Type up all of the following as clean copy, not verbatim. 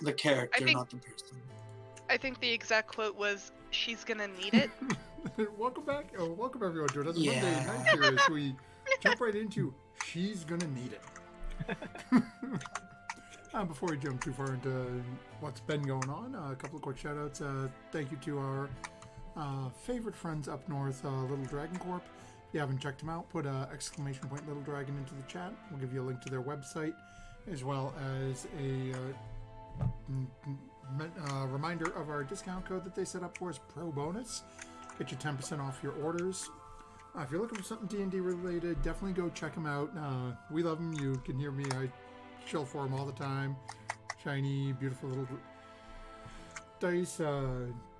The character, not the person. I think the exact quote was, "She's gonna need it." Welcome back. Oh, welcome everyone to another Yeah. Monday night here as we jump right into She's Gonna Need It. Before we jump too far into what's been going on, a couple of quick shout outs. Thank you to our favorite friends up north, Little Dragon Corp. If you haven't checked them out, put exclamation point Little Dragon into the chat. We'll give you a link to their website as well as a reminder of our discount code that they set up for us, Pro Bonus. Get you 10% off your orders. If you're looking for something D&D related, definitely go check them out. We love them. You can hear me. I chill for them all the time. Shiny, beautiful little dice,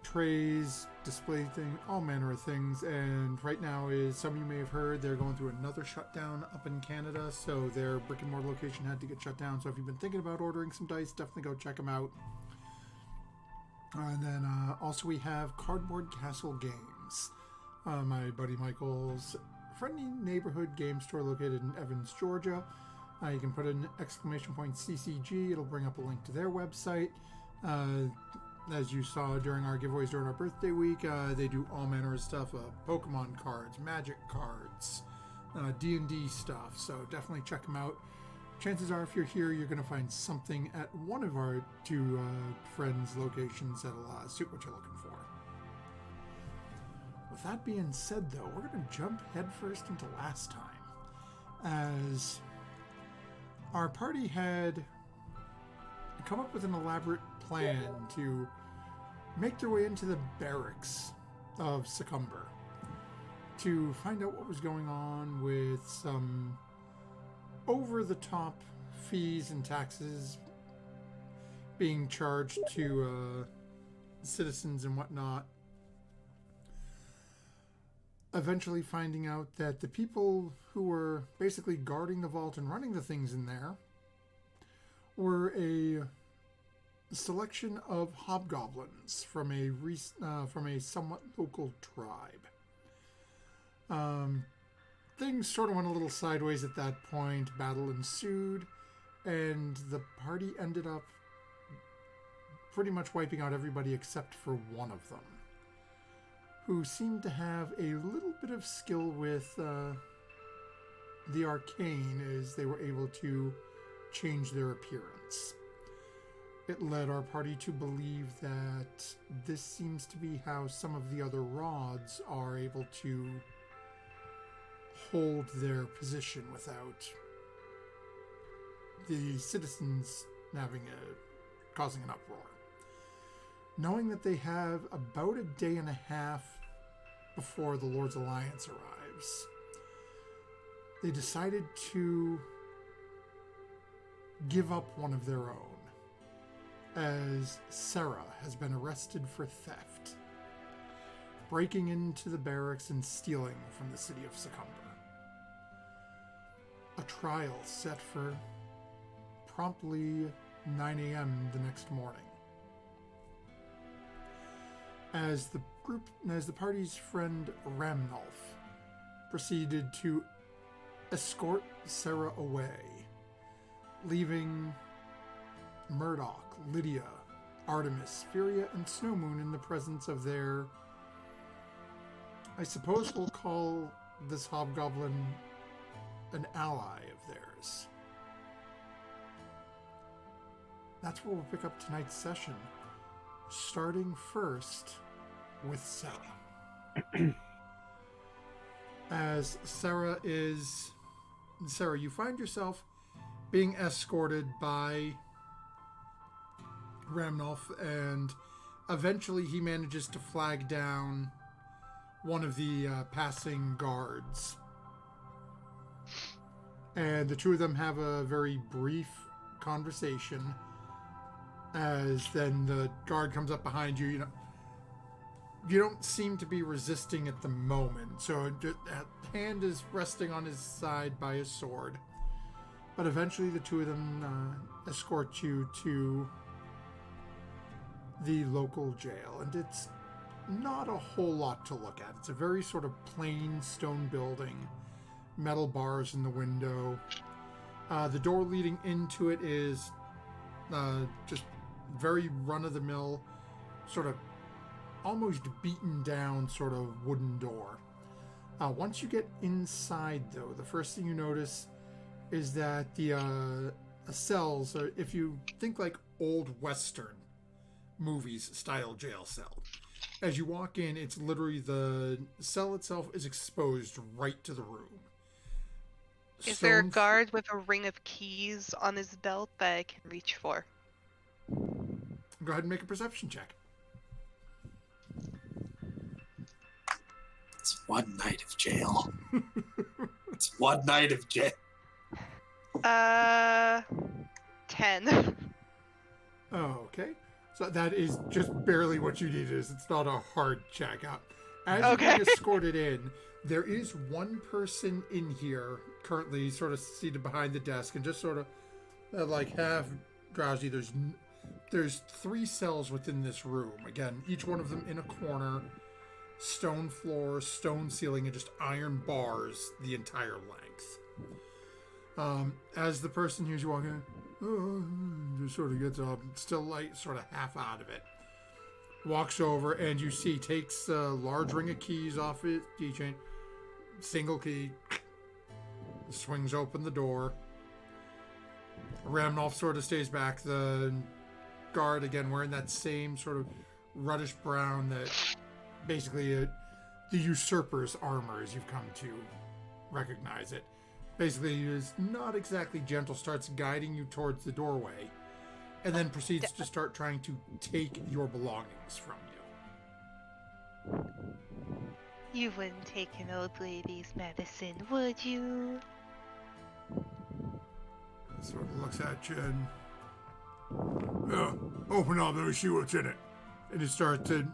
trays, display thing, all manner of things. And right now, as some of you may have heard, they're going through another shutdown up in Canada. So their brick and mortar location had to get shut down. So if you've been thinking about ordering some dice, definitely go check them out. And then also we have Cardboard Castle Games. My buddy Michael's friendly neighborhood game store located in Evans, Georgia. You can put in exclamation point CCG. It'll bring up a link to their website. As you saw during our giveaways during our birthday week, they do all manner of stuff. Pokemon cards, Magic cards, D&D stuff. So definitely check them out. Chances are if you're here, you're going to find something at one of our two friends' locations that'll suit what you're looking for. With that being said, though, we're going to jump headfirst into last time, as our party had come up with an elaborate plan to make their way into the barracks of Succumber to find out what was going on with some over-the-top fees and taxes being charged to citizens and whatnot. Eventually finding out that the people who were basically guarding the vault and running the things in there were a selection of hobgoblins from a somewhat local tribe. Things sort of went a little sideways at that point. Battle ensued, and the party ended up pretty much wiping out everybody except for one of them, who seemed to have a little bit of skill with the arcane, as they were able to change their appearance. It led our party to believe that this seems to be how some of the other rods are able to hold their position without the citizens causing an uproar. Knowing that they have about a day and a half before the Lord's Alliance arrives, they decided to give up one of their own, as Sarah has been arrested for theft, breaking into the barracks and stealing from the city of Succumber. A trial set for promptly 9 a.m. the next morning. As the party's friend Ramnolf proceeded to escort Sarah away, leaving Murdoch, Lydia, Artemis, Furia, and Snowmoon in the presence of their, I suppose we'll call this hobgoblin an ally of theirs. That's where we'll pick up tonight's session, starting first with Sarah. As Sarah, you find yourself being escorted by Ramnolf, and eventually he manages to flag down one of the passing guards. And the two of them have a very brief conversation, as then the guard comes up behind you. You don't seem to be resisting at the moment, so that hand is resting on his side by his sword. But eventually the two of them escort you to the local jail, and it's not a whole lot to look at. It's a very sort of plain stone building, metal bars in the window. The door leading into it is just very run-of-the-mill, sort of almost beaten down sort of wooden door. Once you get inside, though, the first thing you notice is that the cells, if you think like old Western movies style jail cell, as you walk in, it's literally the cell itself is exposed right to the room. Is there a guard with a ring of keys on his belt that I can reach for? Go ahead and make a perception check. It's one night of jail. It's one night of jail. 10. Oh, okay. So that is just barely what you need. It's not a hard check up. As you're being escorted in, there is one person in here currently sort of seated behind the desk and just sort of like half drowsy. There's 3 cells within this room. Again, each one of them in a corner, stone floor, stone ceiling, and just iron bars the entire length. As the person hears you walk in, just sort of gets up, still like sort of half out of it. Walks over and you see takes a large ring of keys off his keychain, single key, swings open the door. Ramnolf sort of stays back. The guard, again, wearing that same sort of reddish brown that basically the usurper's armor, as you've come to recognize it. Basically, is not exactly gentle, starts guiding you towards the doorway, and then proceeds to start trying to take your belongings from you. You wouldn't take an old lady's medicine, would you? Sort of looks at you and, open up, let me see what's in it. And he starts to,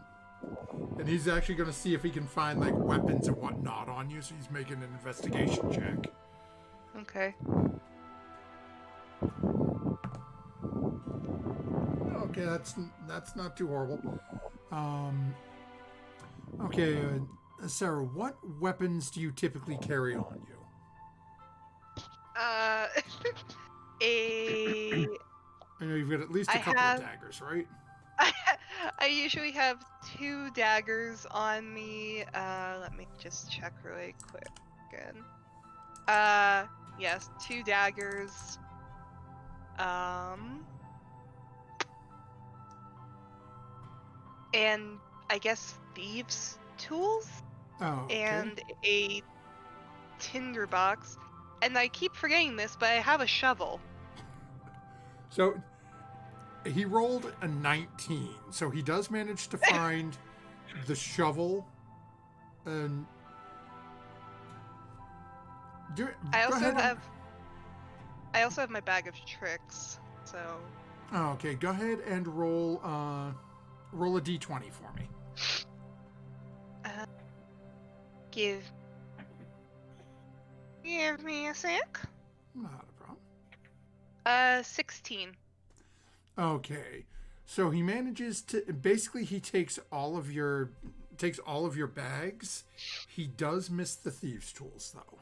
and he's actually going to see if he can find like weapons and whatnot on you, so he's making an investigation check. Okay. Okay, that's not too horrible. Okay, Sarah, what weapons do you typically carry on you? I know you've got at least a couple of daggers, right? I usually have 2 daggers on me. Let me just check really quick again. Yes, 2 daggers. And I guess thieves' tools? Oh, okay. And a tinderbox. And I keep forgetting this, but I have a shovel. So he rolled a 19, so he does manage to find the shovel. And I also have my bag of tricks. So. Oh, okay. Go ahead and roll a d20 for me. Give me a sec. Not a problem. 16. Okay. So he manages to basically he takes all of your bags. He does miss the thieves' tools though.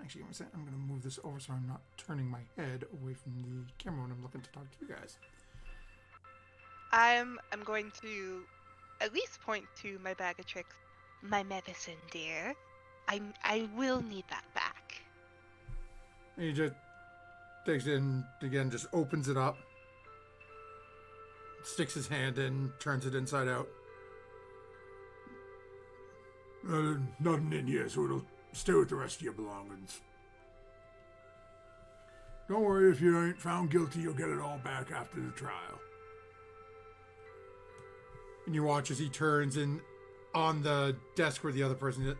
Actually, I'm going to move this over so I'm not turning my head away from the camera when I'm looking to talk to you guys. I'm going to at least point to my bag of tricks. My medicine, dear. I will need that back. And he just takes it in again, just opens it up, sticks his hand in, turns it inside out. Nothing in here, so it'll stay with the rest of your belongings. Don't worry, if you ain't found guilty, you'll get it all back after the trial. And you watch as he turns and on the desk where the other person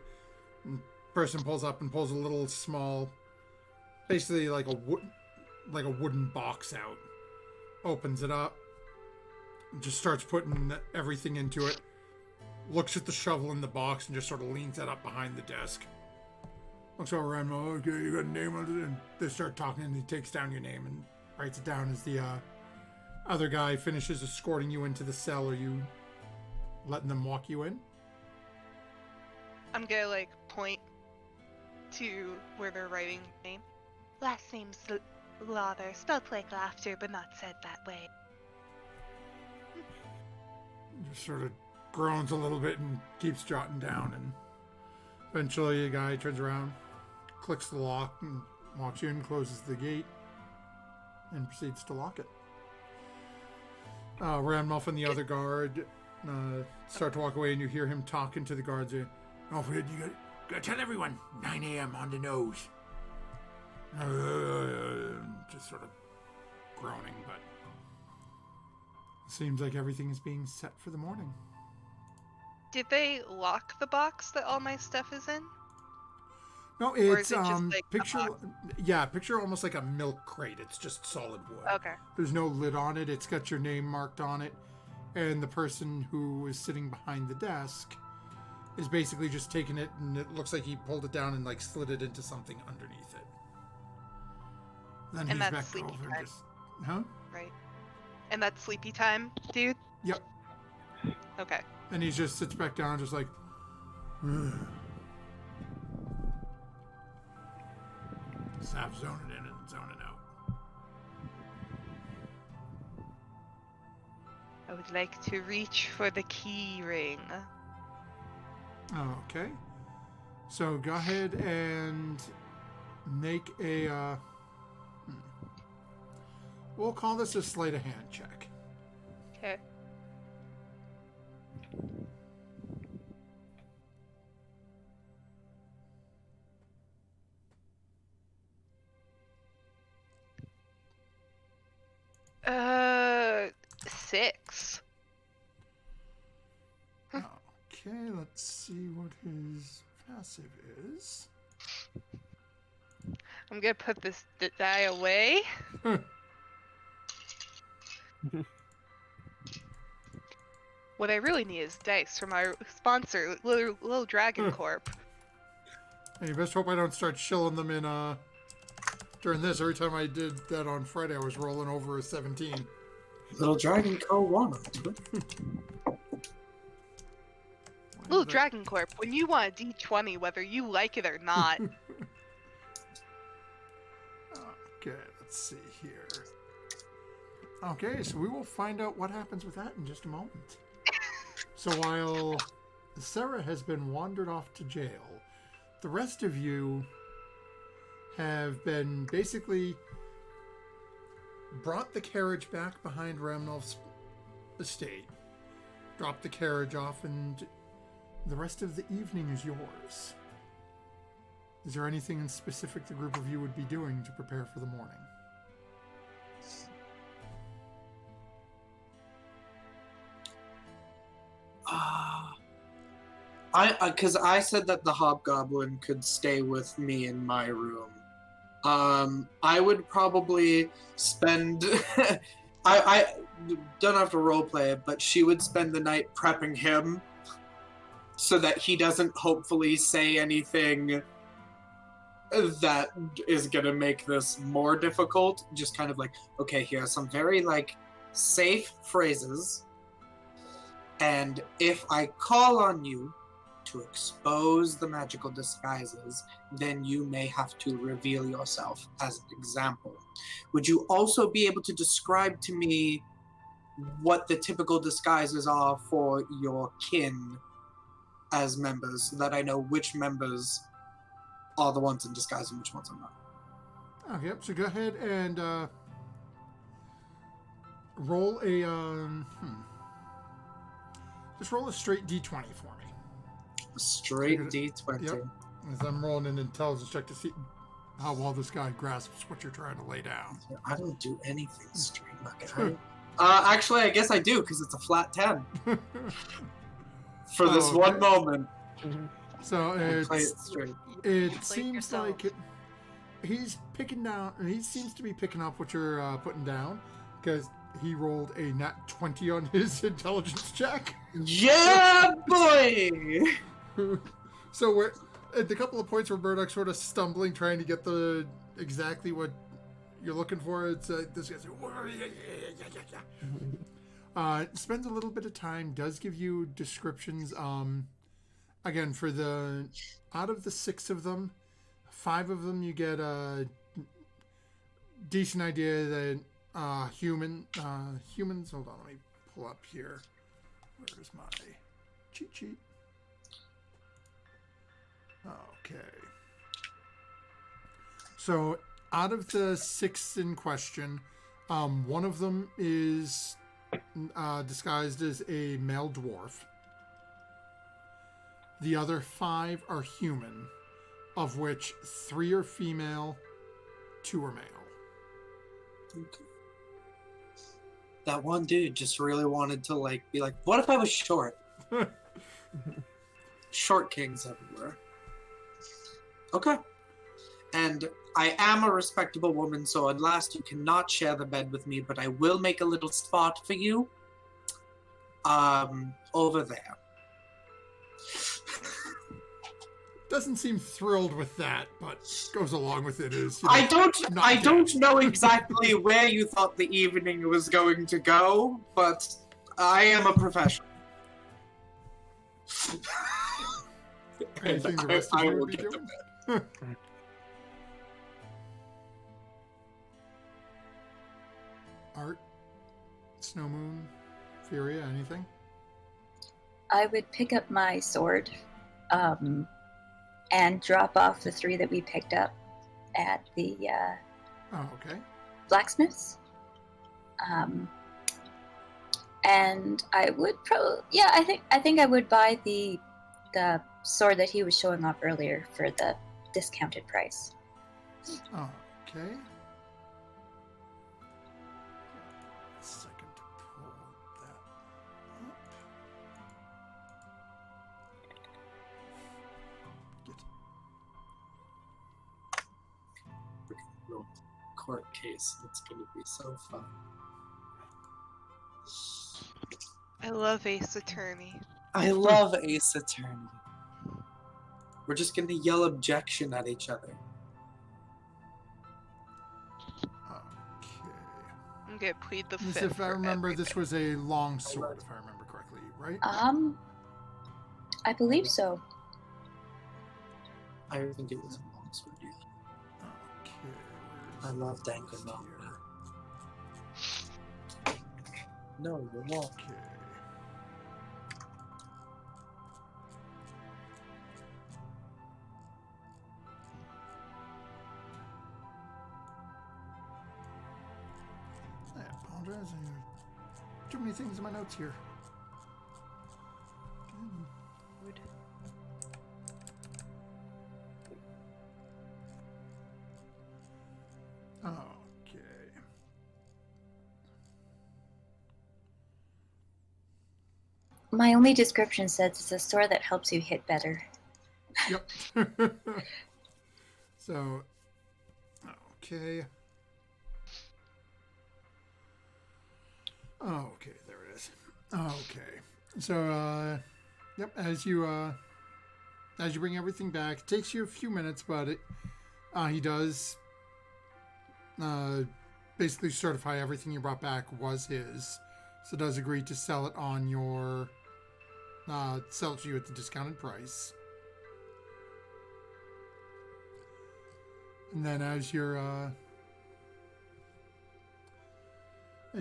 pulls up and pulls a little small, basically like a wooden box out. Opens it up, and just starts putting everything into it. Looks at the shovel in the box and just sort of leans that up behind the desk. Looks over around, okay, you got a name on it? And they start talking and he takes down your name and writes it down as the other guy finishes escorting you into the cell. Are you letting them walk you in? I'm gonna point to where they're writing name. Last name's Lather, spelled like laughter, but not said that way. Just sort of groans a little bit and keeps jotting down, and eventually a guy turns around, clicks the lock, and walks in, closes the gate, and proceeds to lock it. Rammuff and the other guard start to walk away, and you hear him talking to the guards. Alfred, you gotta tell everyone, 9 a.m. on the nose. Just sort of groaning, but seems like everything is being set for the morning. Did they lock the box that all my stuff is in? No, Or is it's it just like a picture. box? Yeah, picture almost like a milk crate. It's just solid wood. Okay. There's no lid on it. It's got your name marked on it, and the person who is sitting behind the desk is basically just taking it, and it looks like he pulled it down and like slid it into something underneath it. Then And he's that's back sleepy over and time. just, huh? Right. And that's sleepy time, dude? Yep. Okay. And he just sits back down, just like. Just half zoning in and zoning out. I would like to reach for the key ring. Okay. So go ahead and make a. We'll call this a sleight of hand check. Okay. Uh, 6. Okay, let's see what his passive is. I'm gonna put this die away. What I really need is dice from our sponsor, Little Dragon Corp. And you best hope I don't start shilling them in during this. Every time I did that on Friday, I was rolling over a 17. Little Dragon Co. 1 on Twitter. Little Dragon Corp, when you want a D20, whether you like it or not. Okay, let's see here. Okay, so we will find out what happens with that in just a moment. So while Sarah has been wandered off to jail, the rest of you have been basically brought the carriage back behind Ramnolf's estate, dropped the carriage off, and the rest of the evening is yours. Is there anything in specific the group of you would be doing to prepare for the morning? Because I said that the hobgoblin could stay with me in my room. I would probably spend. I don't have to roleplay it, but she would spend the night prepping him so that he doesn't hopefully say anything that is gonna make this more difficult. Just kind of like, okay, here are some very safe phrases, and if I call on you to expose the magical disguises, then you may have to reveal yourself as an example. Would you also be able to describe to me what the typical disguises are for your kin as members, so that I know which members are the ones in disguise and which ones are not? Okay, so go ahead and roll a just roll a straight D20 for me. A straight D20. Yep. As I'm rolling an intelligence check to see how well this guy grasps what you're trying to lay down. I don't do anything straight. Actually, I guess I do, because it's a flat 10 for this okay. one moment. So Play it straight. it seems like he's picking down. He seems to be picking up what you're putting down, because he rolled a nat 20 on his intelligence check. Yeah, boy! So we're at the couple of points where Murdoch's sort of stumbling, trying to get the exactly what you're looking for. It's this guy's spends a little bit of time, does give you descriptions. Again, for the out of the 6 of them, 5 of them you get decent idea that humans. Hold on, let me pull up here. Where's my cheat sheet? Okay. So, out of the 6 in question, one of them is disguised as a male dwarf. The other 5 are human, of which 3 are female, 2 are male. Okay. That one dude just really wanted to be like, what if I was short? Short kings everywhere. Okay. And I am a respectable woman, so at last you cannot share the bed with me, but I will make a little spot for you. Over there. Doesn't seem thrilled with that, but goes along with it. I don't know exactly where you thought the evening was going to go, but I am a professional. Anything the rest of you would be doing? Art, Snow Moon, Furia, anything? I would pick up my sword and drop off the 3 that we picked up at the okay. blacksmiths. And I would I think I would buy the sword that he was showing off earlier for the discounted price. Okay. A second to pull that up. Little court case. It's going to be so fun. I love Ace Attorney. I love Ace Attorney. We're just going to yell objection at each other. Okay. I'm gonna plead the As fifth. if I remember, this was a long sword, if I remember correctly, right? I believe so. I think it was a long sword. Yeah. Okay. I love Danganronpa. No, you're not. Okay. I apologize. I have too many things in my notes here. Okay. My only description says it's a sword that helps you hit better. Yep. So, okay. Okay, there it is. Okay. So, yep, as you bring everything back, it takes you a few minutes, but he does basically certify everything you brought back was his. So does agree to sell it on your sell it to you at the discounted price. And then as you're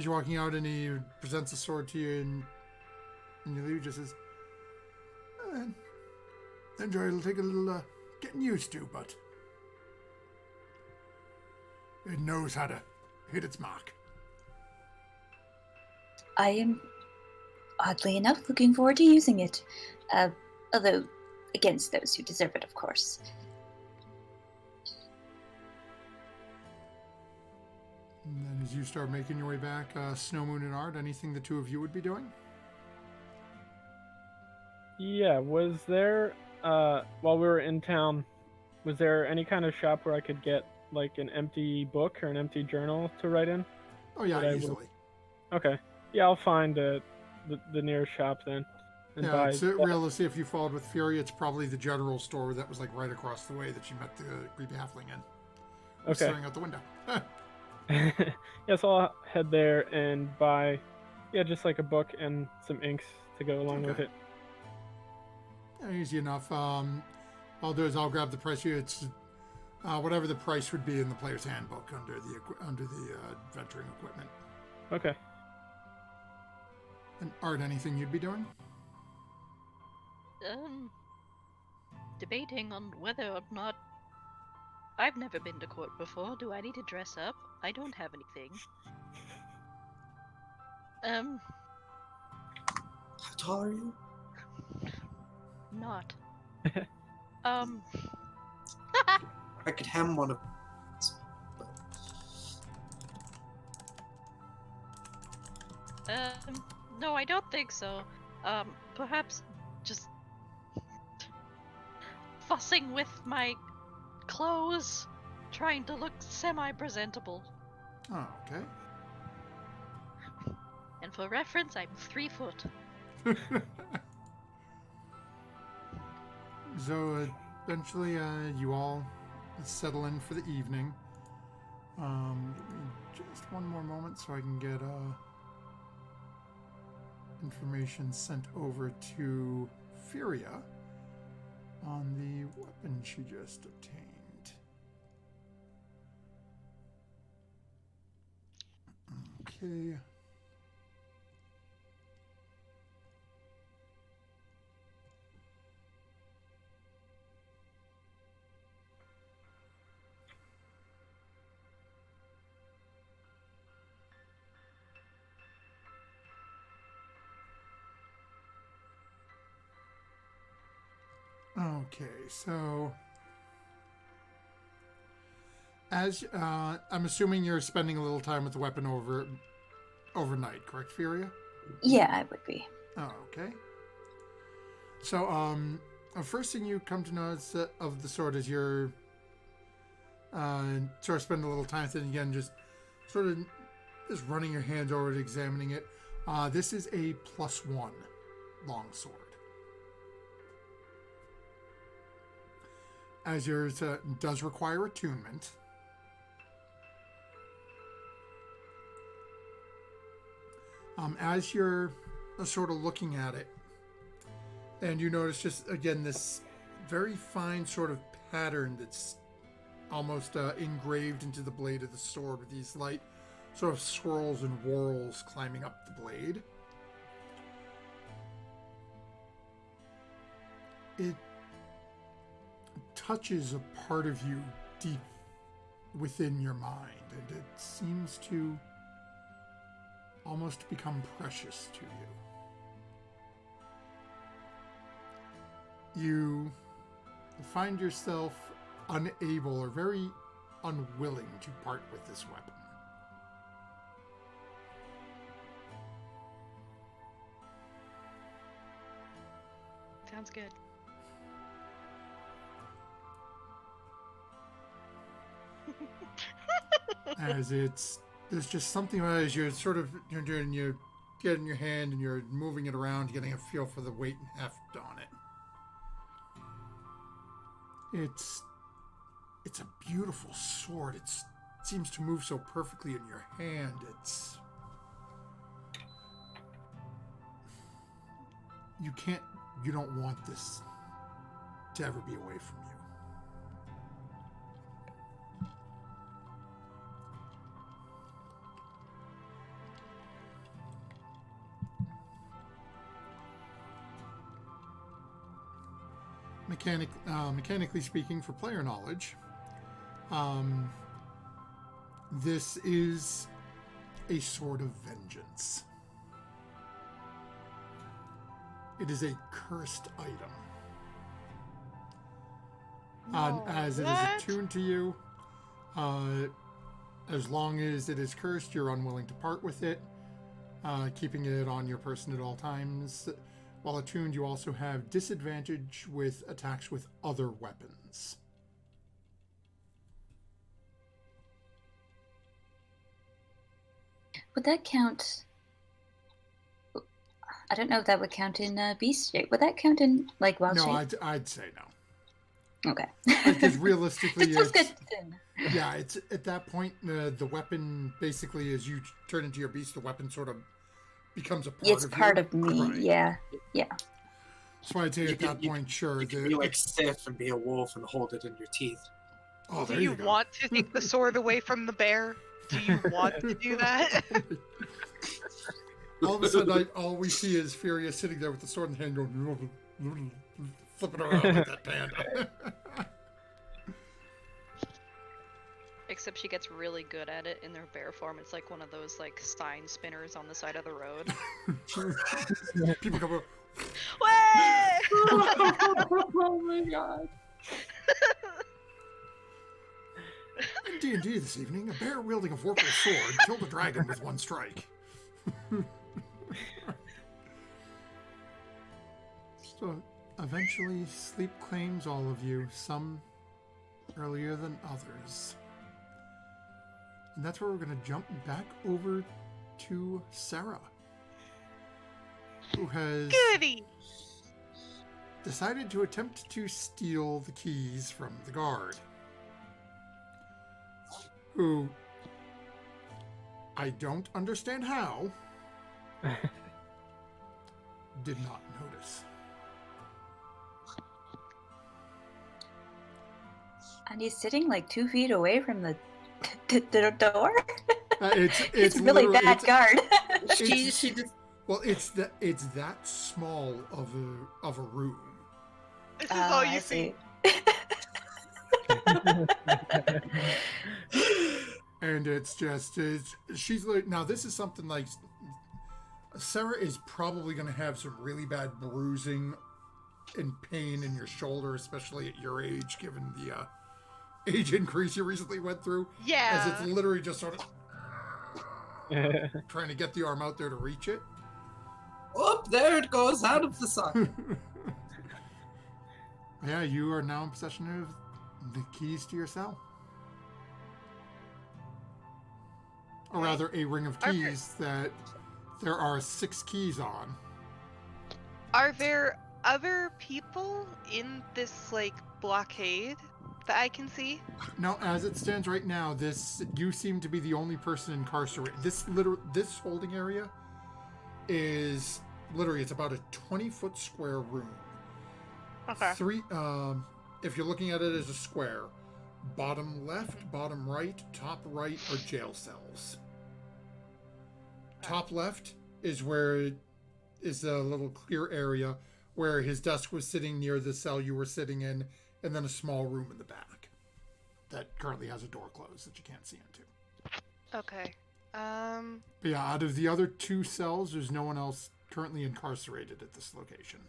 walking out, and he presents a sword to you, and you leave, just says, "Enjoy. It'll take a little getting used to, but it knows how to hit its mark." I am, oddly enough, looking forward to using it. Although, against those who deserve it, of course. And then as you start making your way back, Snow Moon and Art, anything the two of you would be doing? Yeah, was there, while we were in town, was there any kind of shop where I could get, like, an empty book or an empty journal to write in? Oh, yeah, easily. Okay. Yeah, I'll find the nearest shop then. And Yeah, buy it's realistically, if you followed with Fury, it's probably the general store that was, like, right across the way that you met the creepy halfling in. Okay. Staring out the window. Yeah, so I'll head there and buy, just like a book and some inks to go along with it. Yeah, easy enough. I'll do is I'll grab the price. It's Whatever the price would be in the player's handbook under the adventuring equipment. Okay. And Art, anything you'd be doing? Debating on whether or not I've never been to court before. Do I need to dress up? I don't have anything. How tall are you? Not. I could hem one of these, but No, I don't think so. Perhaps just fussing with my clothes, trying to look semi-presentable. Oh, okay. And for reference, I'm 3 foot. So eventually, you all settle in for the evening. Give me just one more moment so I can get information sent over to Furia on the weapon she just obtained. Okay. Okay, so as I'm assuming you're spending a little time with the weapon overnight, correct, Furia? Yeah, I would be. Oh, okay. So, first thing you come to know is, of the sword is you're sort of spend a little time with it again, just sort of just running your hands over it, examining it. This is a +1 longsword. As yours does require attunement. As you're sort of looking at it, and you notice just again this very fine sort of pattern that's almost engraved into the blade of the sword with these light sort of swirls and whorls climbing up the blade. It touches a part of you deep within your mind, and it seems to almost become precious to you. You find yourself unable or very unwilling to part with this weapon. Sounds good. As there's just something as you're sort of you get in your hand and you're moving it around, getting a feel for the weight and heft on it. It's a beautiful sword. It seems to move so perfectly in your hand. You don't want this to ever be away from you. Mechanically speaking, for player knowledge, this is a sword of vengeance. It is a cursed item. As it is attuned to you, as long as it is cursed, you're unwilling to part with it, keeping it on your person at all times. While attuned, you also have disadvantage with attacks with other weapons. Would that count? I don't know if that would count in beast shape. Would that count in wild No, shape? I'd say no. Okay. Because realistically, This was good. Yeah, it's at that point the weapon basically, as you turn into your beast, the weapon sort of becomes a part It's of part you. of me. Right. Yeah. So I'd say at that point, sure. you can be like Sif and be a wolf and hold it in your teeth. Oh, Do there you you go. want to take the sword away from the bear? Do you want to do that? All of a sudden, all we see is Furia sitting there with the sword in hand going, flipping around like that panda. Except she gets really good at it in their bear form. It's like one of those like Stein spinners on the side of the road. People come up, Way! Oh my god. in D&D this evening, a bear wielding a vorpal sword killed a dragon with one strike. So, eventually, sleep claims all of you, some earlier than others. And that's where we're going to jump back over to Sarah, who has Goody! decided to attempt to steal the keys from the guard, who I don't understand how did not notice. And he's sitting like 2 feet away from the door. It's He's a really literally- bad guard. She It's- just Well, it's that small of a room. This is all I you see. And she's like, now this is something like, Sarah is probably going to have some really bad bruising and pain in your shoulder, especially at your age, given the age increase you recently went through. Yeah. As it's literally just sort of trying to get the arm out there to reach it. oh, there it goes out of the sun. Yeah, you are now in possession of the keys to your cell. Or rather, a ring of keys that there are 6 keys on. Are there other people in this like blockade that I can see? Now, as it stands right now, you seem to be the only person incarcerated. This holding area is literally, it's about a 20-foot square room. Okay. 3, if you're looking at it as a square, bottom left, bottom right, top right are jail cells. Top left is where is a little clear area where his desk was sitting near the cell you were sitting in, and then a small room in the back that currently has a door closed that you can't see into. Okay. But yeah, out of the other 2 cells, there's no one else currently incarcerated at this location.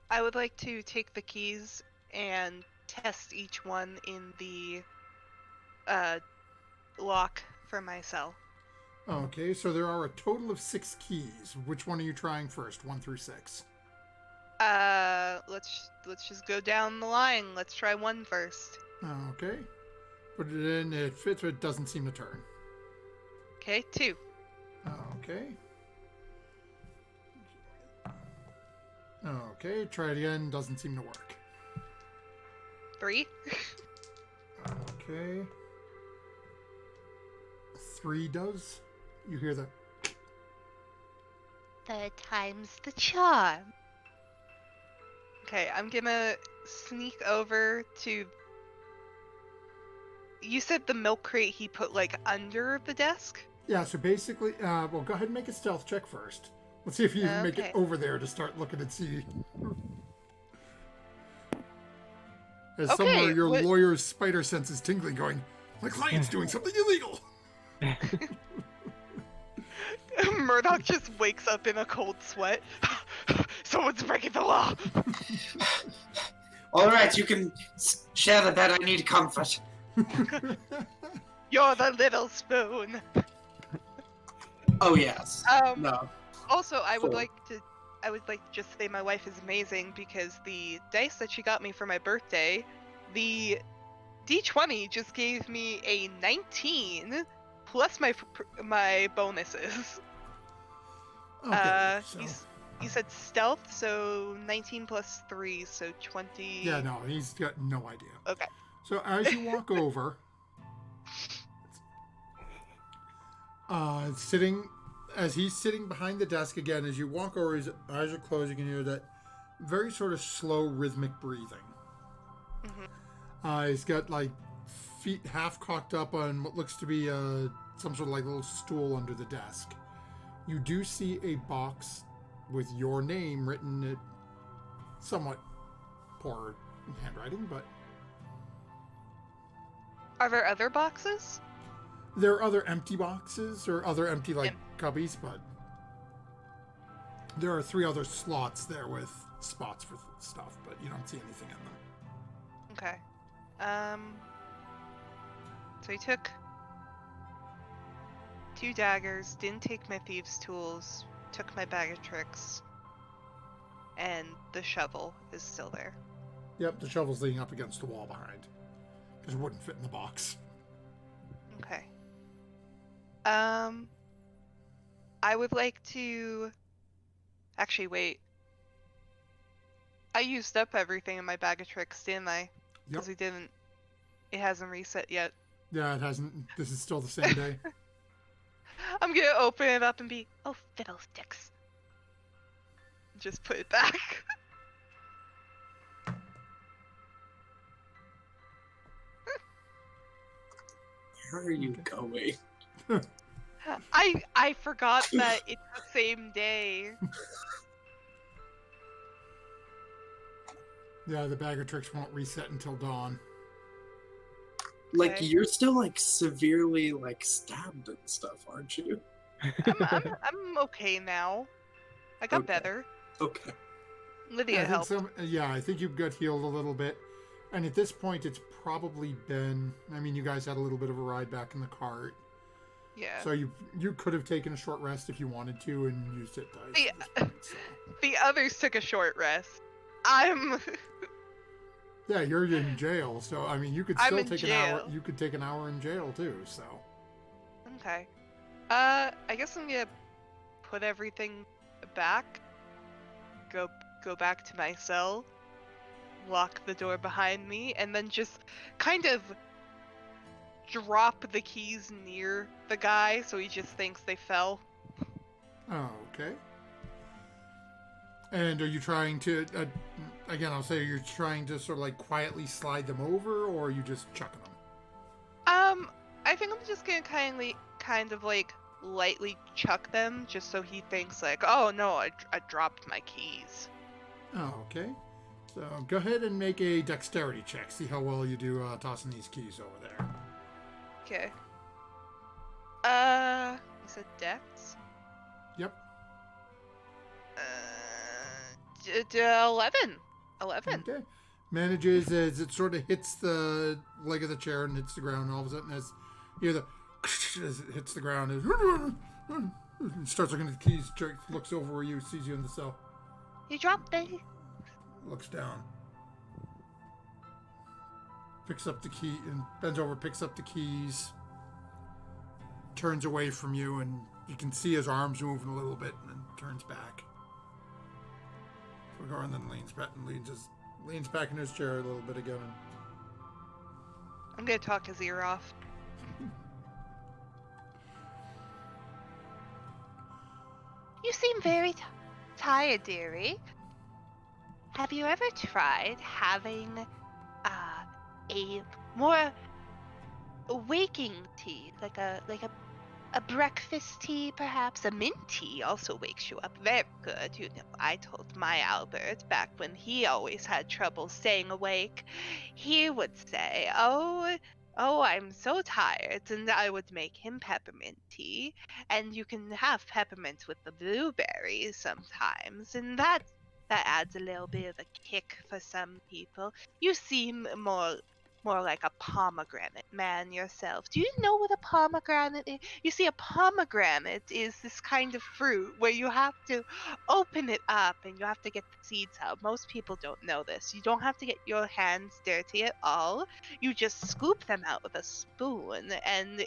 I would like to take the keys and test each one in the lock for my cell. Okay, so there are a total of 6 keys. Which one are you trying first, 1 through 6? Let's just go down the line. Let's try 1 first. Okay. Put it in, it fits, but it doesn't seem to turn. Okay, 2. Okay. Okay, try it again, doesn't seem to work. 3. Okay. 3 does. You hear the... 3rd time's the charm. Okay, I'm gonna sneak over to... You said the milk crate he put, like, under the desk? Yeah, so basically, well, go ahead and make a stealth check first. Let's see if you even make it Okay. over there to start looking and see. As Okay, somewhere your what- lawyer's spider sense is tingling, going, my client's doing something illegal. Murdoch just wakes up in a cold sweat. Someone's breaking the law! All right, you can share the bed. I need comfort. You're the little spoon! Oh yes. No. Also, I would Cool. like to just say my wife is amazing because the dice that she got me for my birthday, the D20 just gave me a 19 plus my bonuses. Okay, so... You said stealth, so 19 plus 3, so 20. Yeah, no, he's got no idea. Okay. So as you walk over, as he's sitting behind the desk again, as you walk over, his eyes are closed, you can hear that very sort of slow rhythmic breathing. Mhm. He's got like feet half cocked up on what looks to be some sort of like little stool under the desk. You do see a box with your name written in somewhat poor handwriting, but Are there other boxes? there are other empty boxes or other empty like cubbies, but there are 3 other slots there with spots for stuff, but you don't see anything in them. Okay. So he took 2 daggers, didn't take my thieves' tools, took my bag of tricks, and the shovel is still there. Yep, the shovel's leaning up against the wall behind. Because it wouldn't fit in the box. Okay. I would like to... Actually, wait. I used up everything in my bag of tricks, didn't I? Yep. Because we didn't... It hasn't reset yet. Yeah, it hasn't. This is still the same day. I'm gonna open it up and be, oh, fiddlesticks. Just put it back. Where are you going? I forgot that it's the same day. Yeah, the bag of tricks won't reset until dawn. Like, Okay. you're still, like, severely, like, stabbed and stuff, aren't you? I'm okay now. I got Okay. better. Okay. Lydia I think helped. I think you've got healed a little bit. And at this point, it's probably been... I mean, you guys had a little bit of a ride back in the cart. Yeah. So you could have taken a short rest if you wanted to and used it dice. Yeah. At this point, so. The others took a short rest. I'm... Yeah, you're in jail, so I mean, you could I'm still in take an hour. jail. You could take an hour in jail too. So Okay. I guess I'm gonna put everything back. Go back to my cell. Lock the door behind me, and then just kind of drop the keys near the guy so he just thinks they fell. oh, okay. And are you trying to? Again, I'll say you're trying to sort of like quietly slide them over, or are you just chucking them? I think I'm just gonna kind of like lightly chuck them, just so he thinks like, oh no, I dropped my keys. Oh, okay. So go ahead and make a dexterity check. See how well you do tossing these keys over there. Okay. You said dex? Yep. 11. 11. Okay. Manages as it sort of hits the leg of the chair and hits the ground, and all of a sudden, as you hear the as it hits the ground, it starts looking at the keys. Jerk looks over where you, sees you in the cell, You dropped me. looks down, picks up the key, and bends over, picks up the keys, turns away from you, and you can see his arms moving a little bit, and then turns back. And then leans back and leans back in his chair a little bit again. I'm gonna talk his ear off. You seem very tired, dearie. Have you ever tried having a more waking tea, like a breakfast tea, perhaps? A mint tea also wakes you up very good. You know, I told my Albert back when he always had trouble staying awake, he would say, oh, I'm so tired, and I would make him peppermint tea, and you can have peppermint with the blueberries sometimes, and that adds a little bit of a kick for some people. You seem more like a pomegranate man yourself. Do you know what a pomegranate is? You see, a pomegranate is this kind of fruit where you have to open it up and you have to get the seeds out. Most people don't know this. You don't have to get your hands dirty at all. You just scoop them out with a spoon, and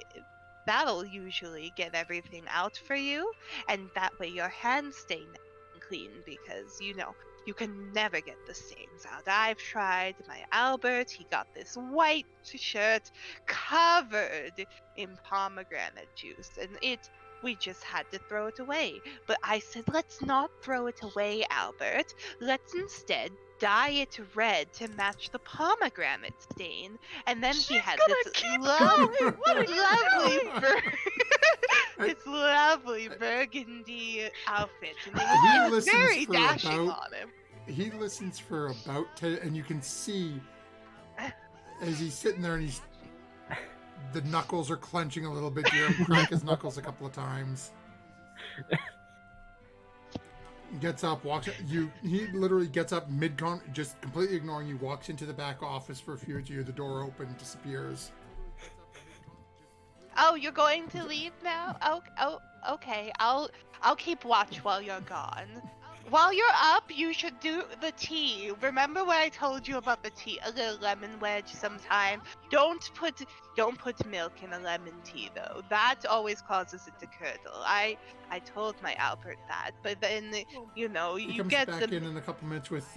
that'll usually get everything out for you, and that way your hands stay nice and clean, because you know you can never get the stains out. I've tried. My Albert, he got this white shirt covered in pomegranate juice, and We just had to throw it away. But I said, let's not throw it away, Albert. Let's instead dye it red to match the pomegranate stain. And then he had this this lovely burgundy outfit. And it was very dashing on him. He listens for about 10, and you can see as he's sitting there and the knuckles are clenching a little bit. You hear him crack his knuckles a couple of times. Gets up, walks. He literally gets up mid-con, just completely ignoring you. Walks into the back office for a few. You hear the door open, disappears. Oh, you're going to leave now? Oh, okay. I'll keep watch while you're gone. While you're up, you should do the tea. Remember what I told you about the tea? A little lemon wedge sometime. Don't put milk in a lemon tea though. That always causes it to curdle. I told my Albert that, but then He you comes get back in a couple minutes with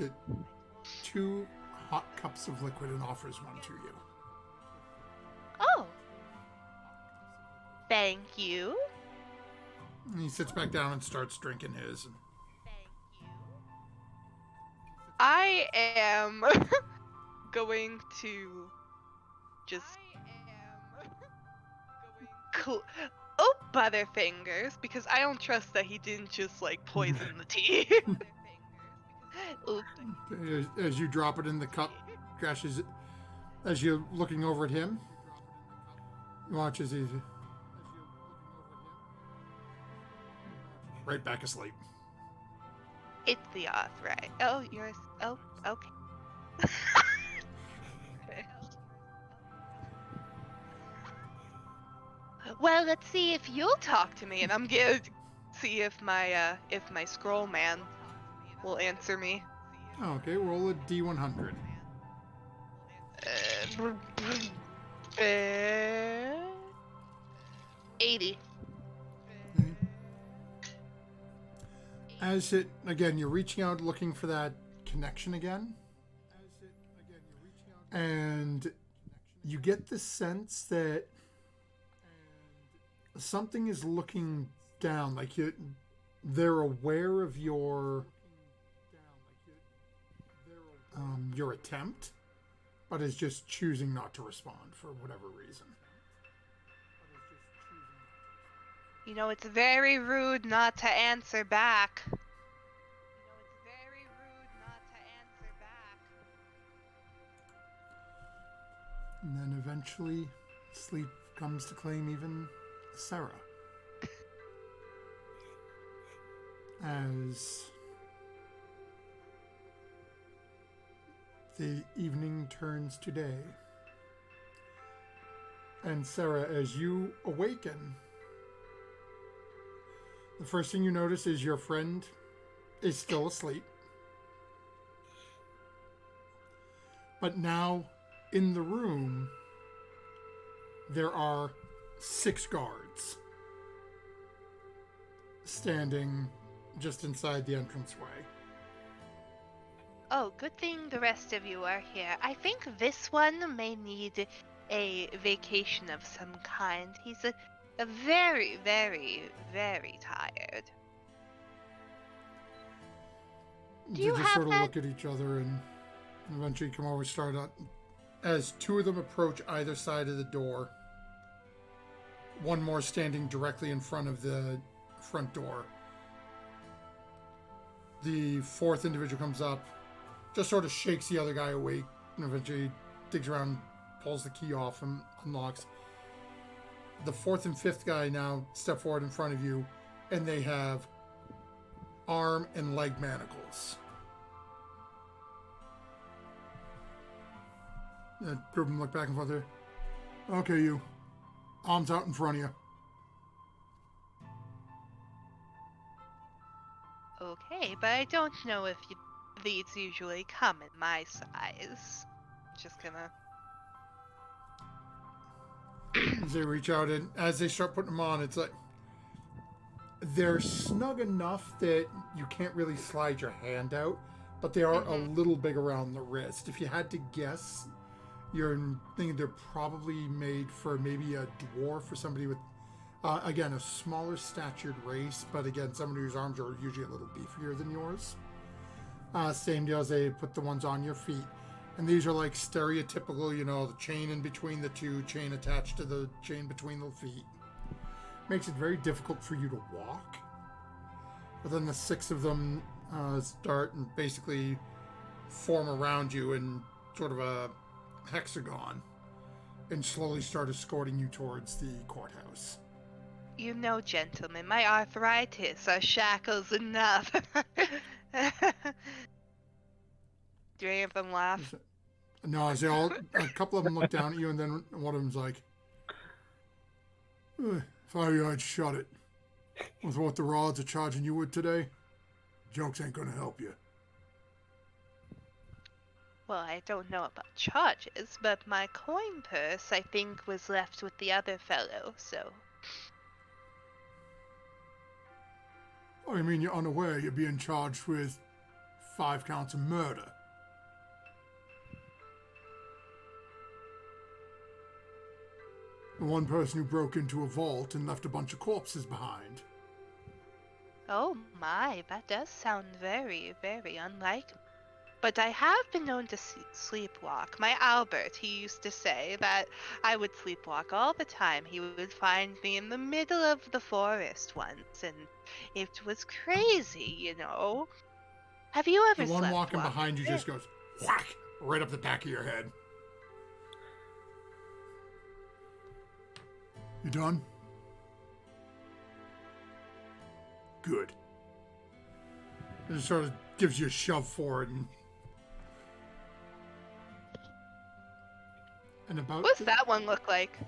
2 hot cups of liquid and offers one to you. Oh. Thank you. And he sits back down and starts drinking his. I am going to just oh, Butterfingers, because I don't trust that he didn't just like poison the tea. As you drop it in the cup, crashes it. As you're looking over at him, you watch as he's right back asleep. It's the arthritis. Oh, yours. Oh, okay. Well, let's see if you'll talk to me, and I'm gonna see if my scroll man will answer me. Okay, roll a D100. 80. As it, again, you're reaching out looking for that connection again. And you get the sense that something is looking down, like they're aware of your attempt, but is just choosing not to respond for whatever reason. You know, it's very rude not to answer back. And then eventually, sleep comes to claim even Sarah. As the evening turns to day. And Sarah, as you awaken, the first thing you notice is your friend is still asleep. But now, in the room, there are 6 guards standing just inside the entranceway. Oh, good thing the rest of you are here. I think this one may need a vacation of some kind. He's a very, very, very tired. They just sort of look at each other and eventually come over and start up. As 2 of them approach either side of the door, one more standing directly in front of the front door. The 4th individual comes up, just sort of shakes the other guy awake, and eventually digs around, pulls the key off, and unlocks. The 4th and 5th guy now step forward in front of you, and they have arm and leg manacles. Group them look back and forth there. Okay, you. Arms out in front of you. Okay, but I don't know if these usually come in my size. Just gonna... As they reach out and as they start putting them on, it's like they're snug enough that you can't really slide your hand out, but they are a little big around the wrist. If you had to guess, you're thinking they're probably made for maybe a dwarf or somebody with Again, a smaller statured race, but again, someone whose arms are usually a little beefier than yours. Same deal as they put the ones on your feet. And these are like stereotypical, the chain in between the two, chain attached to the chain between the feet. Makes it very difficult for you to walk. But then the 6 of them start and basically form around you in sort of a hexagon and slowly start escorting you towards the courthouse. You know, gentlemen, my arthritis are shackles enough. Do any of them laugh? No, as a couple of them look down at you, and then one of them's like, if I were you, I'd shut it. With what the rods are charging you with today, jokes ain't gonna help you. Well, I don't know about charges, but my coin purse, I think, was left with the other fellow, so... Oh, you mean you're unaware you're being charged with 5 counts of murder? The one person who broke into a vault and left a bunch of corpses behind. Oh my, that does sound very, very unlikely. But I have been known to sleepwalk. My Albert, he used to say that I would sleepwalk all the time. He would find me in the middle of the forest once, and it was crazy, Have you ever The one slept walking behind you just goes whack right up the back of your head. You done? Good. It just sort of gives you a shove forward and about. What's that one look like?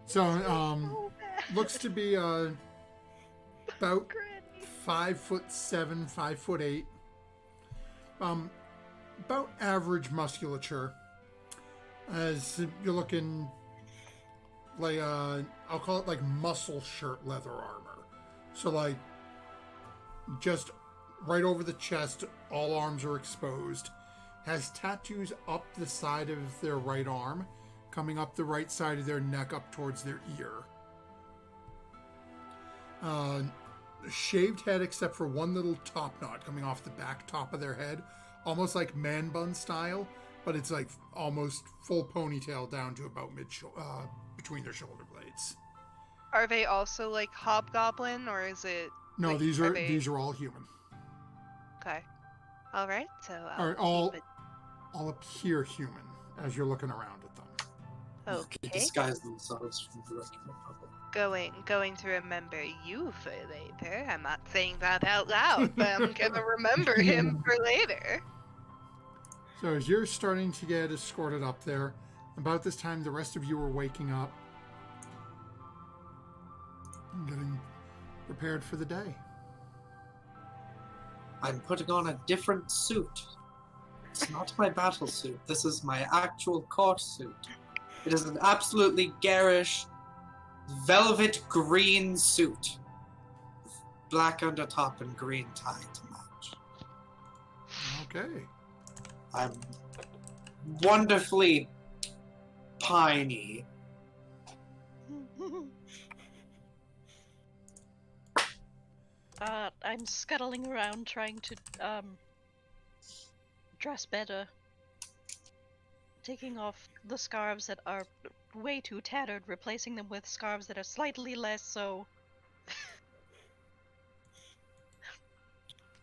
So, looks to be about 5'7", 5'8". About average musculature. As you're looking like I'll call it like muscle shirt leather armor. So like just right over the chest, all arms are exposed. Has tattoos up the side of their right arm, coming up the right side of their neck up towards their ear. Shaved head except for one little top knot coming off the back top of their head, almost like man bun style, but it's like almost full ponytail down to about between their shoulder blades. Are they also like hobgoblin, or is it? No, like, these are all human. Okay. All right. So all appear human as you're looking around at them. They okay. disguise themselves from the rest of the public. Going to remember you for later. I'm not saying that out loud, but I'm gonna remember him for later. So as you're starting to get escorted up there, about this time the rest of you are waking up and getting prepared for the day. I'm putting on a different suit. It's not my battle suit. This is my actual court suit. It is an absolutely garish, velvet green suit. With black undertop and green tie to match. Okay. I'm wonderfully piney. I'm scuttling around trying to dress better. Taking off the scarves that are way too tattered, replacing them with scarves that are slightly less so.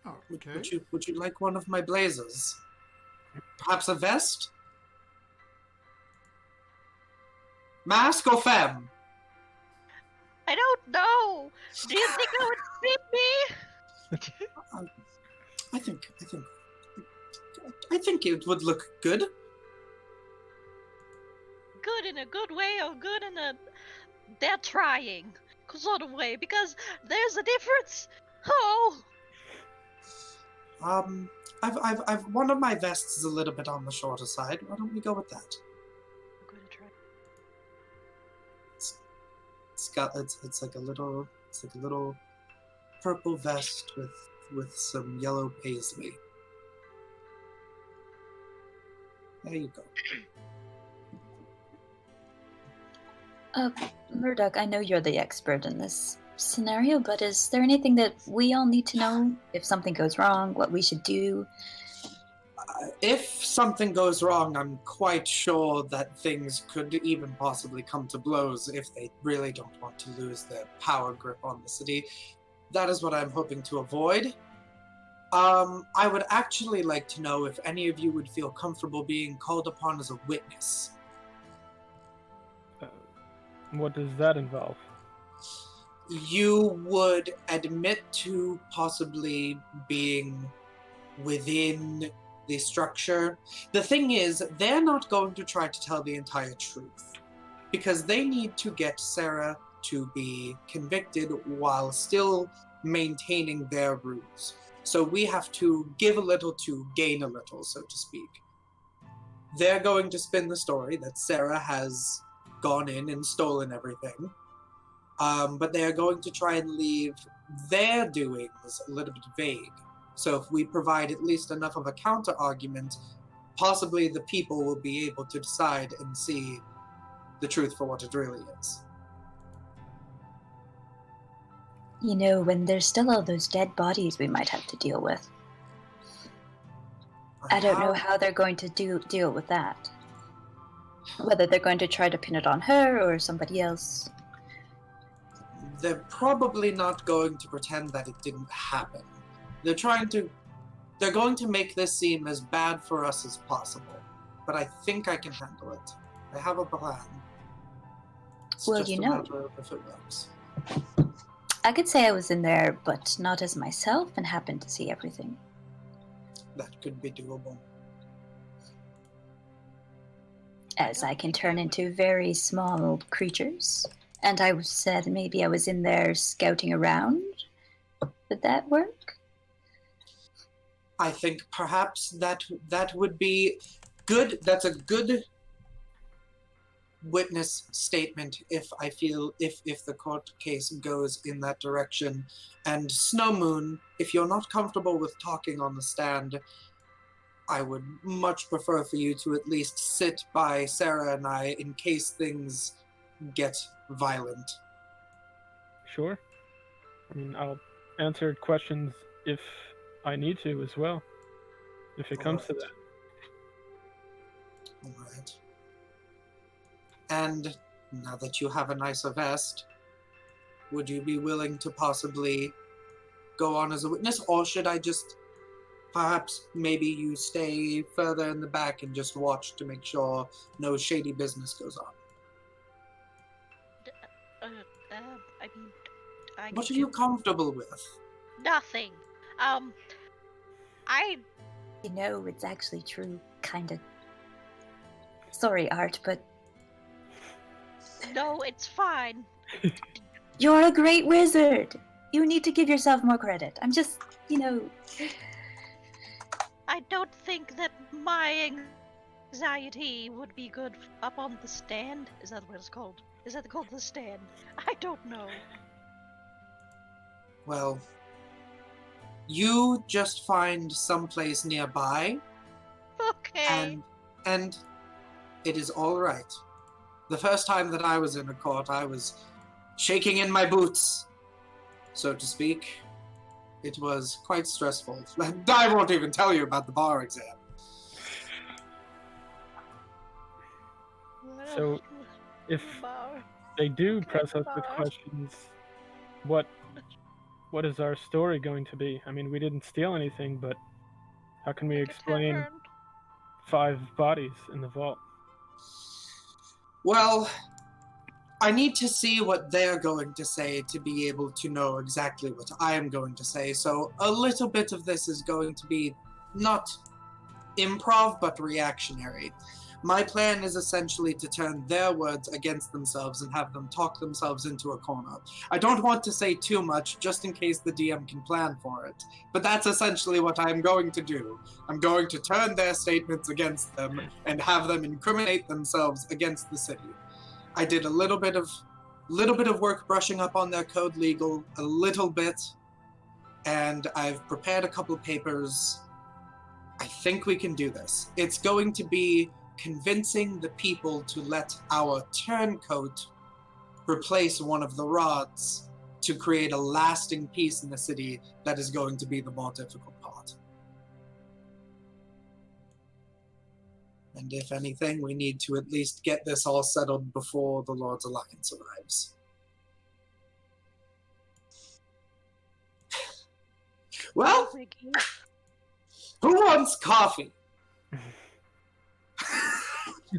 Oh, okay. Would you like one of my blazers? Perhaps a vest? Mask or femme? I don't know! Do you think it would fit me? I think it would look good. Good in a good way or good in a... They're trying sort of way, because there's a difference! Oh! I've one of my vests is a little bit on the shorter side. Why don't we go with that? I'm going to try. It's like a little purple vest with some yellow paisley. There you go. Murdoch, I know you're the expert in this scenario, but is there anything that we all need to know? If something goes wrong, what we should do? If something goes wrong, I'm quite sure that things could even possibly come to blows if they really don't want to lose their power grip on the city. That is what I'm hoping to avoid. I would actually like to know if any of you would feel comfortable being called upon as a witness. What does that involve? You would admit to possibly being within the structure. The thing is, they're not going to try to tell the entire truth because they need to get Sarah to be convicted while still maintaining their rules. So we have to give a little to gain a little, so to speak. They're going to spin the story that Sarah has gone in and stolen everything. But they are going to try and leave their doings a little bit vague. So if we provide at least enough of a counter-argument, possibly the people will be able to decide and see the truth for what it really is. You know, when there's still all those dead bodies we might have to deal with. I don't know how they're going to deal with that. Whether they're going to try to pin it on her or somebody else. They're probably not going to pretend that it didn't happen. They're going to make this seem as bad for us as possible. But I think I can handle it. I have a plan. It's Well, just you a know. matter of if it works. I could say I was in there, but not as myself, and happened to see everything. That could be doable. As I can turn into very small creatures. And I said maybe I was in there scouting around. Would that work? I think perhaps that would be good. That's a good witness statement if the court case goes in that direction. And Snow Moon, if you're not comfortable with talking on the stand, I would much prefer for you to at least sit by Sarah and I in case things get violent. Sure. I mean, I'll answer questions if I need to as well, if it comes to that. All right. And now that you have a nicer vest, would you be willing to possibly go on as a witness, or should I just perhaps maybe you stay further in the back and just watch to make sure no shady business goes on? I mean, I What are could you do comfortable with? nothing. I You know, it's actually true, kind of. Sorry, Art, but no, it's fine. you're a great wizard! You need to give yourself more credit. I'm just, you know... I don't think that my anxiety would be good up on the stand. Is that what it's called? Is that called the stand? I don't know. Well, you just find someplace nearby, Okay. and it is all right. The first time that I was in a court, I was shaking in my boots, so to speak. It was quite stressful. I won't even tell you about the bar exam. So, if they do press us with questions, what is our story going to be? I mean, we didn't steal anything, but how can we explain 5 bodies in the vault? Well, I need to see what they're going to say to be able to know exactly what I am going to say. So a little bit of this is going to be not improv, but reactionary. My plan is essentially to turn their words against themselves and have them talk themselves into a corner. I don't want to say too much, just in case the DM can plan for it. But that's essentially what I'm going to do. I'm going to turn their statements against them and have them incriminate themselves against the city. I did a little bit of work brushing up on their code legal, a little bit, and I've prepared a couple papers. I think we can do this. It's going to be convincing the people to let our turncoat replace one of the rods to create a lasting peace in the city that is going to be the more difficult part. And if anything, we need to at least get this all settled before the Lord's Alliance arrives. Well, who wants coffee?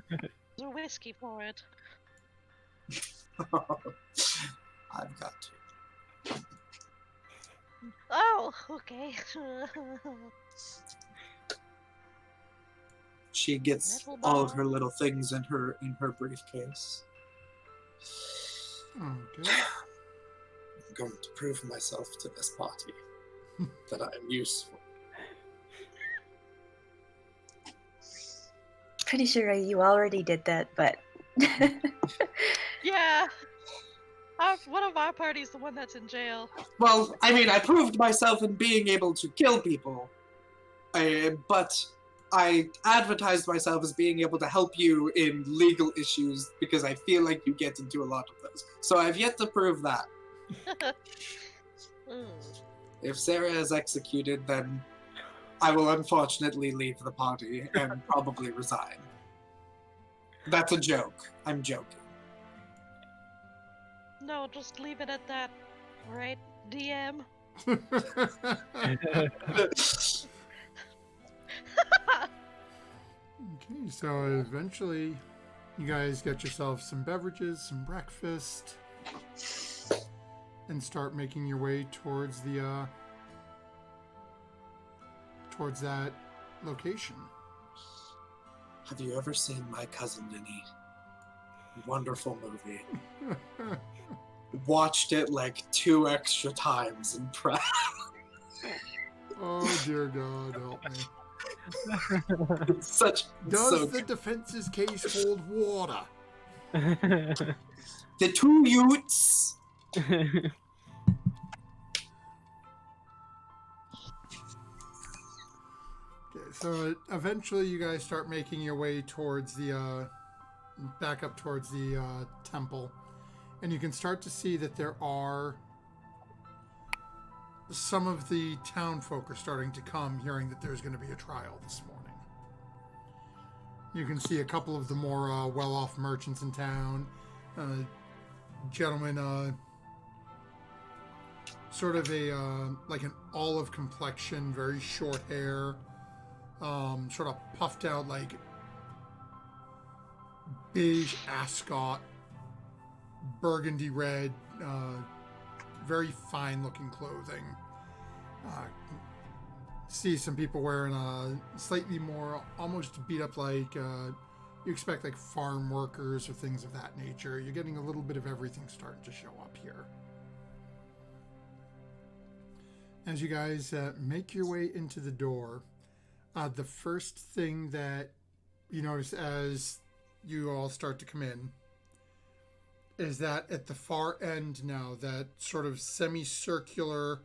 There's a whiskey for it. I've got to. Oh, okay. She gets Metal all of bar. her little things in her briefcase. Okay. I'm going to prove myself to this party that I am useful. Pretty sure you already did that, but Yeah. One of our party's the one that's in jail. Well, I mean, I proved myself in being able to kill people, but I advertised myself as being able to help you in legal issues because I feel like you get into a lot of those. So I've yet to prove that. If Sarah is executed, then I will unfortunately leave the party and probably resign. That's a joke. I'm joking. No, just leave it at that. Right, DM? Okay, so eventually you guys get yourself some beverages, some breakfast, and start making your way towards the towards that location. Have you ever seen My Cousin Vinny? Wonderful movie. Watched it like 2 extra times and proud. Oh dear God, help me. Does so the defense's case hold water? The 2 Utes. Okay, so eventually you guys start making your way towards the back up towards the temple, and you can start to see that there are some of the town folk are starting to come, hearing that there's going to be a trial this morning. You can see a couple of the more well-off merchants in town, gentleman, sort of a like an olive complexion, very short hair, sort of puffed out like beige ascot, burgundy red, very fine looking clothing. See some people wearing slightly more almost beat up, like you expect like farm workers or things of that nature. You're getting a little bit of everything starting to show up here. As you guys make your way into the door, the first thing that you notice as you all start to come in is that at the far end now, that sort of semicircular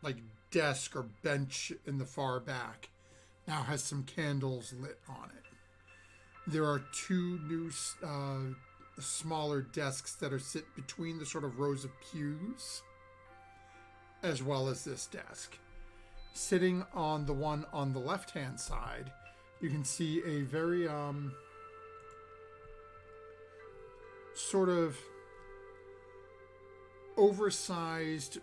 like desk or bench in the far back now has some candles lit on it. There are 2 new smaller desks that are sit between the sort of rows of pews, as well as this desk. Sitting on the one on the left-hand side, you can see a very sort of oversized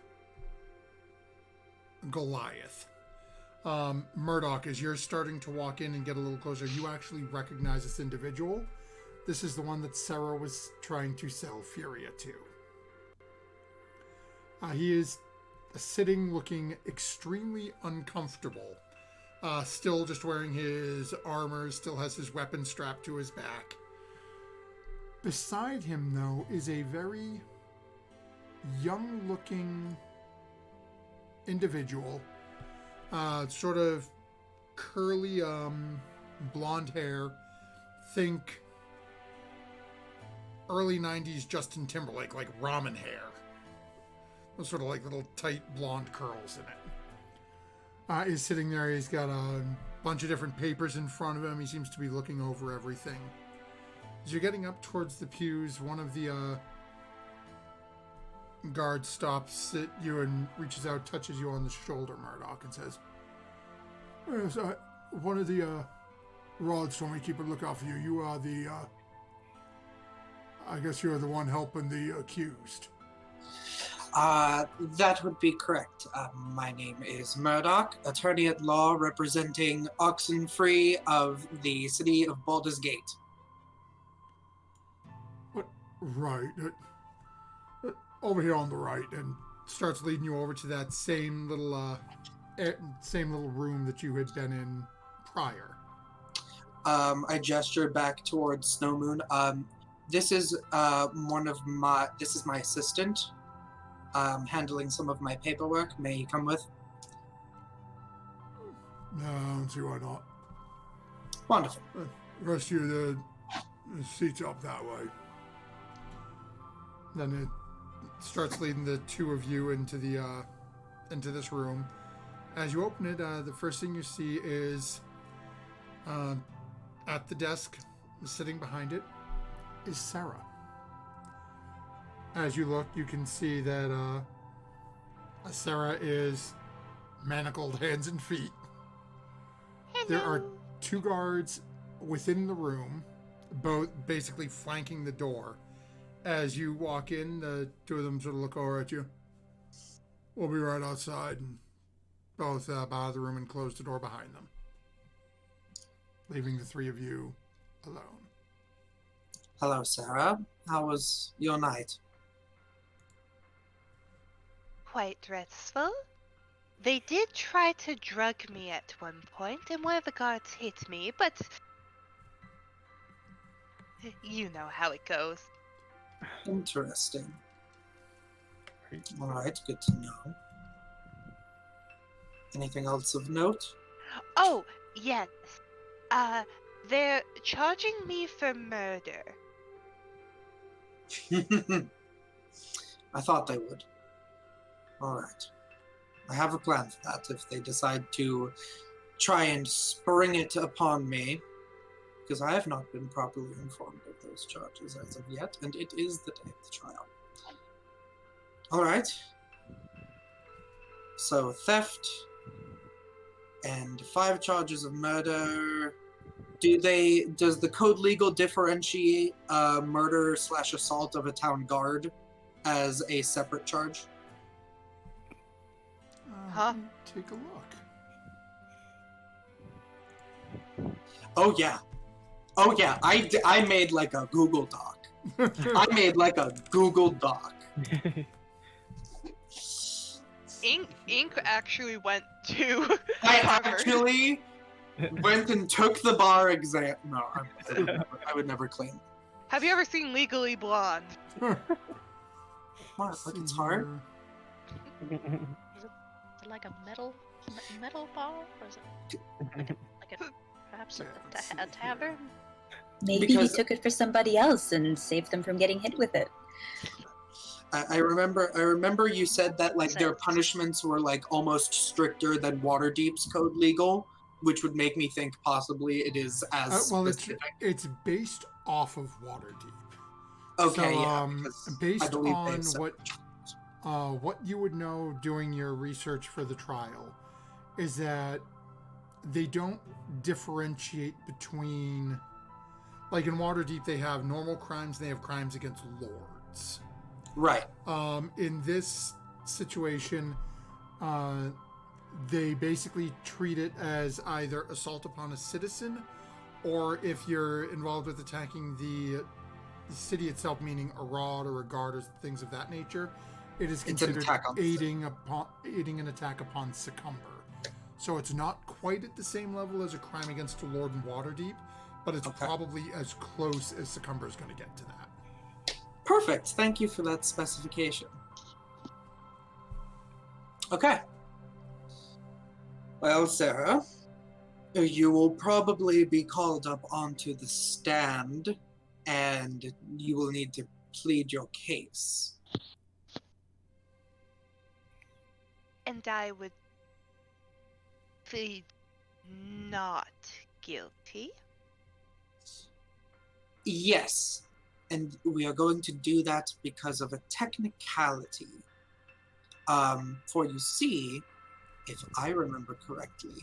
Goliath. Murdoch, as you're starting to walk in and get a little closer, you actually recognize this individual. This is the one that Sarah was trying to sell Furia to. He is sitting looking extremely uncomfortable. Still just wearing his armor, still has his weapon strapped to his back. Beside him, though, is a very young-looking individual. Sort of curly, blonde hair. Think early 90s Justin Timberlake, like ramen hair. Those sort of like little tight blonde curls in it. He's sitting there. He's got a bunch of different papers in front of him. He seems to be looking over everything. As you're getting up towards the pews, one of the guards stops at you and reaches out, touches you on the shoulder, Murdoch, and says, "Yes, one of the rods told me to keep a lookout for you. You are the, I guess you're the one helping the accused." That would be correct. My name is Murdoch, attorney at law representing Oxenfree of the city of Baldur's Gate. What? Right. Over here on the right, and starts leading you over to that same little room that you had been in prior. I gesture back towards Snow Moon. This is this is my assistant, handling some of my paperwork. May he come with? No, I don't see why not. Wonderful. Rest of you, the seats up that way. Then it starts leading the two of you into this room. As you open it, the first thing you see is at the desk, sitting behind it, is Sarah. As you look, you can see that Sarah is manacled hands and feet. Hello. There are two guards within the room, both basically flanking the door. As you walk in, the two of them sort of look over at you. "We'll be right outside," and both bow out of the room and close the door behind them, leaving the three of you alone. Hello, Sarah. How was your night? Quite restful. They did try to drug me at one point, and one of the guards hit me, but you know how it goes. Interesting. All right, good to know. Anything else of note? Oh, yes. They're charging me for murder. I thought they would. All right. I have a plan for that if they decide to try and spring it upon me, because I have not been properly informed of those charges as of yet, and it is the day of the trial. All right. So theft and 5 charges of murder. Does the code legal differentiate murder/assault of a town guard as a separate charge? Let me take a look. Oh yeah. I made like a Google Doc. Ink actually went to I Harvard. actually went and took the bar exam. No, I would never claim. Have you ever seen Legally Blonde? What? Like it's hard? Is it like a metal bar, or is it like perhaps a tavern? Maybe Because- he took it for somebody else and saved them from getting hit with it. I remember you said that like their punishments were like almost stricter than Waterdeep's code legal, which would make me think possibly it is as Well, specific. it's based off of Waterdeep. Okay, So, yeah. Because I based believe they on have separate what you would know doing your research for the trial is that they don't differentiate between, like in Waterdeep, they have normal crimes and they have crimes against lords. Right. In this situation, they basically treat it as either assault upon a citizen, or if you're involved with attacking the city itself, meaning a rod or a guard or things of that nature, it is It's an considered attack on the aiding an attack upon succumber. So it's not quite at the same level as a crime against a lord in Waterdeep, but it's probably as close as succumber is going to get to that. Perfect. Thank you for that specification. Okay. Well, Sarah, you will probably be called up onto the stand, and you will need to plead your case. And I would plead not guilty. Yes, and we are going to do that because of a technicality. For you see, if I remember correctly,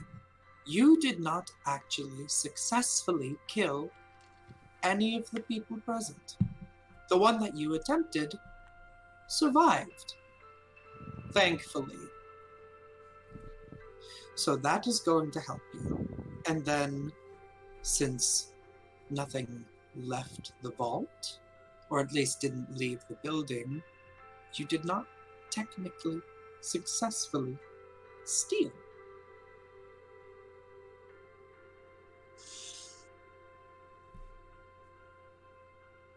you did not actually successfully kill any of the people present. The one that you attempted survived, thankfully. So that is going to help you. And then, since nothing left the vault, or at least didn't leave the building, you did not technically successfully steal.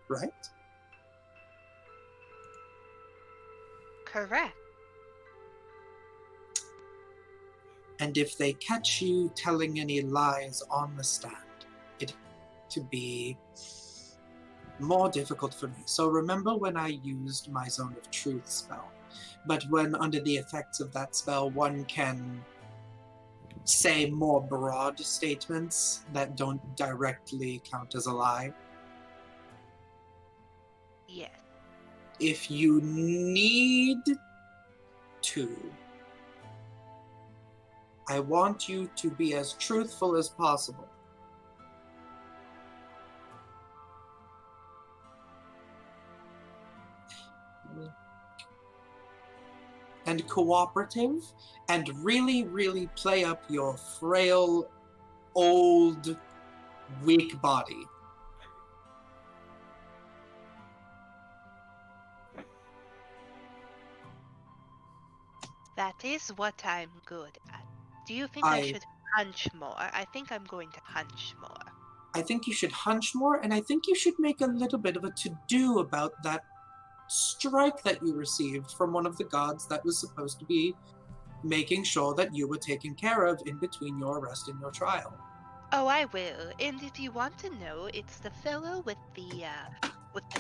Right? Correct. And if they catch you telling any lies on the stand, it to be more difficult for me. So remember when I used my Zone of Truth spell, but when under the effects of that spell, one can say more broad statements that don't directly count as a lie. Yes. If you need to, I want you to be as truthful as possible. And cooperative, and really, really play up your frail, old, weak body. That is what I'm good at. Do you think I should hunch more? I think I'm going to hunch more. I think you should hunch more, and I think you should make a little bit of a to-do about that strike that you received from one of the gods that was supposed to be making sure that you were taken care of in between your arrest and your trial. Oh, I will. And if you want to know, it's the fellow with the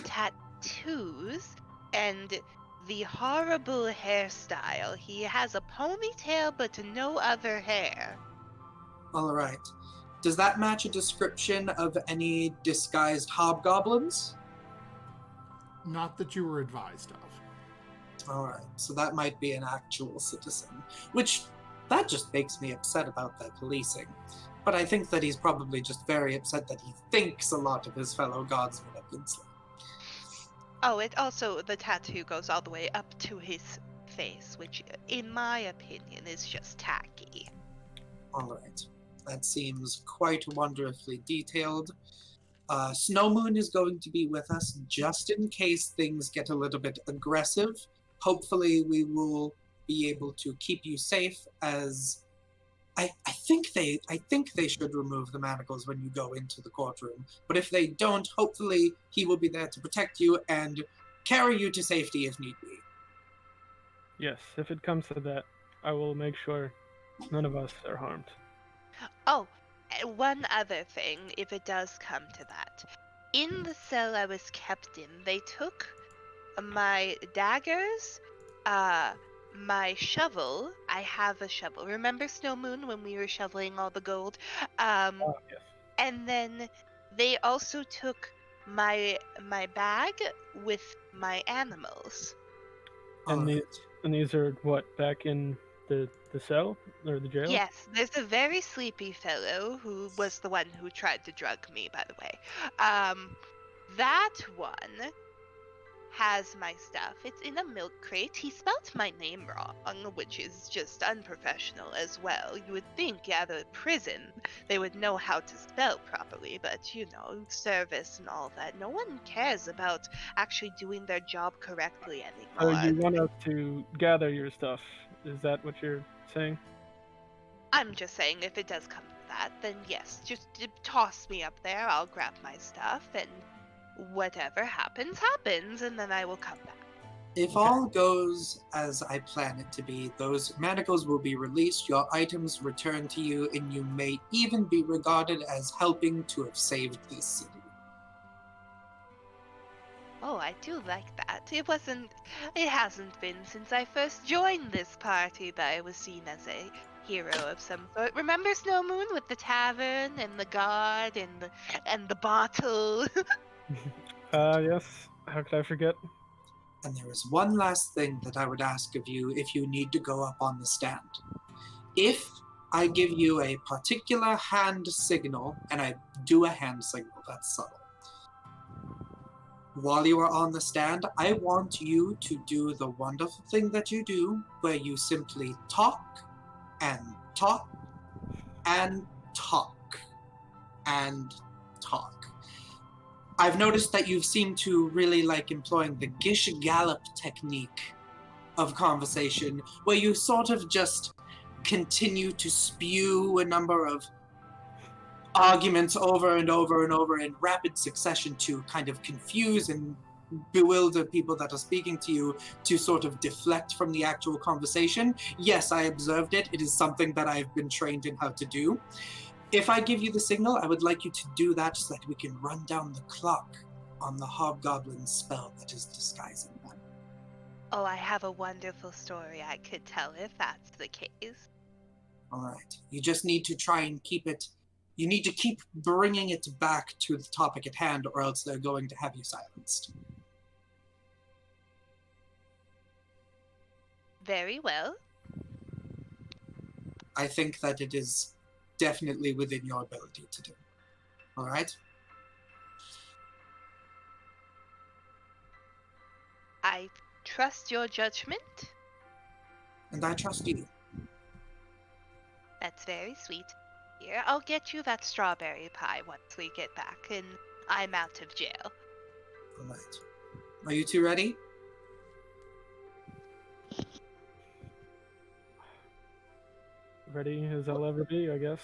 tattoos and the horrible hairstyle. He has a ponytail but no other hair. All right. Does that match a description of any disguised hobgoblins? Not that you were advised of. All right. So that might be an actual citizen, which that just makes me upset about that policing. But I think that he's probably just very upset that he thinks a lot of his fellow gods would have been slain. Oh, it also, the tattoo goes all the way up to his face, which, in my opinion, is just tacky. All right. That seems quite wonderfully detailed. Snowmoon is going to be with us just in case things get a little bit aggressive. Hopefully, we will be able to keep you safe. As I think they should remove the manacles when you go into the courtroom. But if they don't, hopefully he will be there to protect you and carry you to safety if need be. Yes, if it comes to that, I will make sure none of us are harmed. Oh, one other thing, if it does come to that. In the cell I was kept in, they took my daggers, my shovel. I have a shovel. Remember Snow Moon when we were shoveling all the gold? Oh, yes. And then they also took my bag with my animals. And All these are what, back in the cell or the jail? Yes, there's a very sleepy fellow who was the one who tried to drug me, by the way. That one has my stuff. It's in a milk crate. He spelt my name wrong, which is just unprofessional as well. You would think out of prison they would know how to spell properly, but you know, service and all that. No one cares about actually doing their job correctly So anymore. you want us to gather your stuff? Is that what you're saying? I'm just saying, if it does come to that, then yes, just toss me up there. I'll grab my stuff, and whatever happens, happens, and then I will come back. If all goes as I plan it to be, those manacles will be released, your items returned to you, and you may even be regarded as helping to have saved this city. Oh, I do like that. It hasn't been since I first joined this party that I was seen as a hero of some sort. Remember Snow Moon with the tavern and the guard and the bottle? Yes. How could I forget? And there is one last thing that I would ask of you if you need to go up on the stand. If I give you a particular hand signal, and I do a hand signal that's subtle, while you are on the stand, I want you to do the wonderful thing that you do, where you simply talk and talk and talk and talk. I've noticed that you seem to really like employing the Gish Gallop technique of conversation, where you sort of just continue to spew a number of arguments over and over and over in rapid succession to kind of confuse and bewilder people that are speaking to you, to sort of deflect from the actual conversation. Yes, I observed it. It is something that I've been trained in how to do. If I give you the signal, I would like you to do that so that we can run down the clock on the hobgoblin spell that is disguising them. Oh, I have a wonderful story I could tell if that's the case. All right. You just need to try and keep it. You need to keep bringing it back to the topic at hand, or else they're going to have you silenced. Very well. I think that it is definitely within your ability to do. All right? I trust your judgment. And I trust you. That's very sweet. Here, I'll get you that strawberry pie once we get back and I'm out of jail. All right. Are you two ready? Ready as I'll ever be, I guess.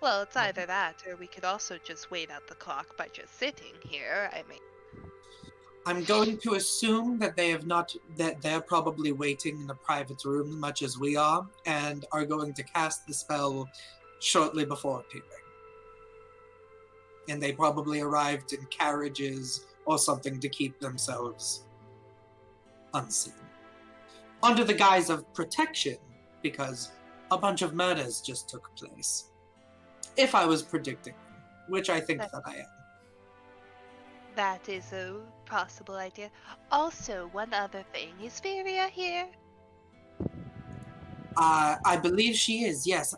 Well, it's either that, or we could also just wait out the clock by just sitting here. I mean, I'm going to assume that that they're probably waiting in a private room, much as we are, and are going to cast the spell shortly before appearing. And they probably arrived in carriages or something to keep themselves unseen. Under the guise of protection, because a bunch of murders just took place. If I was predicting, which I think that I am. that is a possible idea. Also, one other thing. Is Feria here? I believe she is, yes.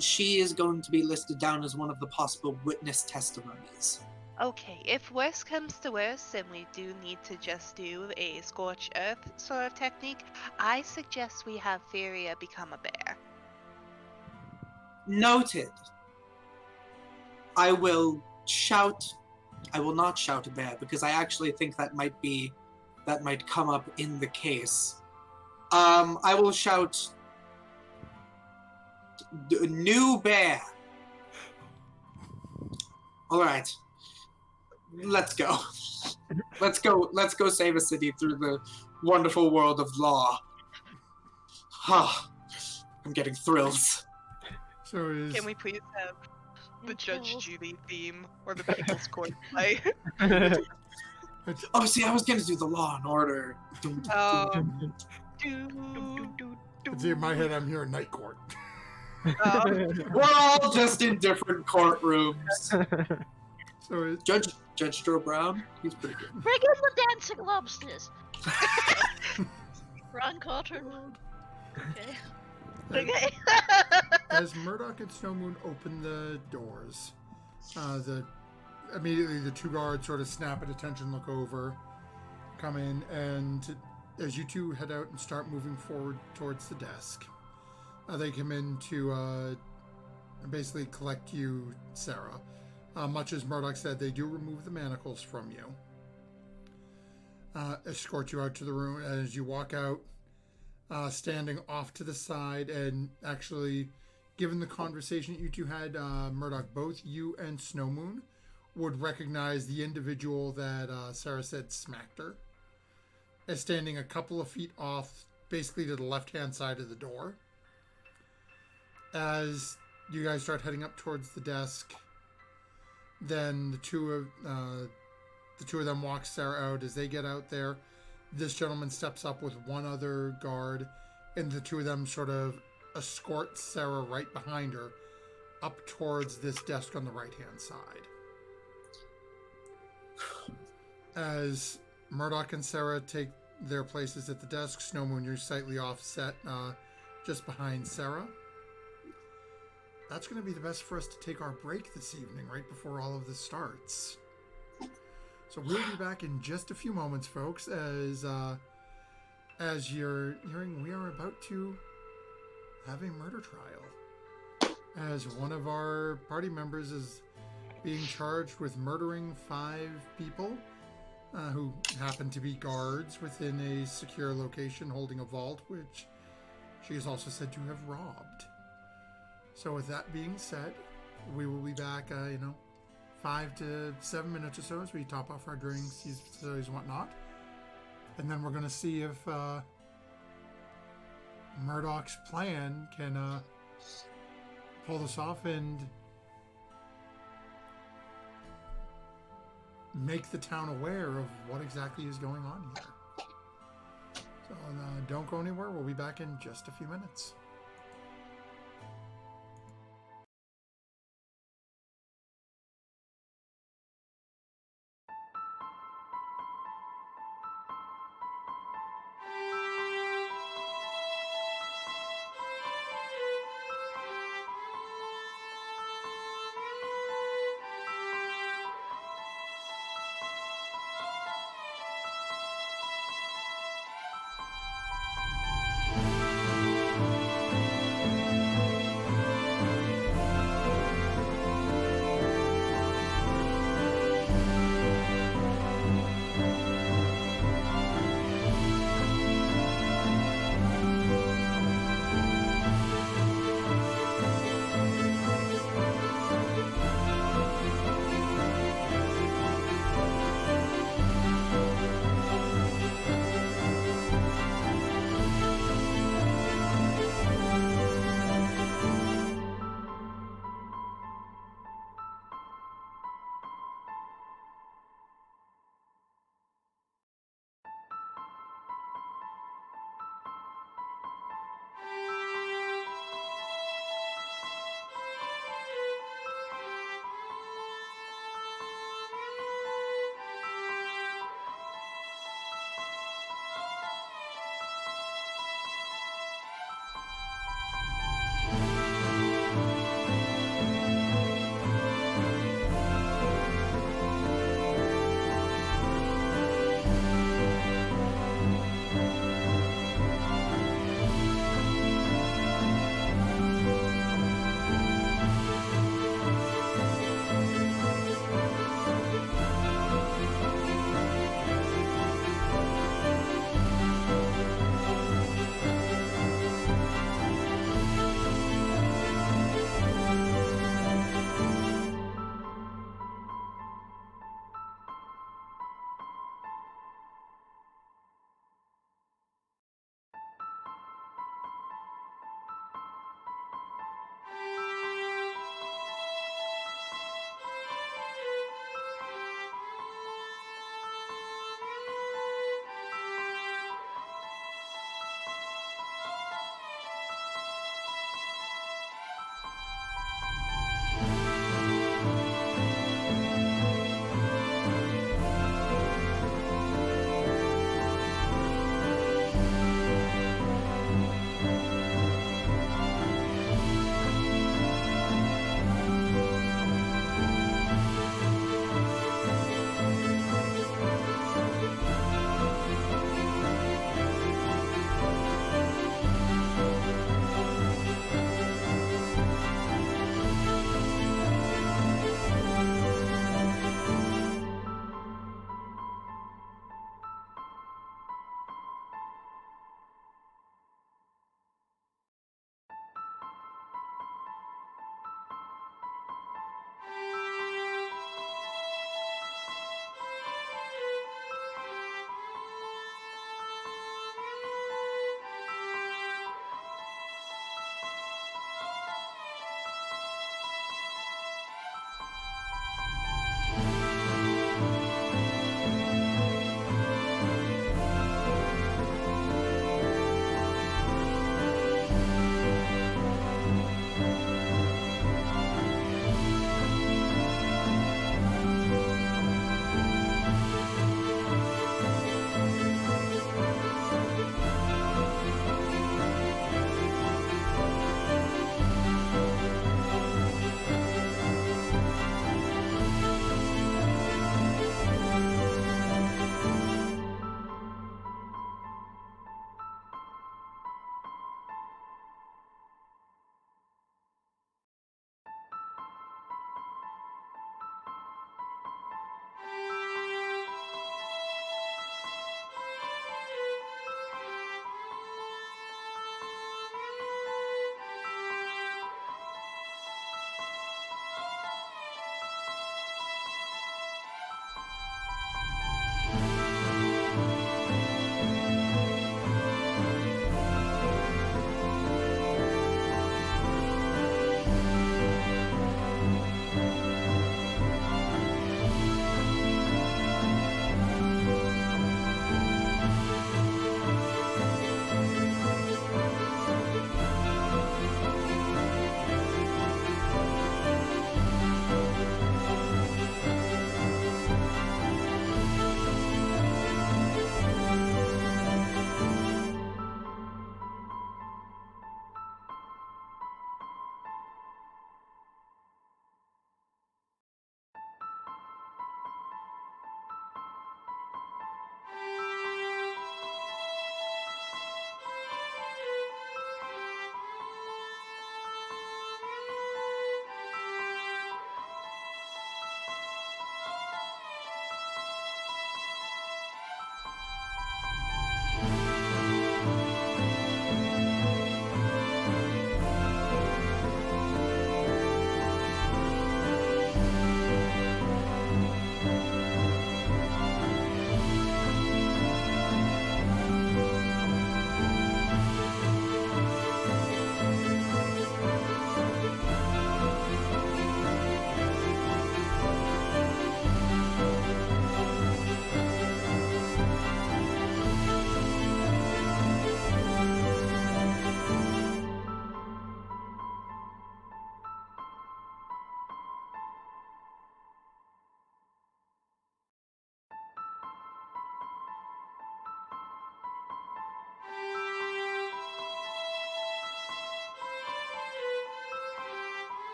She is going to be listed down as one of the possible witness testimonies. Okay, if worse comes to worse and we do need to just do a scorched earth sort of technique, I suggest we have Feria become a bear. Noted. I will not shout a bear, because I actually think that might come up in the case. I will shout new bear. All right. Let's go. Let's go save a city through the wonderful world of law. I'm getting thrills. So is Can we please have the Judge Judy theme or the People's Court play? Oh, see, I was gonna do the Law and Order. see, in my head, I'm here in Night Court. We're all just in different courtrooms. So is, Judge Joe Brown, he's pretty good. Bring in the dancing lobsters. Ron Cotton. Okay. Okay. as Murdoch and Snowmoon open the doors, immediately the two guards sort of snap at attention, look over, come in, and as you two head out and start moving forward towards the desk, they come in to basically collect you, Sarah. Much as Murdoch said, they do remove the manacles from you. Escort you out to the room. As you walk out, standing off to the side, and actually, given the conversation that you two had, Murdoch, both you and Snowmoon would recognize the individual that Sarah said smacked her as standing a couple of feet off, basically to the left-hand side of the door. As you guys start heading up towards the desk, then the two of them walk Sarah out. As they get out there, this gentleman steps up with one other guard, and the two of them sort of escort Sarah right behind her up towards this desk on the right-hand side. As Murdoch and Sarah take their places at the desk, Snowmoon, you're slightly offset just behind Sarah. That's going to be the best for us to take our break this evening, right before all of this starts. So we'll be back in just a few moments, folks, as you're hearing, we are about to have a murder trial. As one of our party members is being charged with murdering 5 people who happen to be guards within a secure location holding a vault, which she is also said to have robbed. So with that being said, we will be back, 5 to 7 minutes or so as we top off our drinks, use facilities and whatnot. And then we're going to see if Murdoch's plan can pull this off and make the town aware of what exactly is going on here. So don't go anywhere. We'll be back in just a few minutes.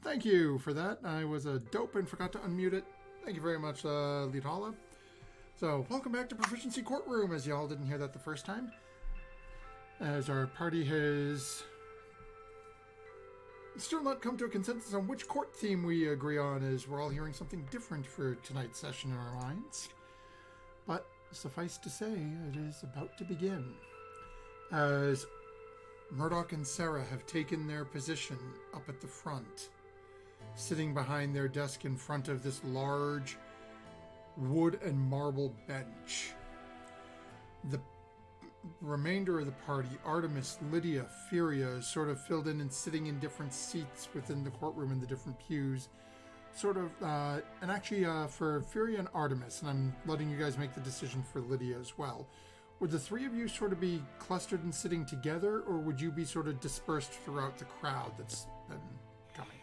Thank you for that. I was a dope and forgot to unmute it. Thank you very much, Lidhala. So, welcome back to Proficiency Courtroom, as y'all didn't hear that the first time. As our party has still not come to a consensus on which court theme we agree on, as we're all hearing something different for tonight's session in our minds. But suffice to say, it is about to begin. As Murdoch and Sarah have taken their position up at the front, sitting behind their desk in front of this large wood and marble bench. The remainder of the party, Artemis, Lydia, Furia, is sort of filled in and sitting in different seats within the courtroom in the different pews. Sort of, and actually for Furia and Artemis, and I'm letting you guys make the decision for Lydia as well, would the three of you sort of be clustered and sitting together, or would you be sort of dispersed throughout the crowd that's been coming?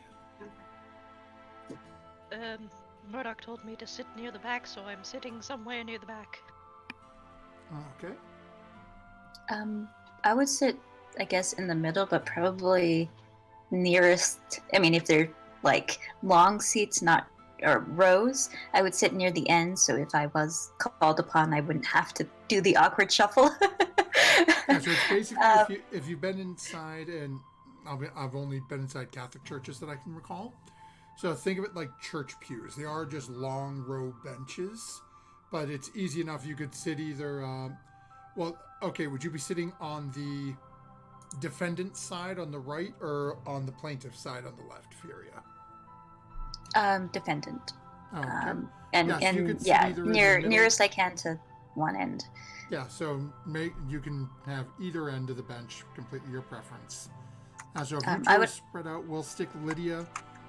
Murdoch told me to sit near the back, so I'm sitting somewhere near the back. Okay. I would sit, I guess, in the middle, but probably nearest. I mean, if they're like long seats, not or rows, I would sit near the end. So if I was called upon, I wouldn't have to do the awkward shuffle. Yeah, so it's basically if you've been inside, and I've only been inside Catholic churches that I can recall. So think of it like church pews. They are just long row benches, but it's easy enough. You could sit either. Well, okay, would you be sitting on the defendant's side on the right or on the plaintiff's side on the left, Furia? Defendant. Oh, okay. And so nearest I can to one end. Yeah, so you can have either end of the bench, completely your preference. So if you two are spread out, we'll stick Lydia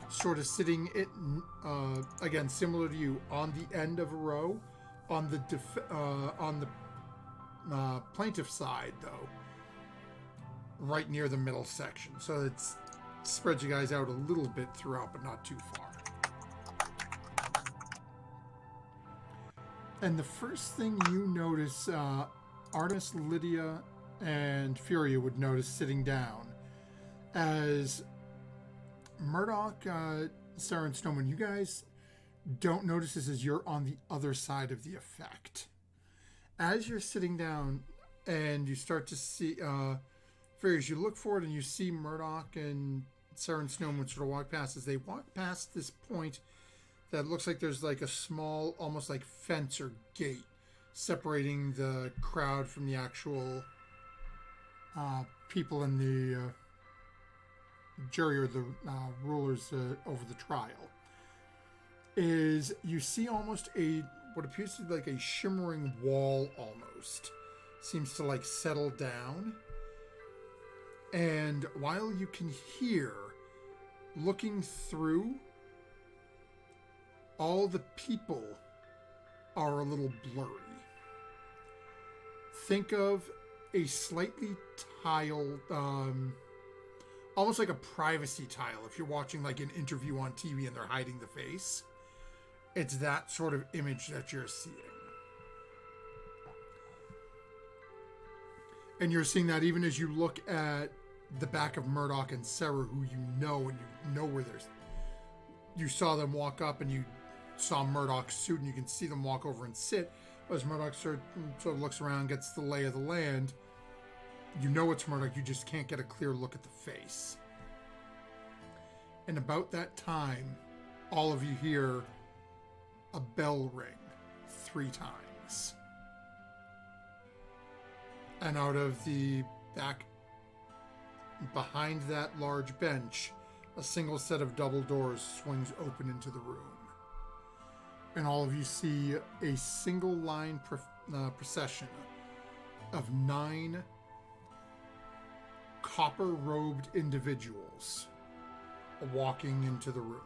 sort of sitting it again, similar to you, on the end of a row, on the plaintiff side, though, right near the middle section. So it spreads you guys out a little bit throughout, but not too far. And the first thing you notice, Artemis, Lydia, and Furia would notice sitting down, as Murdoch, Sarah, and Snowman, you guys don't notice this as you're on the other side of the effect. As you're sitting down and you start to see, Furia, you look forward and you see Murdoch and Sarah and Snowman sort of walk past. As they walk past this point that looks like there's like a small, almost like fence or gate separating the crowd from the actual people in the jury or the rulers over the trial, is you see almost what appears to be like a shimmering wall almost seems to like settle down. And while you can hear, looking through, all the people are a little blurry. Think of a slightly tiled, almost like a privacy tile if you're watching like an interview on TV and they're hiding the face. It's that sort of image that you're seeing. And you're seeing that even as you look at the back of Murdoch and Sarah, who you know, and you know where you saw them walk up and you saw Murdoch's suit and you can see them walk over and sit. As Murdoch sort of looks around, gets the lay of the land, you know it's Murdoch, you just can't get a clear look at the face. And about that time, all of you hear a bell ring 3 times. And out of the back, behind that large bench, a single set of double doors swings open into the room. And all of you see a single line procession of 9 copper-robed individuals walking into the room.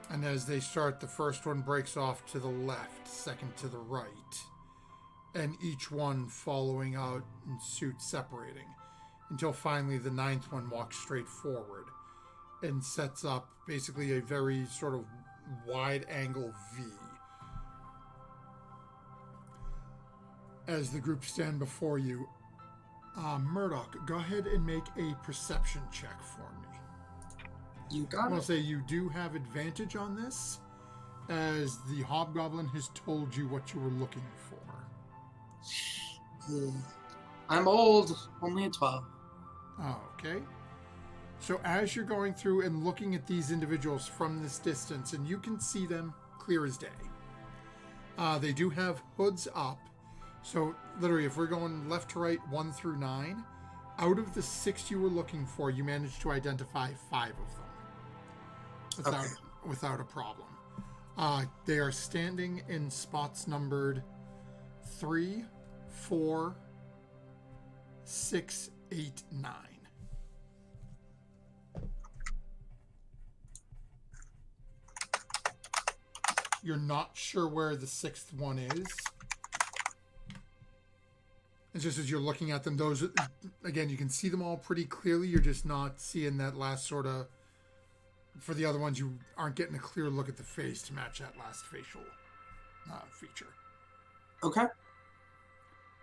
And as they start, the first one breaks off to the left, second to the right, and each one following out in suit, separating, until finally the 9th one walks straight forward and sets up basically a very sort of wide angle V. As the group stand before you, Murdoch, go ahead and make a perception check for me. You got I will it. say you do have advantage on this, as the hobgoblin has told you what you were looking for. I'm old, only a 12. Oh, okay. So as you're going through and looking at these individuals from this distance, and you can see them clear as day. They do have hoods up. So literally, if we're going left to right, 1 through 9, out of the 6 you were looking for, you managed to identify 5 of them without a problem. They are standing in spots numbered 3, 4, 6, 8, 9. You're not sure where the 6th one is. It's just as you're looking at them, those, again, you can see them all pretty clearly. You're just not seeing that last sort of, for the other ones, you aren't getting a clear look at the face to match that last facial feature. Okay.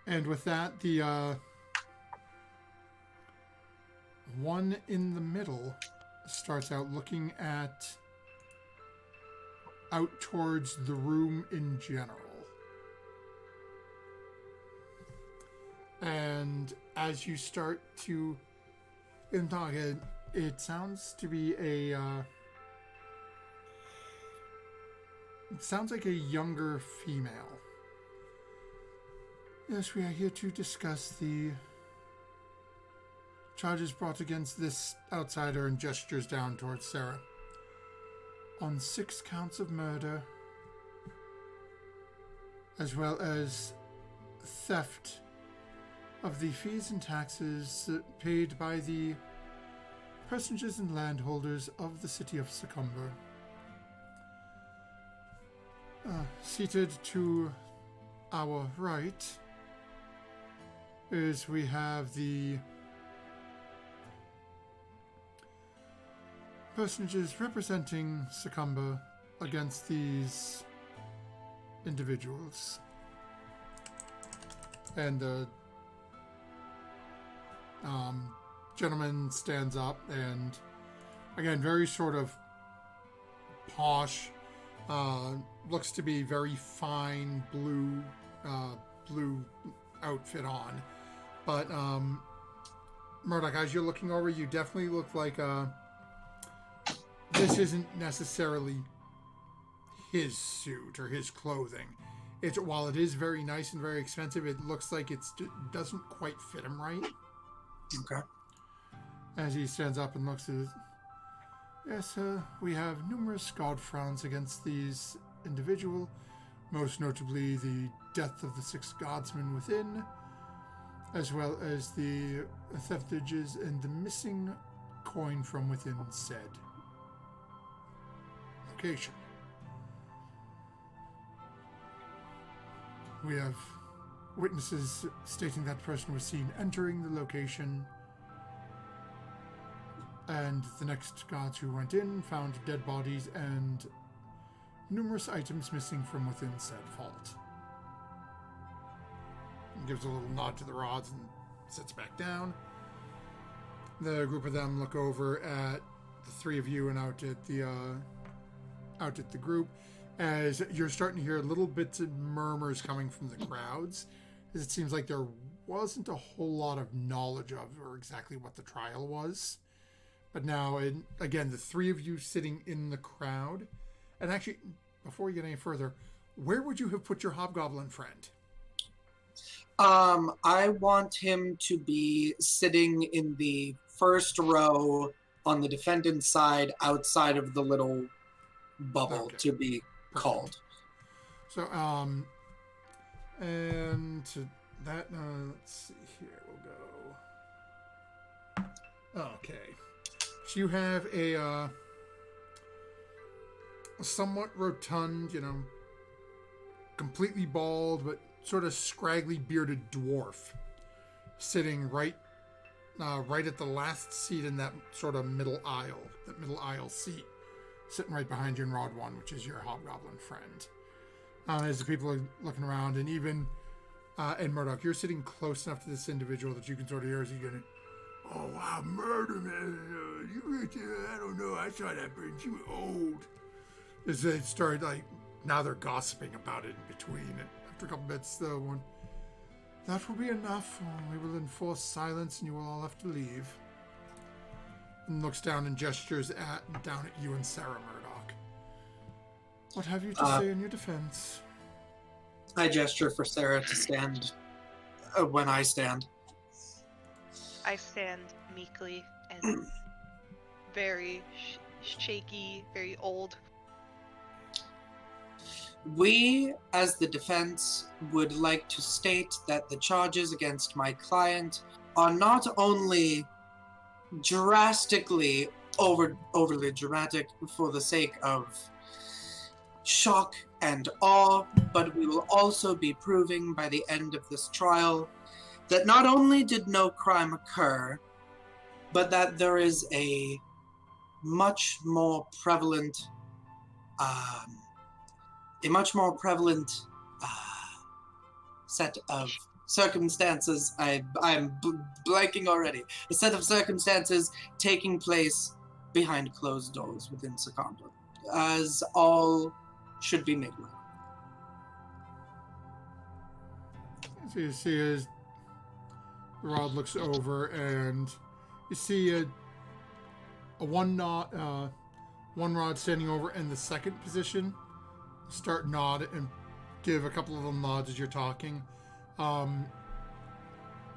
And with that, the one in the middle starts out looking out towards the room in general. And as you start to talk, it sounds to be it sounds like a younger female. Yes, we are here to discuss the charges brought against this outsider, and gestures down towards Sarah. On 6 counts of murder, as well as theft of the fees and taxes paid by the personages and landholders of the city of Succumber. Seated to our right is we have the personages representing Succumber against these individuals. And the gentleman stands up and, again, very sort of posh, looks to be very fine blue outfit on. But Murdoch, as you're looking over, you definitely look like this isn't necessarily his suit or his clothing. While it is very nice and very expensive, it looks like it doesn't quite fit him right. Okay. As he stands up and looks at it. Yes, we have numerous god frowns against these individuals, most notably the death of the 6 guardsmen within, as well as the theftages and the missing coin from within said location. We have witnesses stating that person was seen entering the location, and the next guards who went in found dead bodies and numerous items missing from within said vault. He gives a little nod to the rods and sits back down. The group of them look over at the 3 of you and out at the group, as you're starting to hear little bits of murmurs coming from the crowds, as it seems like there wasn't a whole lot of knowledge of or exactly what the trial was. But now, again, the 3 of you sitting in the crowd, and actually, before we get any further, where would you have put your hobgoblin friend? I want him to be sitting in the first row on the defendant's side, outside of the little bubble to be called. So, and to that, let's see here, we'll go. Okay. So you have a somewhat rotund, completely bald, but sort of scraggly bearded dwarf sitting right at the last seat in that sort of middle aisle seat, sitting right behind you in Rod 1, which is your hobgoblin friend. As the people are looking around, and even And Murdoch, you're sitting close enough to this individual that you can sort of hear as he's going, "Oh, wow, murder, man. You right there? I don't know. I saw that bird. She was old." As they start, now they're gossiping about it in between. And after a couple bits, the one, "That will be enough. We will enforce silence and you will all have to leave." And looks down and gestures down at you and Sarah Murdoch. "What have you to say in your defense?" I gesture for Sarah to stand when I stand. I stand meekly and very shaky, very old. We, as the defense, would like to state that the charges against my client are not only drastically overly dramatic for the sake of shock and awe, but we will also be proving by the end of this trial that not only did no crime occur, but that there is a much more prevalent set of circumstances. I'm blanking already. A set of circumstances taking place behind closed doors within Sakamba, as all should be made aware. So you see as Rod looks over, and you see a one rod standing over in the second position start nod and give a couple of them nods as you're talking.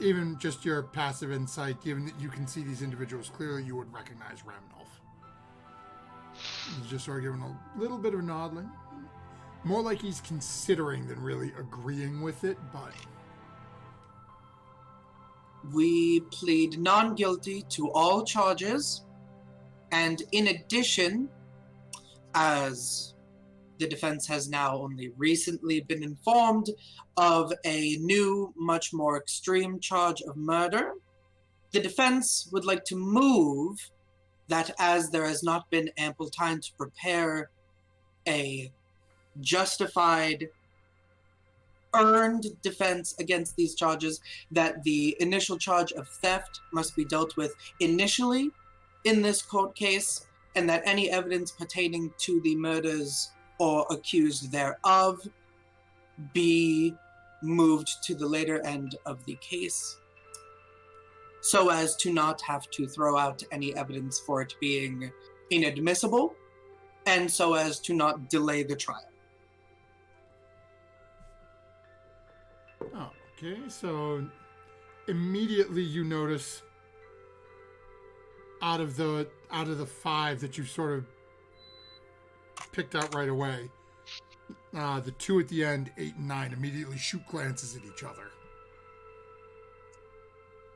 Even just your passive insight, given that you can see these individuals clearly, you would recognize Ramnolf. He's just sort of giving a little bit of a nod, more like he's considering than really agreeing with it, but... We plead non-guilty to all charges, and in addition, as the defense has now only recently been informed of a new, much more extreme charge of murder, the defense would like to move that, as there has not been ample time to prepare a justified, earned defense against these charges, that the initial charge of theft must be dealt with initially in this court case, and that any evidence pertaining to the murders or accused thereof be moved to the later end of the case, so as to not have to throw out any evidence for it being inadmissible, and so as to not delay the trial. Okay, so immediately you notice out of the 5 that you sort of picked out right away, the 2 at the end, 8 and 9, immediately shoot glances at each other.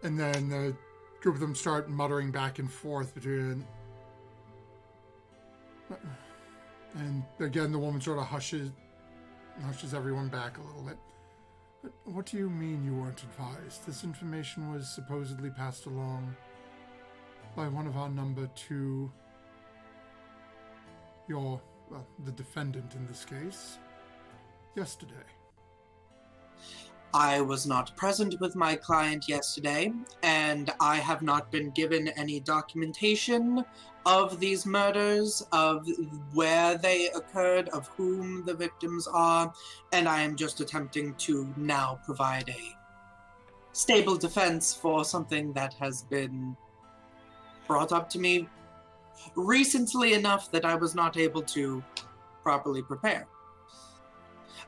And then the group of them start muttering back and forth between... And again, the woman sort of hushes everyone back a little bit. "But what do you mean you weren't advised? This information was supposedly passed along by one of our number 2, the defendant in this case, yesterday." I was not present with my client yesterday, and I have not been given any documentation of these murders, of where they occurred, of whom the victims are, and I am just attempting to now provide a stable defense for something that has been brought up to me recently enough that I was not able to properly prepare.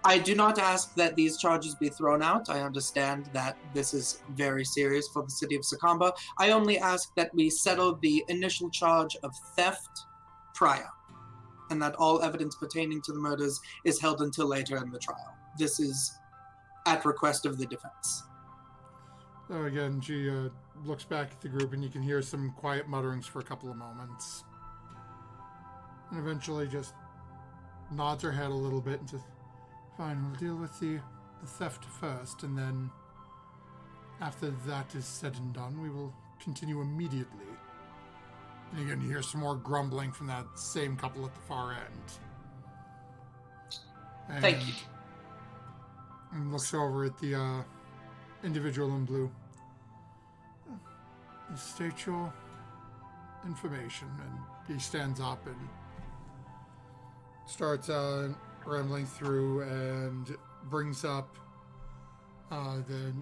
I do not ask that these charges be thrown out. I understand that this is very serious for the city of Sakamba. I only ask that we settle the initial charge of theft prior, and that all evidence pertaining to the murders is held until later in the trial. This is at request of the defense. So again, she looks back at the group, and you can hear some quiet mutterings for a couple of moments. And eventually just nods her head a little bit and says, "Fine, we'll deal with the theft first, and then after that is said and done, we will continue immediately." And again, you hear some more grumbling from that same couple at the far end. And Thank you. And looks over at the individual in blue. State your information. And he stands up and starts rambling through and brings up the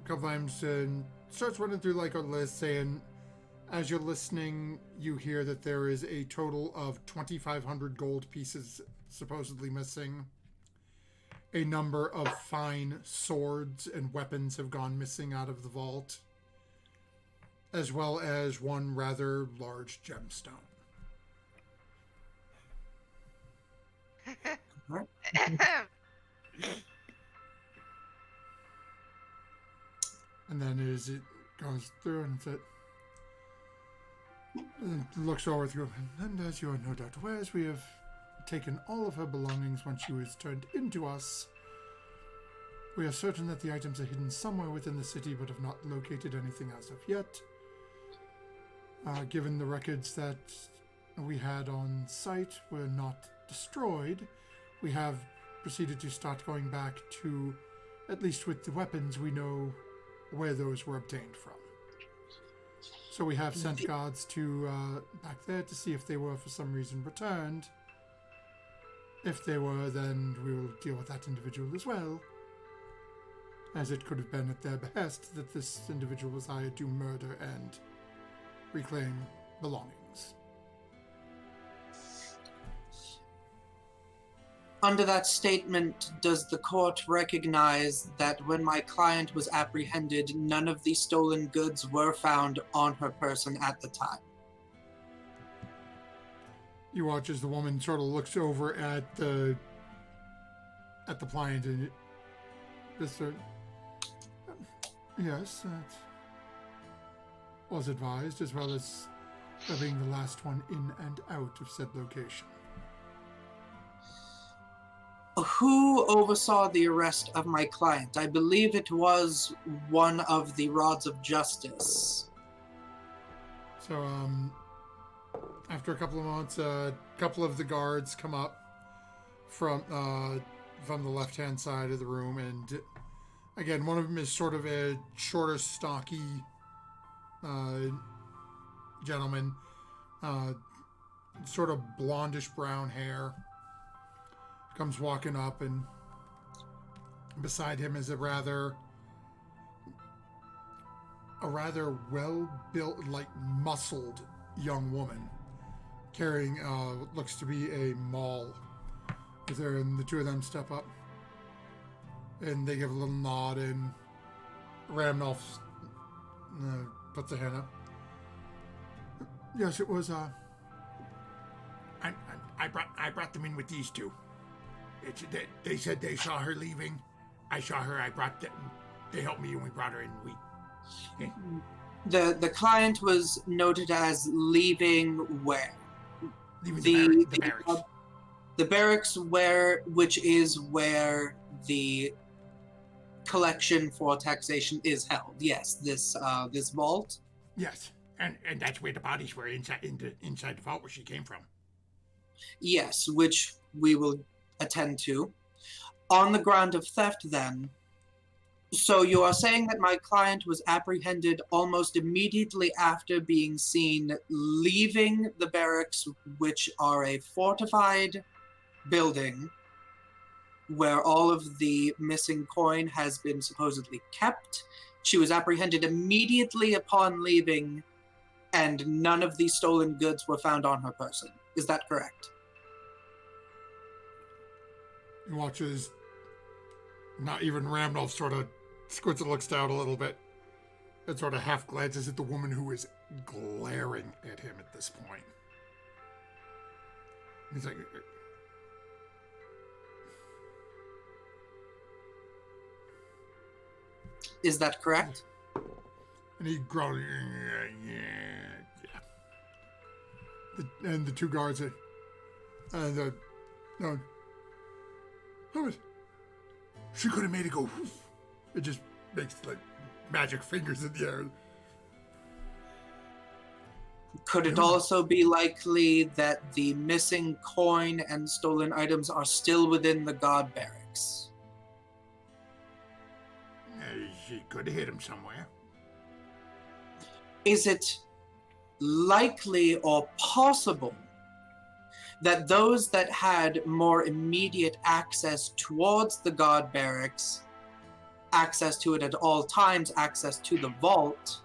couple times and starts running through like a list saying, as you're listening, you hear that there is a total of 2,500 gold pieces supposedly missing. A number of fine swords and weapons have gone missing out of the vault, as well as one rather large gemstone. And then as it goes through and looks over through, and as you are no doubt aware, as we have taken all of her belongings when she was turned into us, we are certain that the items are hidden somewhere within the city, but have not located anything as of yet. Given the records that we had on site were not destroyed, we have proceeded to start going back to, at least with the weapons, we know where those were obtained from. So we have sent guards to back there to see if they were for some reason returned. If they were, then we will deal with that individual as well, as it could have been at their behest that this individual was hired to murder and reclaim belongings. Under that statement, does the court recognize that when my client was apprehended, none of the stolen goods were found on her person at the time? You watch as the woman sort of looks over at the client and just yes, that was advised, as well as being the last one in and out of said location. Who oversaw the arrest of my client? I believe it was one of the Rods of Justice. So, after a couple of months, a couple of the guards come up from the left-hand side of the room, and again, one of them is sort of a shorter, stocky gentleman, sort of blondish brown hair. Comes walking up, and beside him is a rather well-built, like muscled young woman carrying what looks to be a maul. And the two of them step up, and they give a little nod, and Ramnolf puts a hand up. Yes, it was. I brought them in with these two. They said they saw her leaving. I saw her. I brought them. They helped me, and we brought her in. Okay. The client was noted as leaving where? Leaving the barracks. The barracks, which is where the collection for taxation is held. Yes, this vault. Yes, and that's where the bodies were inside the vault where she came from. Yes, which we will attend to. On the ground of theft, then. So you are saying that my client was apprehended almost immediately after being seen leaving the barracks, which are a fortified building where all of the missing coin has been supposedly kept. She was apprehended immediately upon leaving, and none of the stolen goods were found on her person. Is that correct? He watches, not even Ramnolf sort of squints and looks down a little bit and sort of half glances at the woman who is glaring at him at this point. He's like, is that correct? And he groans, yeah. And the two guards say, no, she could have made it go. It just makes like magic fingers in the air. Could it also be likely that the missing coin and stolen items are still within the guard barracks? Could hit him somewhere. Is it likely or possible that those that had more immediate access towards the guard barracks, access to it at all times, access to the vault,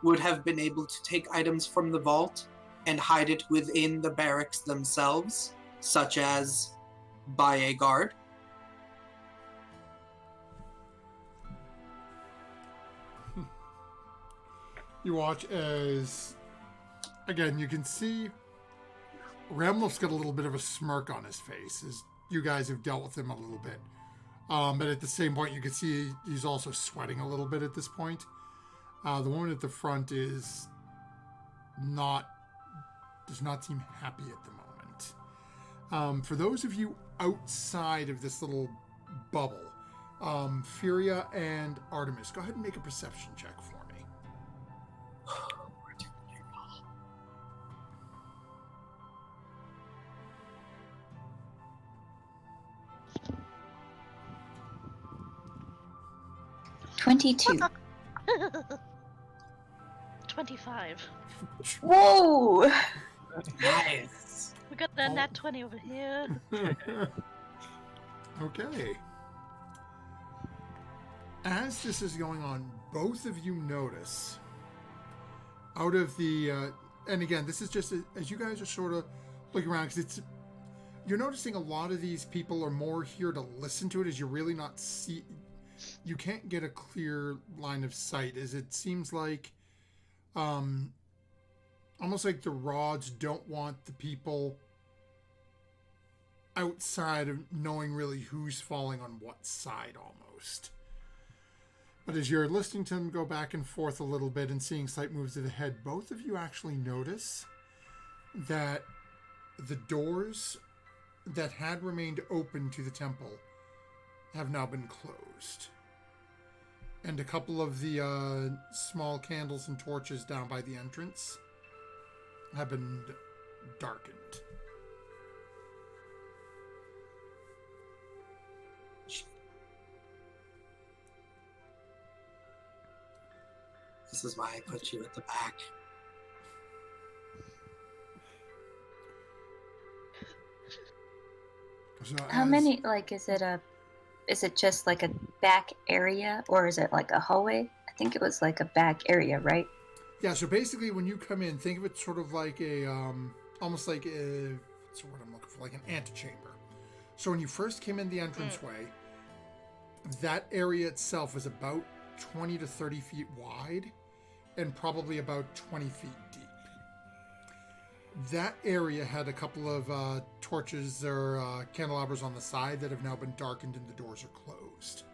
would have been able to take items from the vault and hide it within the barracks themselves, such as by a guard? You watch as, again, you can see Ramloff's got a little bit of a smirk on his face as you guys have dealt with him a little bit. But at the same point, you can see he's also sweating a little bit at this point. The woman at the front does not seem happy at the moment. For those of you outside of this little bubble, Furia and Artemis, go ahead and make a perception check for me. 22. 25. Whoa! Nice. We got the nat 20 over here. Okay. As this is going on, both of you notice out of the and again, this is just as you guys are sort of looking around, because you're noticing a lot of these people are more here to listen to it, as you're really not you can't get a clear line of sight, as it seems like almost like the rods don't want the people outside of knowing really who's falling on what side almost. But as you're listening to them go back and forth a little bit and seeing slight moves of the head, both of you actually notice that the doors that had remained open to the temple have now been closed. And a couple of the small candles and torches down by the entrance have been darkened. This is why I put you at the back. So How many, like, is it just like a back area, or is it like a hallway? I think it was like a back area, right? Yeah, so basically when you come in, think of it sort of like a, almost like a, what's the word I'm looking for, like an antechamber. So when you first came in the entranceway, that area itself was about 20 to 30 feet wide and probably about 20 feet deep. That area had a couple of torches or candelabras on the side that have now been darkened and the doors are closed.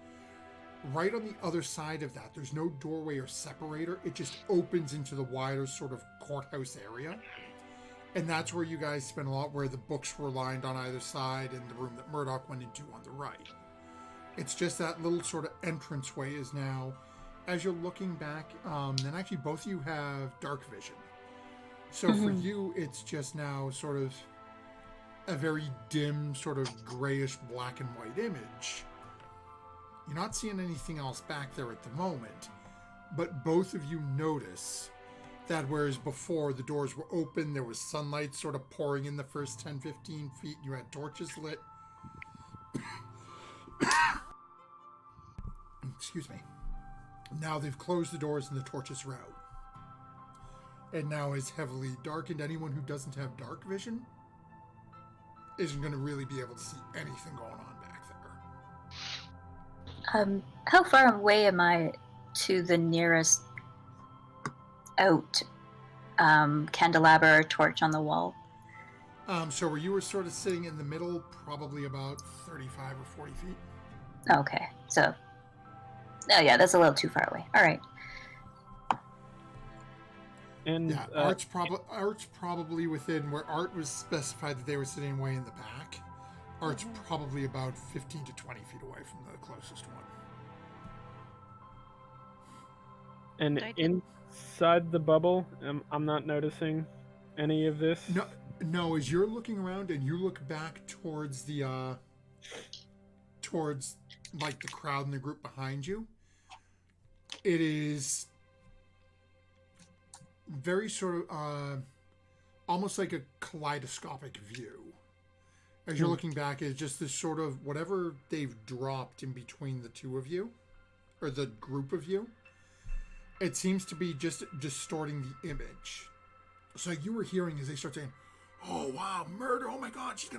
Right on the other side of that, there's no doorway or separator. It just opens into the wider sort of courthouse area. And that's where you guys spent a lot, where the books were lined on either side and the room that Murdoch went into on the right. It's just that little sort of entranceway is now, as you're looking back, and actually both of you have dark vision. So for you, it's just now sort of a very dim, sort of grayish black and white image. You're not seeing anything else back there at the moment, but both of you notice that whereas before the doors were open, there was sunlight sort of pouring in the first 10, 15 feet, you had torches lit. Excuse me. Now they've closed the doors and the torches are out. And now is heavily darkened. Anyone who doesn't have dark vision isn't going to really be able to see anything going on back there. How far away am I to the nearest out candelabra or torch on the wall? So where you were sort of sitting in the middle, probably about 35 or 40 feet. Okay, so... Oh yeah, that's a little too far away. All right. And Yeah, Art's probably within where Art was specified that they were sitting way in the back. Art's probably about 15 to 20 feet away from the closest one. and inside the bubble, I'm not noticing any of this. No. As you're looking around and you look back towards the towards like the crowd and the group behind you, it is very sort of almost like a kaleidoscopic view. As you're looking back, it's just this sort of whatever they've dropped in between the two of you, or the group of you. It seems to be just distorting the image. So you were hearing as they start saying, "Oh wow, murder! Oh my God, she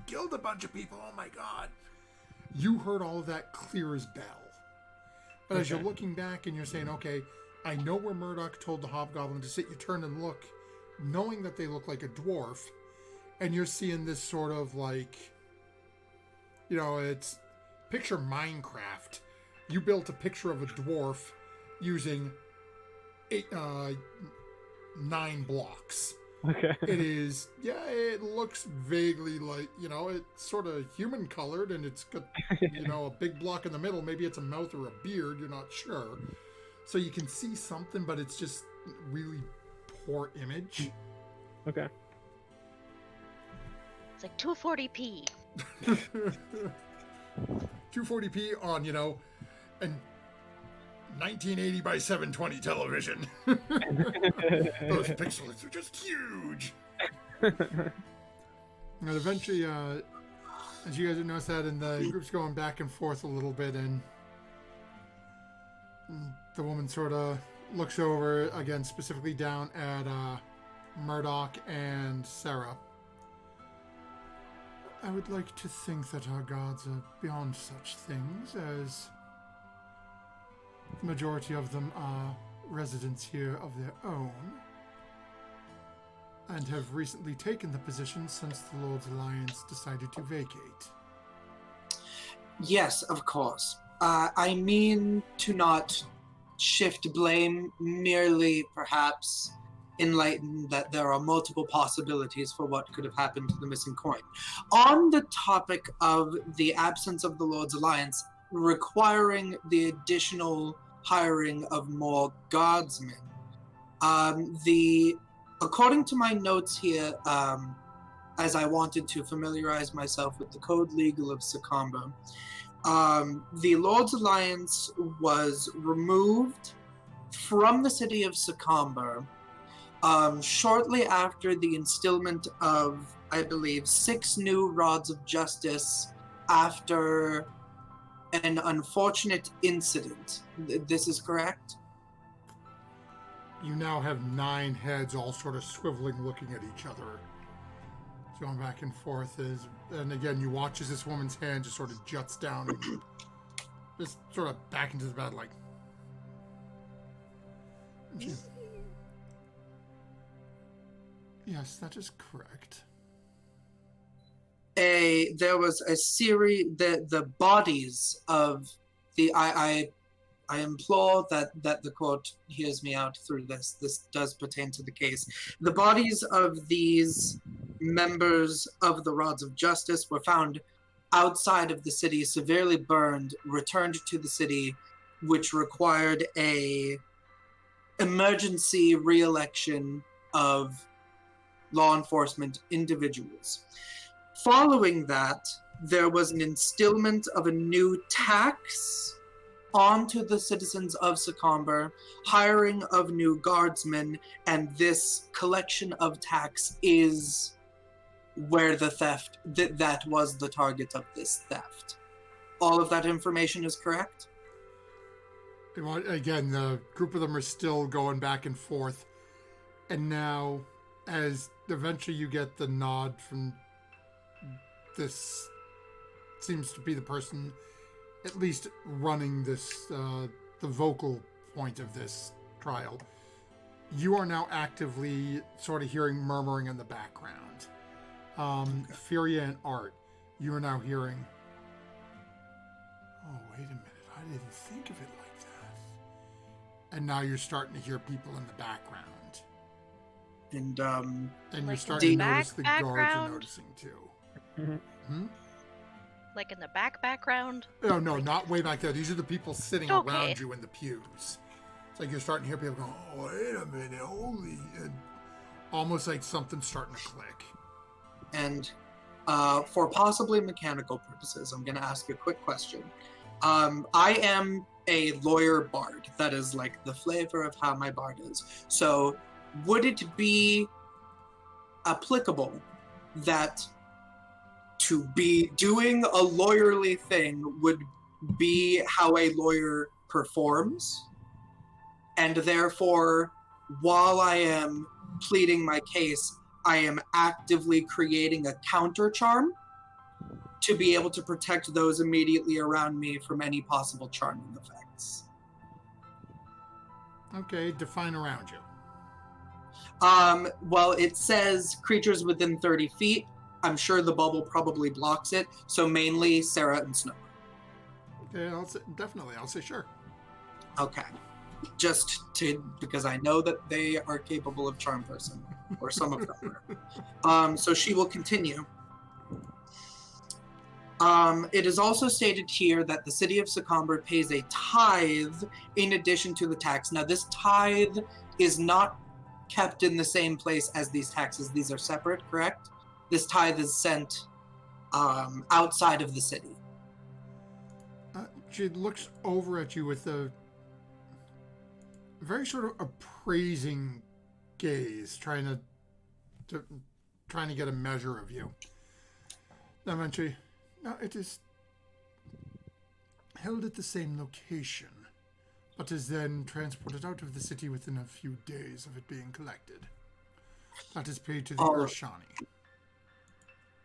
killed a bunch of people! Oh my God!" You heard all of that clear as bell. But as you're looking back and you're saying, "Okay, I know where Murdoch told the hobgoblin to sit," you turn and look, knowing that they look like a dwarf, and you're seeing this sort of like, it's picture Minecraft. You built a picture of a dwarf using 9 blocks. Okay. It looks vaguely like, it's sort of human colored, and it's got, a big block in the middle. Maybe it's a mouth or a beard, you're not sure. So you can see something, but it's just really poor image. Okay. It's like 240p. 240p on, an 1980 by 720 television. Those pixels are just huge. And eventually, as you guys have noticed that, and the group's going back and forth a little bit, and the woman sort of looks over again, specifically down at Murdoch and Sarah. I would like to think that our gods are beyond such things, as the majority of them are residents here of their own, and have recently taken the position since the Lord's Alliance decided to vacate. Yes, of course. I mean to not shift blame, merely perhaps enlighten that there are multiple possibilities for what could have happened to the missing coin. On the topic of the absence of the Lord's Alliance requiring the additional hiring of more guardsmen, according to my notes here, as I wanted to familiarize myself with the Code Legal of Sacomba, the Lord's Alliance was removed from the city of Sacomba shortly after the instillment of, I believe, 6 new rods of justice after an unfortunate incident. This is correct? You now have 9 heads all sort of swiveling, looking at each other. Going back and forth, and again, you watch as this woman's hand just sort of juts down and just sort of back into the bed, like. Yes, that is correct. There was a series, the bodies of the, I implore that the court hears me out through this. This does pertain to the case. The bodies of these members of the Rods of Justice were found outside of the city, severely burned, returned to the city, which required a emergency re-election of law enforcement individuals. Following that, there was an instillment of a new tax onto the citizens of Sacomba, hiring of new guardsmen, and this collection of tax is where the theft, that was the target of this theft. All of that information is correct? Again, the group of them are still going back and forth, and now, as eventually you get the nod from this, seems to be the person at least running this, the vocal point of this trial. You are now actively sort of hearing murmuring in the background. Furia and Art, you are now hearing, "Oh, wait a minute, I didn't think of it like that." And now you're starting to hear people in the background. And Like you're starting to the notice the guards are background? noticing too. Mm-hmm. Like in the background? No, not way back there. These are the people sitting Okay. around you in the pews. It's like you're starting to hear people going, "Oh, wait a minute, holy," and almost like something's starting to click. And for possibly mechanical purposes, I'm going to ask a quick question. I am a lawyer bard. That is like the flavor of how my bard is. So would it be applicable that to be doing a lawyerly thing would be how a lawyer performs? And therefore, while I am pleading my case, I am actively creating a counter charm to be able to protect those immediately around me from any possible charming effects. Okay, define around you. Well, it says creatures within 30 feet. I'm sure the bubble probably blocks it, so mainly Sarah and Snow. Okay, I'll say sure. Okay. Because I know that they are capable of charm person, or some of them are. So she will continue. It is also stated here that the city of Secomber pays a tithe in addition to the tax. Now, this tithe is not kept in the same place as these taxes. These are separate, correct? This tithe is sent outside of the city. She looks over at you with a very sort of appraising gaze, trying to get a measure of you. Eventually, now it is held at the same location, but is then transported out of the city within a few days of it being collected. That is paid to the Urshani.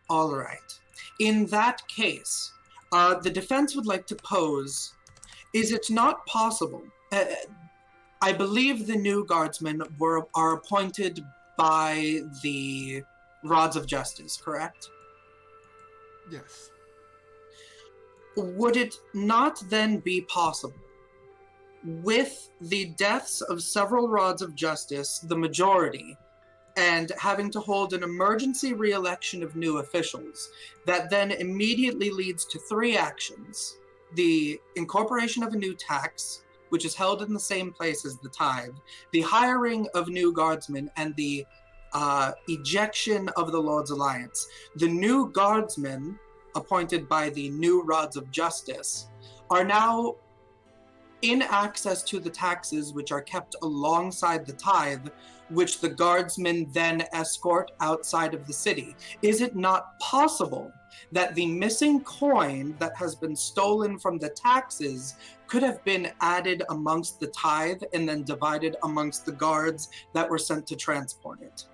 All right. In that case, the defense would like to pose, is it not possible? I believe the new guardsmen are appointed by the Rods of Justice, correct? Yes. Would it not then be possible, with the deaths of several Rods of Justice, the majority, and having to hold an emergency re-election of new officials, that then immediately leads to 3 actions: the incorporation of a new tax, which is held in the same place as the tithe, the hiring of new guardsmen, and the ejection of the Lord's Alliance. The new guardsmen, appointed by the new Rods of Justice, are now in access to the taxes which are kept alongside the tithe, which the guardsmen then escort outside of the city. Is it not possible that the missing coin that has been stolen from the taxes could have been added amongst the tithe and then divided amongst the guards that were sent to transport it?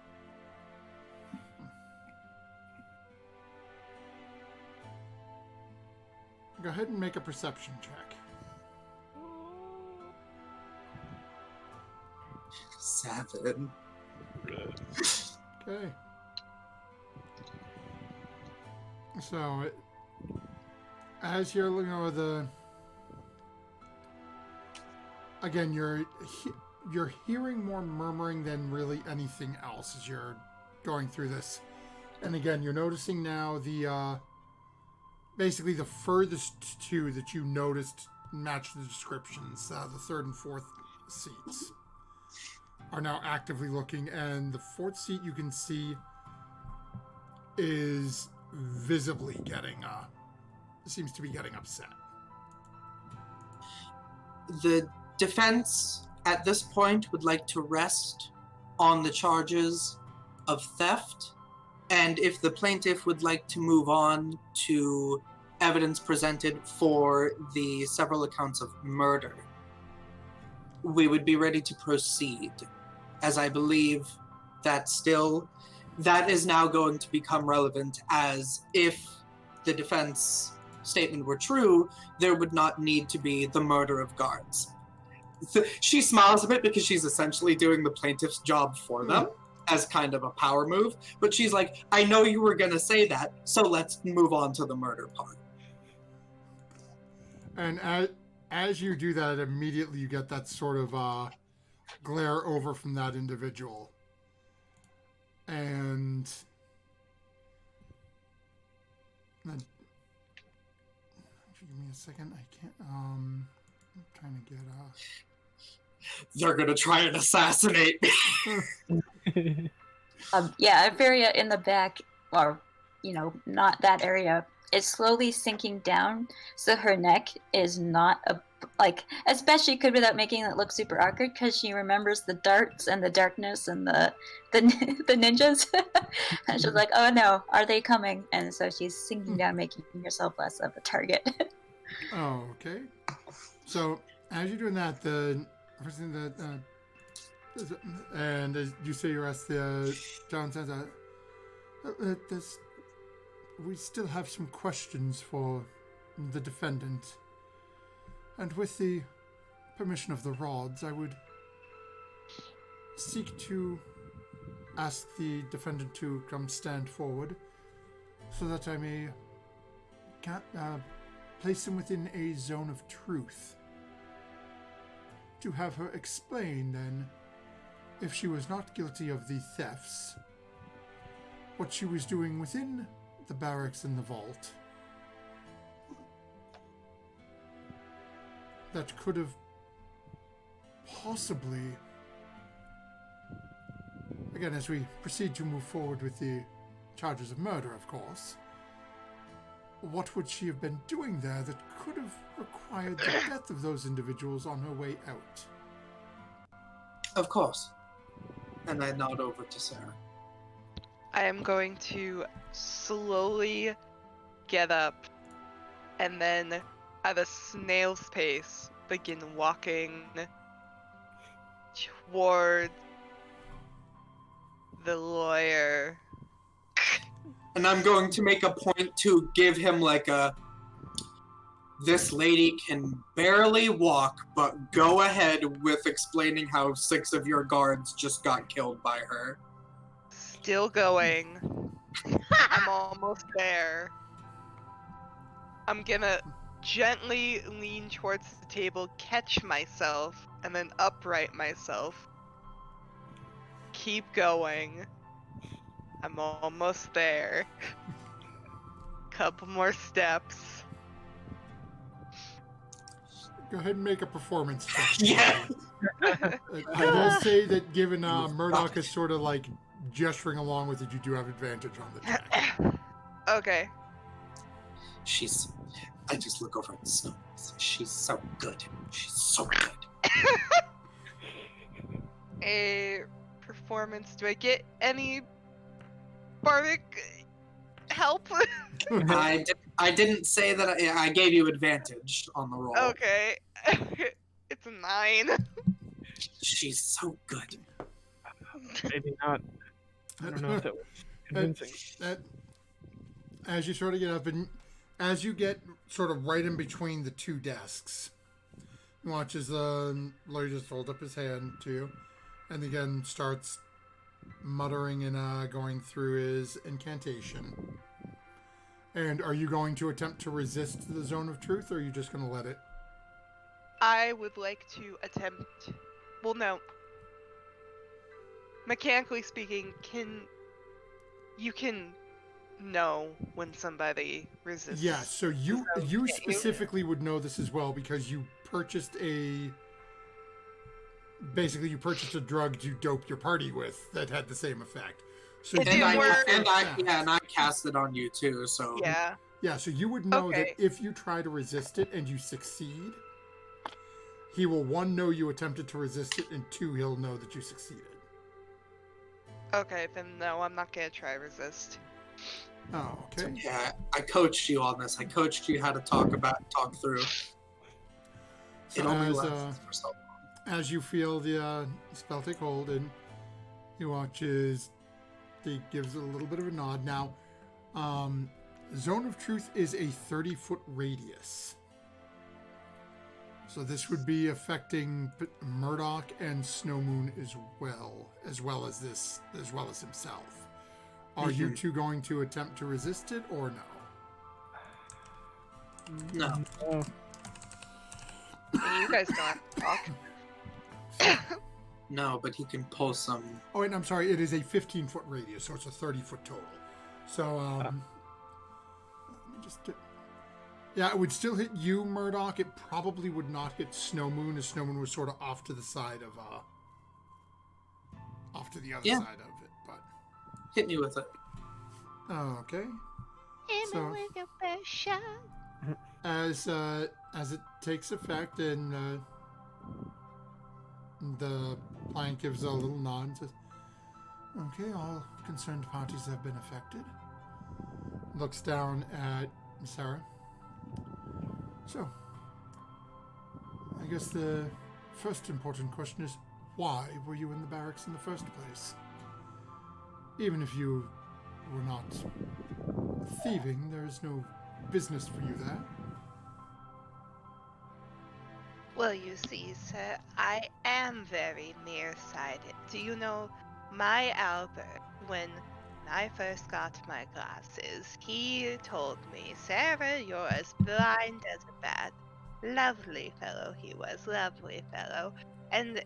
Go ahead and make a perception check. 7. Okay. So, as you're looking over again, you're hearing more murmuring than really anything else as you're going through this. And again, you're noticing now basically the furthest 2 that you noticed match the descriptions, the 3rd and 4th seats are now actively looking, and the 4th seat you can see is visibly seems to be getting upset. The defense at this point would like to rest on the charges of theft, and if the plaintiff would like to move on to evidence presented for the several accounts of murder, we would be ready to proceed, as I believe that is now going to become relevant, as if the defense statement were true, there would not need to be the murder of guards. She smiles a bit because she's essentially doing the plaintiff's job for them as kind of a power move, but she's like, I know you were going to say that, so let's move on to the murder part. And as you do that, immediately you get that sort of glare over from that individual. And then, give me a second. I can't. I'm trying to get. They're gonna try and assassinate me. Yeah, a area in the back, or not that area, is slowly sinking down, so her neck is not as best she could without making it look super awkward, because she remembers the darts and the darkness and the the ninjas. And she's like, oh no, are they coming? And so she's sinking down, making herself less of a target. Oh, okay. So as you're doing that, the first thing that and as you say, you ask the John says, we still have some questions for the defendant, and with the permission of the rods, I would seek to ask the defendant to come stand forward, so that I may place him within a zone of truth, to have her explain then, if she was not guilty of the thefts, what she was doing within the barracks and the vault that could have possibly, again, as we proceed to move forward with the charges of murder, of course, what would she have been doing there that could have required the death of those individuals on her way out? Of course. And I nod over to Sarah. I am going to slowly get up and then, at a snail's pace, begin walking toward the lawyer. And I'm going to make a point to give him like this lady can barely walk, but go ahead with explaining how 6 of your guards just got killed by her. Still going. I'm almost there. I'm gonna gently lean towards the table, catch myself, and then upright myself. Keep going. I'm almost there. Couple more steps. Go ahead and make a performance check. Yeah. I will say that given Murdoch is sort of like gesturing along with it, you do have advantage on the check. Okay. I just look over at Snow. She's so good. She's so good. A performance. Do I get any bardic help? I didn't say that I gave you advantage on the roll. Okay. It's a 9. She's so good. Maybe not. I don't know if that was convincing. As you sort of get up and as you get sort of right in between the two desks, you watch as the lawyer just hold up his hand to you and again starts muttering and going through his incantation. And are you going to attempt to resist the zone of truth, or are you just going to let it? I would like to attempt. Well, no. Mechanically speaking, you can know when somebody resists. Yeah, so you specifically would know this as well because you purchased a drug to dope your party with that had the same effect. So And I cast it on you too. So Yeah. yeah, so you would know Okay. that if you try to resist it and you succeed, he will 1 know you attempted to resist it, and 2 he'll know that you succeeded. Okay, then no, I'm not gonna try resist. Oh, okay. yeah, I coached you on this. I coached you how to talk through. So It only lasts for so long. as you feel the spell take hold, and you watch as he gives it a little bit of a nod. Now, Zone of Truth is a 30-foot radius. So this would be affecting Murdoch and Snowmoon as well as himself. Are you two going to attempt to resist it or no? No. Oh, You guys don't have to talk. No, but he can pull some. Oh, and I'm sorry, it is a 15-foot radius, so it's a 30-foot total. So, let me just... Yeah, it would still hit you, Murdoch. It probably would not hit Snowmoon, as Snowmoon was sort of off to the side of, off to the other side of it, but... Hit me with it. Oh, okay. Hit So- me with your best shot. As it takes effect and the client gives a little nod and says, "Okay, all concerned parties have been affected." Looks down at Sarah. So, I guess the first important question is, why were you in the barracks in the first place? Even if you were not thieving, there is no business for you there. Well, you see, sir, I am very nearsighted. Do you know, my Albert, when I first got my glasses, he told me, Sarah, you're as blind as a bat. Lovely fellow he was, lovely fellow. And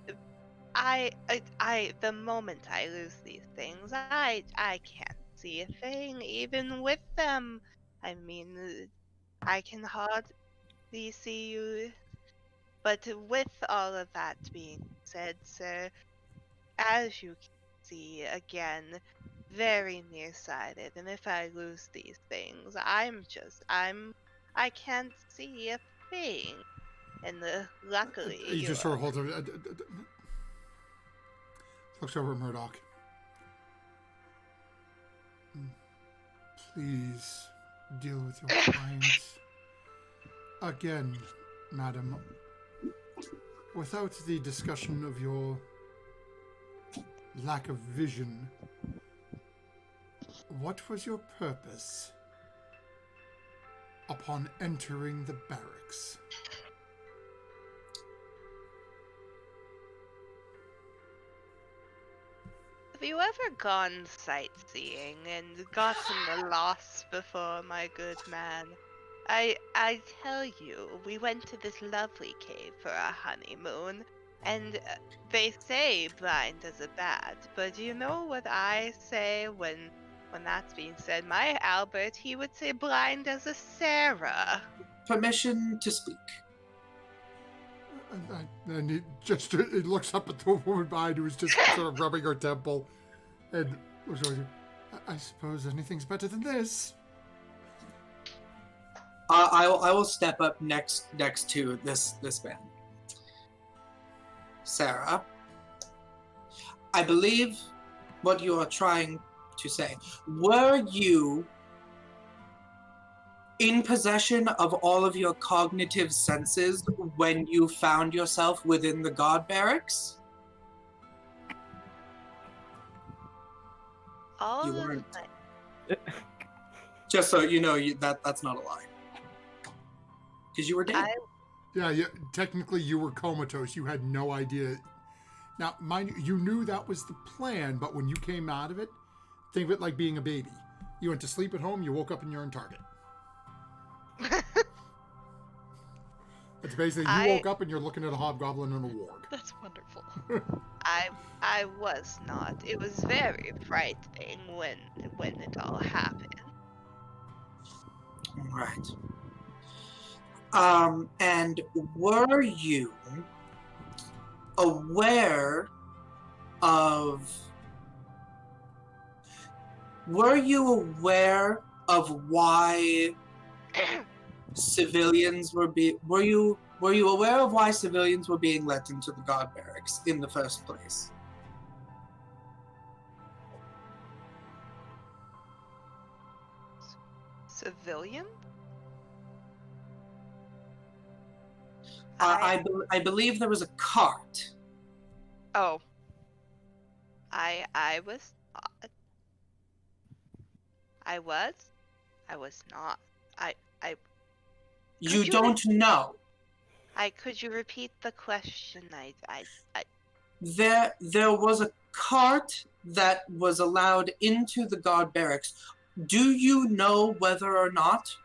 the moment I lose these things, I can't see a thing, even with them. I mean, I can hardly see you. But with all of that being said, sir, as you can see, again, very nearsighted, and if I lose these things, I can't see a thing. And luckily, He just sort of holds over. Looks over at Murdoch. Please deal with your client. Again, madam, without the discussion of your lack of vision, what was your purpose upon entering the barracks? Have you ever gone sightseeing and gotten lost before, my good man? I tell you, we went to this lovely cave for our honeymoon, and they say blind as a bat, but do you know what I say when that's being said? My Albert, he would say blind as a Sarah. Permission to speak. And it looks up at the woman behind who is just sort of rubbing her temple, and looks over. I suppose anything's better than this. I will step up next to this man. Sarah, I believe what you are trying to say. Were you in possession of all of your cognitive senses when you found yourself within the guard barracks? All You of weren't. my Just so you know, that's not a lie. Because you were dead. Yeah, technically you were comatose. You had no idea. Now, mind you, you knew that was the plan, but when you came out of it, think of it like being a baby. You went to sleep at home, you woke up and you're in Target. It's basically you woke up and you're looking at a hobgoblin in a warg. That's wonderful. I was not. It was very frightening when it all happened. Right. And were you aware of why civilians were you aware of why civilians were being let into the guard barracks in the first place? Civilian? I believe there was a cart. Oh. I was not. I was not. You you don't know. Could you repeat the question? There was a cart that was allowed into the guard barracks. Do you know whether or not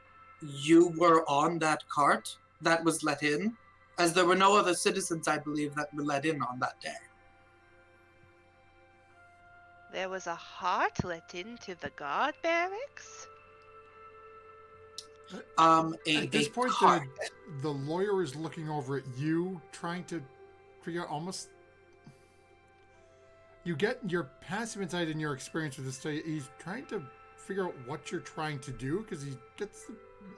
you were on that cart that was let in? As there were no other citizens, I believe, that were let in on that day. There was a heart let into the guard barracks? At this point, cart. the lawyer is looking over at you, trying to figure out almost. You get your passive insight and your experience with this. He's trying to figure out what you're trying to do, because he gets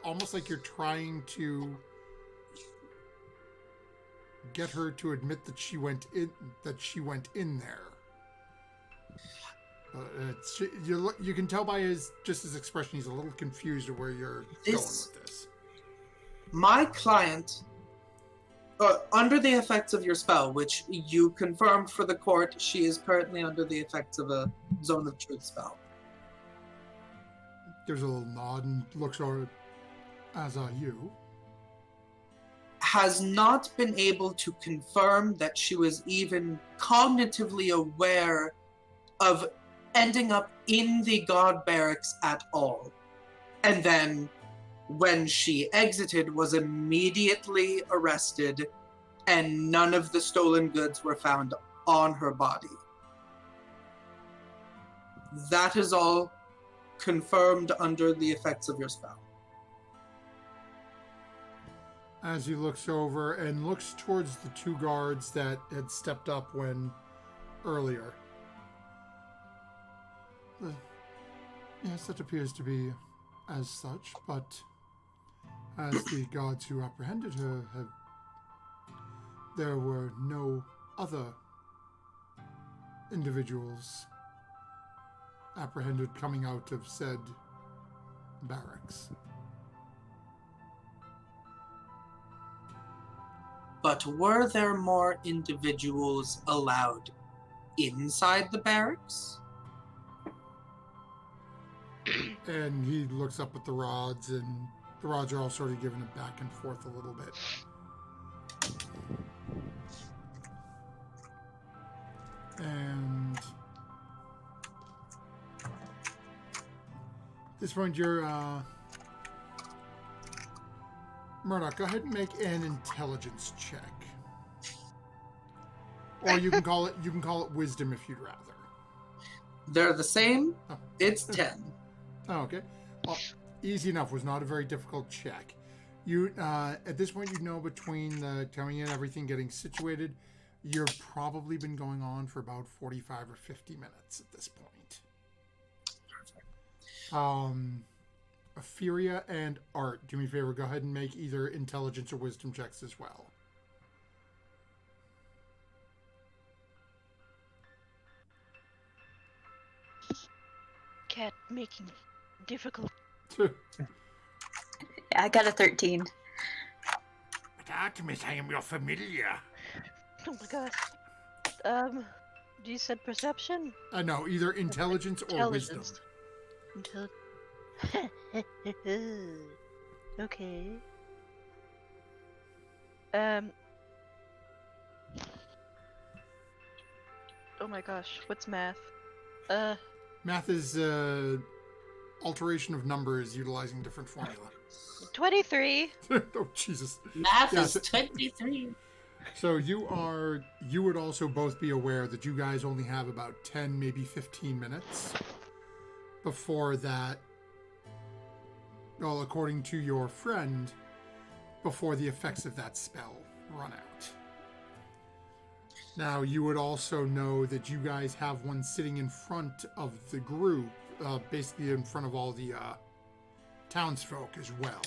almost like you're trying to get her to admit that she went in there. You can tell by his expression, he's a little confused of where you're going with this. My client, under the effects of your spell, which you confirmed for the court, she is currently under the effects of a Zone of Truth spell. Gives a little nod and looks over as you. Has not been able to confirm that she was even cognitively aware of ending up in the god barracks at all. And then when she exited, was immediately arrested, and none of the stolen goods were found on her body. That is all confirmed under the effects of your spell. As he looks over and looks towards the two guards that had stepped up earlier. Yes, that appears to be as such, but as the guards who apprehended her there were no other individuals apprehended coming out of said barracks. But were there more individuals allowed inside the barracks? And he looks up at the rods, and the rods are all sort of giving it back and forth a little bit. And at this point, you're Murdoch, go ahead and make an intelligence check. Or you can call it wisdom if you'd rather. They're the same. Oh. It's 10. Oh, okay. Well, easy enough. Was not a very difficult check. You at this point, you know, between the coming in, everything getting situated, you've probably been going on for about 45 or 50 minutes at this point. Opheria and Art, do me a favor, go ahead and make either intelligence or wisdom checks as well. Cat making difficult. I got a 13. But Artemis, I am your familiar. Oh my gosh. You said perception? No, either intelligence or wisdom. Okay. Oh my gosh, what's math? Math is alteration of numbers utilizing different formula. 23. Oh, Jesus. Math Yeah, is so- 23. So you would also both be aware that you guys only have about 10, maybe 15 minutes before that, well, according to your friend, before the effects of that spell run out. Now, you would also know that you guys have one sitting in front of the group, basically in front of all the townsfolk as well.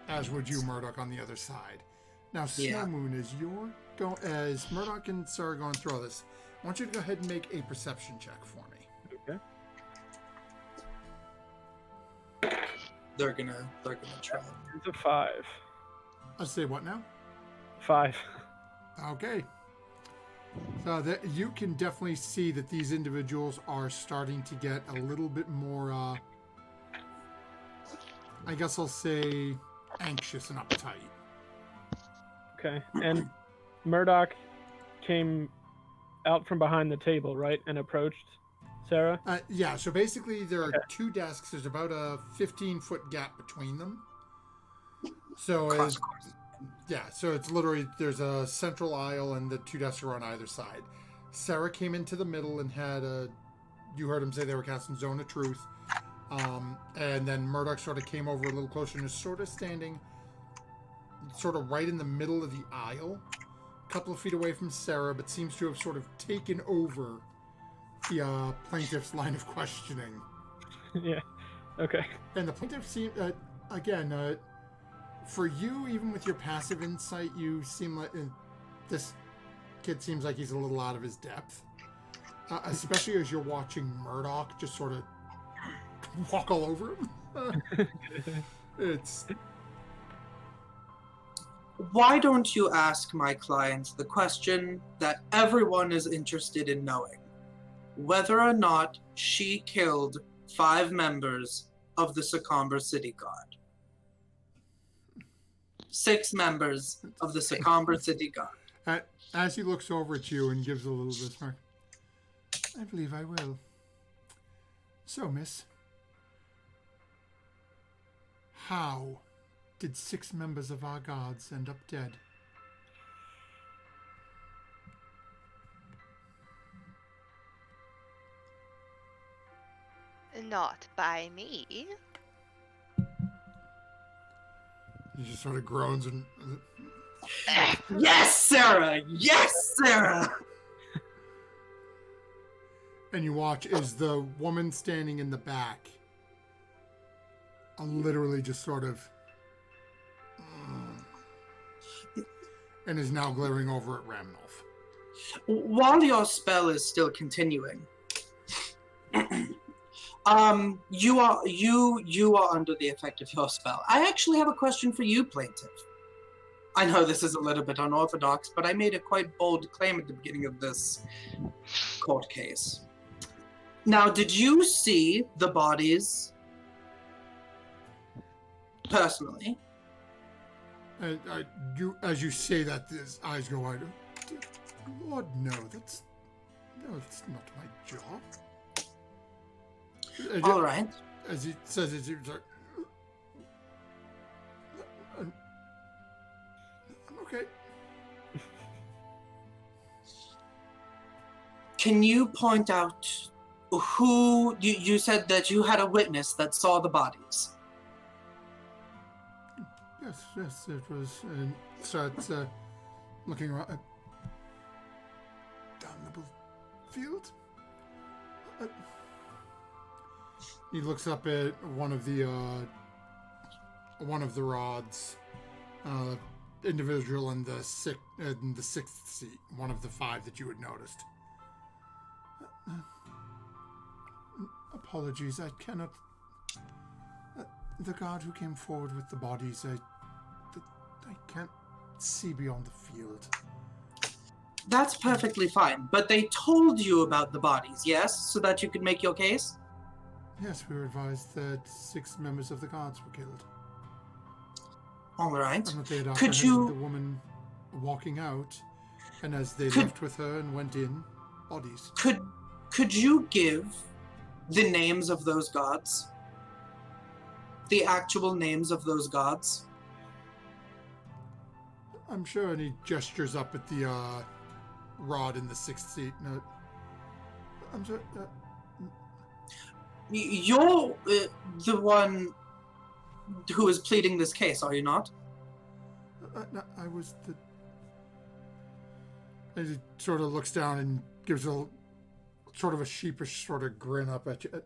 As would you, Murdoch, on the other side. Now, Yeah. Snowmoon, as Murdoch and Sarah going through all this, I want you to go ahead and make a perception check for me. Okay. They're gonna try. It's a 5. I'll say what now? 5. Okay. So that you can definitely see that these individuals are starting to get a little bit more, I guess I'll say, anxious and uptight. Okay. And Murdoch came out from behind the table, right, and approached Sarah? Yeah, so basically there are two desks. There's about a 15-foot gap between them. So so it's literally, there's a central aisle and the two desks are on either side. Sarah came into the middle and had you heard him say they were casting Zone of Truth. And then Murdoch sort of came over a little closer and is sort of standing sort of right in the middle of the aisle, a couple of feet away from Sarah, but seems to have sort of taken over the plaintiff's line of questioning. Yeah. Okay. And the plaintiff seems, again, for you, even with your passive insight, you seem like this kid seems like he's a little out of his depth. Especially as you're watching Murdoch just sort of walk all over him. It's... Why don't you ask my client the question that everyone is interested in knowing? Whether or not she killed 5 members of the Secomber City Guard. 6 members of the Secomber City Guard. As he looks over at you and gives a little bit of smirk, I believe I will. So, miss, how did 6 members of our guards end up dead? Not by me. He just sort of groans and... Yes, Sarah! Yes, Sarah! And you watch as the woman standing in the back literally just sort of... and is now glaring over at Ramnolf. While your spell is still continuing, you are under the effect of your spell. I actually have a question for you, plaintiff. I know this is a little bit unorthodox, but I made a quite bold claim at the beginning of this court case. Now, did you see the bodies personally? As you say that, his eyes go wide. Lord, no, it's not my job. All right. As he says it, he's like, I'm okay. Can you point out who you said that you had a witness that saw the bodies? Yes, it was. And starts looking around. Damnable field. He looks up at one of the rods, individual in the sixth seat, one of the 5 that you had noticed. Apologies, I cannot. The guard who came forward with the bodies, I can't see beyond the field. That's perfectly fine, but they told you about the bodies, yes, so that you could make your case? Yes, we were advised that 6 members of the guards were killed. All right. And that they had Could you... the woman walking out, and as they left with her and went in, bodies. Could you give the names of those gods? The actual names of those gods? I'm sure, and he gestures up at the rod in the 6th seat. No, I'm sorry. You're the one who is pleading this case, are you not? No, I was the... And he sort of looks down and gives a sort of a sheepish sort of grin up at you.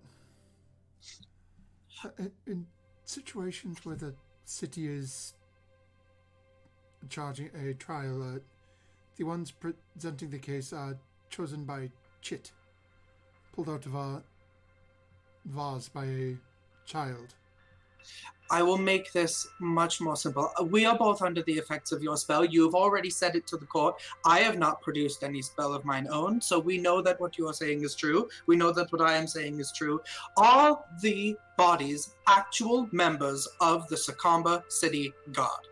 In situations where the city is charging a trial, the ones presenting the case are chosen by Chit, pulled out of a vase by a child. I will make this much more simple. We are both under the effects of your spell. You have already said it to the court. I have not produced any spell of mine own, so we know that what you are saying is true. We know that what I am saying is true. Are the bodies actual members of the Secomber City Guard?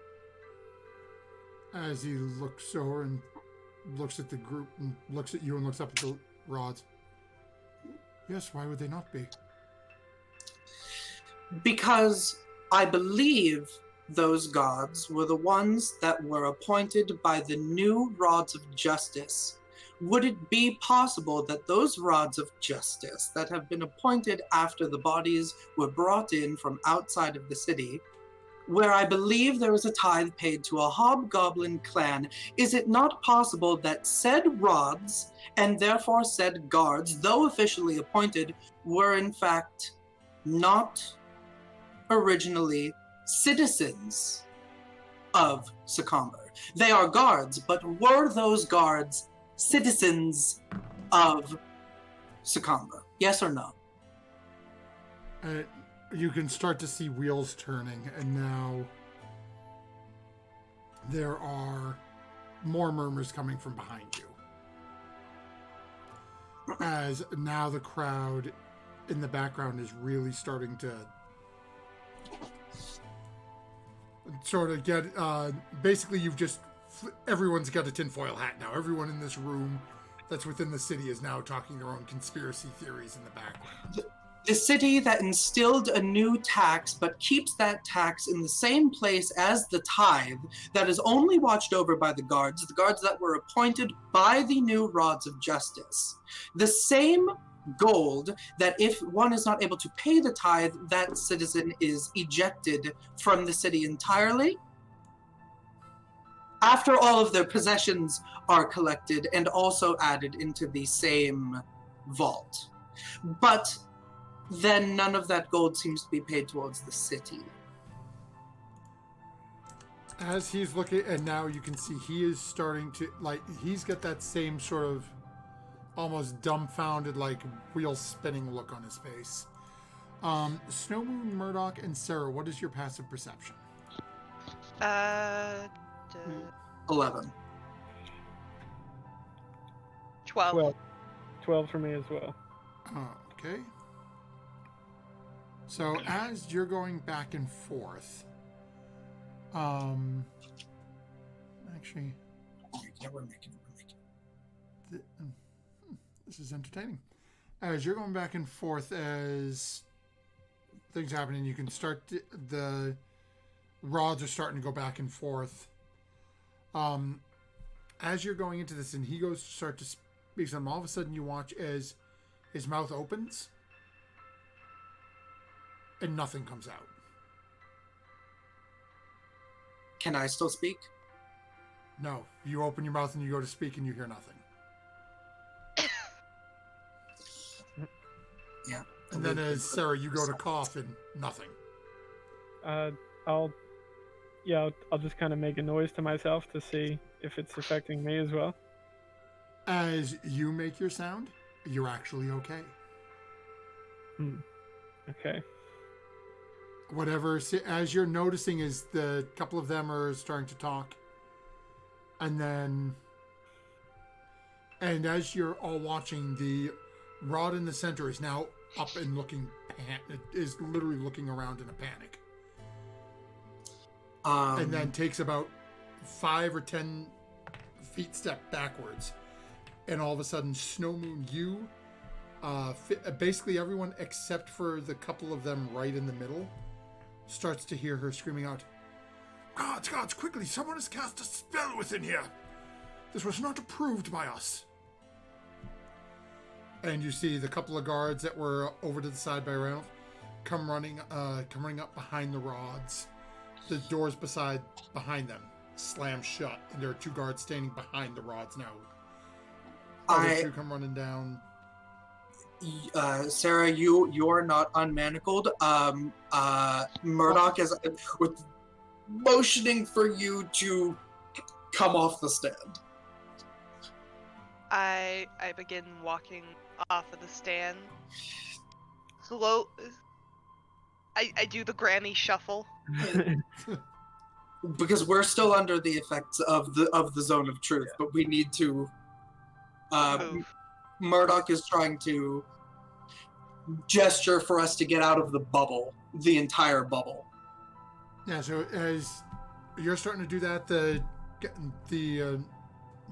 As he looks over and looks at the group and looks at you and looks up at the rods. Yes, why would they not be? Because I believe those gods were the ones that were appointed by the new rods of justice. Would it be possible that those rods of justice that have been appointed after the bodies were brought in from outside of the city where I believe there is a tithe paid to a hobgoblin clan, is it not possible that said rods, and therefore said guards, though officially appointed, were in fact not originally citizens of Secomber? They are guards, but were those guards citizens of Secomber? Yes or no? You can start to see wheels turning, and now there are more murmurs coming from behind you. As now the crowd in the background is really starting to sort of get, basically you've just, everyone's got a tinfoil hat now. Everyone in this room that's within the city is now talking their own conspiracy theories in the background. The city that instilled a new tax but keeps that tax in the same place as the tithe, that is only watched over by the guards that were appointed by the new rods of justice. The same gold that if one is not able to pay the tithe, that citizen is ejected from the city entirely, after all of their possessions are collected and also added into the same vault. But then none of that gold seems to be paid towards the city. As he's looking, and now you can see he is starting to, like, he's got that same sort of almost dumbfounded, like, wheel spinning look on his face. Snowmoon, Murdoch, and Sarah, what is your passive perception? 11. 12. 12 for me as well. Okay. So as you're going back and forth, actually, Yeah, we're making this is entertaining. As you're going back and forth, as things happening, you can start the rods are starting to go back and forth. As you're going into this, and he goes to start to speak something, all of a sudden you watch as his mouth opens and nothing comes out. Can I still speak? No, you open your mouth and you go to speak and you hear nothing. Yeah. And then as Sarah, you go to cough and nothing. I'll just kind of make a noise to myself to see if it's affecting me as well. As you make your sound, you're actually okay. Okay. Whatever, as you're noticing is the couple of them are starting to talk. And as you're all watching, the rod in the center is now up and looking, is literally looking around in a panic. And then takes about 5 or 10 feet step backwards. And all of a sudden, Snowmoon, you, basically everyone except for the couple of them right in the middle, starts to hear her screaming out, Guards, quickly, someone has cast a spell within here. This was not approved by us. and you see the couple of guards that were over to the side by Ralph come running up behind the rods. The doors behind them slam shut, and there are 2 guards standing behind the rods now. Other 2 come running down. Sarah, you're not unmanacled. Murdoch is with motioning for you to come off the stand. I begin walking off of the stand. Slow. I do the granny shuffle. Because we're still under the effects of the zone of truth, but we need to. Murdoch is trying to gesture for us to get out of the bubble, the entire bubble. Yeah. So as you're starting to do that, the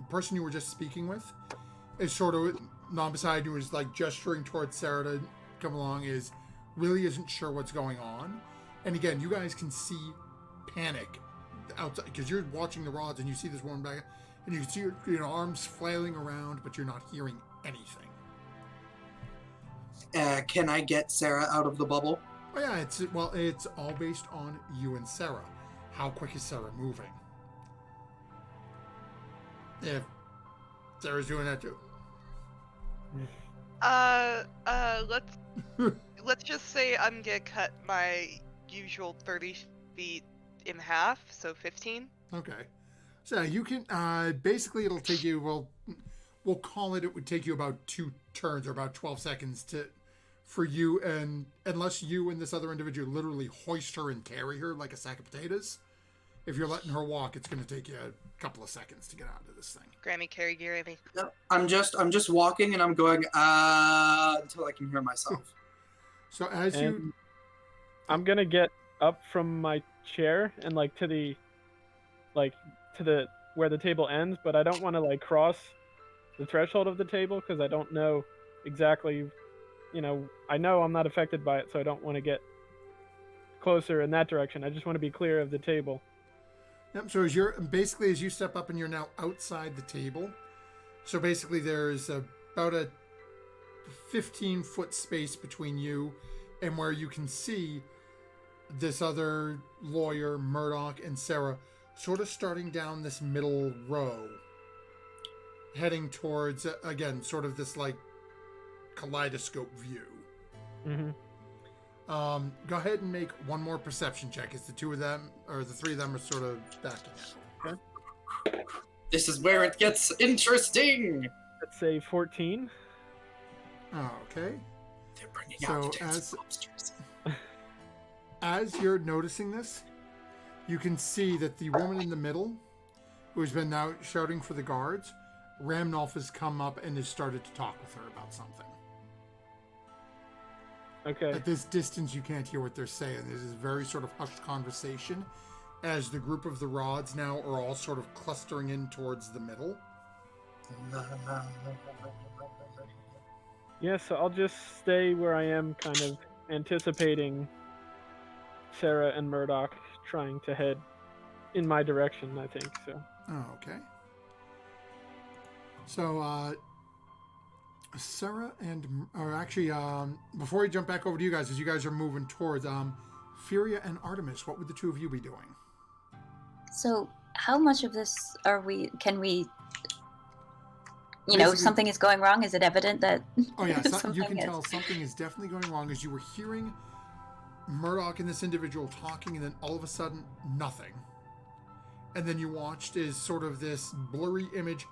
person you were just speaking with is sort of not beside you, is like gesturing towards Sarah to come along. Really isn't sure what's going on, and again, you guys can see panic outside because you're watching the rods and you see this woman back, and you can see her arms flailing around, but you're not hearing anything. Can I get Sarah out of the bubble? Oh yeah, it's all based on you and Sarah. How quick is Sarah moving? If Sarah's doing that too. Let's just say I'm gonna cut my usual 30 feet in half, so 15. Okay. So you can basically it'll take you we'll call it would take you about 2 turns or about 12 seconds for you, and unless you and this other individual literally hoist her and carry her like a sack of potatoes. If you're letting her walk, it's going to take you a couple of seconds to get out of this thing. Grammy, carry Grammy. No, I'm just walking and I'm going until I can hear myself. So I'm gonna get up from my chair and to the where the table ends, but I don't want to cross the threshold of the table because I don't know exactly. I know I'm not affected by it, so I don't want to get closer in that direction. I just want to be clear of the table. Yep. So as you step up and you're now outside the table. So basically, there's about a 15-foot space between you and where you can see this other lawyer, Murdoch, and Sarah, sort of starting down this middle row, heading towards again, sort of this kaleidoscope view. Mm-hmm. Go ahead and make one more perception check. As the 2 of them or the 3 of them are sort of backing out. Okay. This is where it gets interesting. Let's say 14. Okay. They're bringing So out the dancing lobsters. As you're noticing this, you can see that the woman in the middle, who's been now shouting for the guards, Ramnolf has come up and has started to talk with her about something. Okay. At this distance, you can't hear what they're saying. There's this very sort of hushed conversation as the group of the rods now are all sort of clustering in towards the middle. Yeah, so I'll just stay where I am, kind of anticipating Sarah and Murdoch trying to head in my direction, I think. So. Oh, okay. So, Sarah before we jump back over to you guys, as you guys are moving towards, Furia and Artemis, what would the 2 of you be doing? So, how much of this can we, Basically- something is going wrong? Is it evident that Oh yeah, you something can is- tell something is definitely going wrong as you were hearing Murdoch and this individual talking, and then all of a sudden, nothing. And then you watched as sort of this blurry image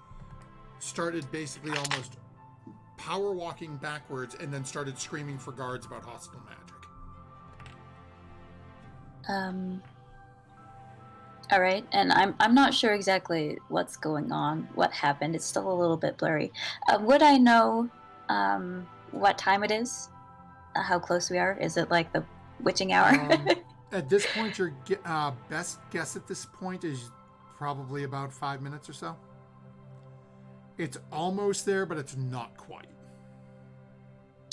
started basically almost power walking backwards and then started screaming for guards about hostile magic. All right, and I'm not sure exactly what's going on, what happened. It's still a little bit blurry. Would I know what time it is? How close we are? Is it like the witching hour? At this point, your best guess at this point is probably about 5 minutes or so. It's almost there, but it's not quite.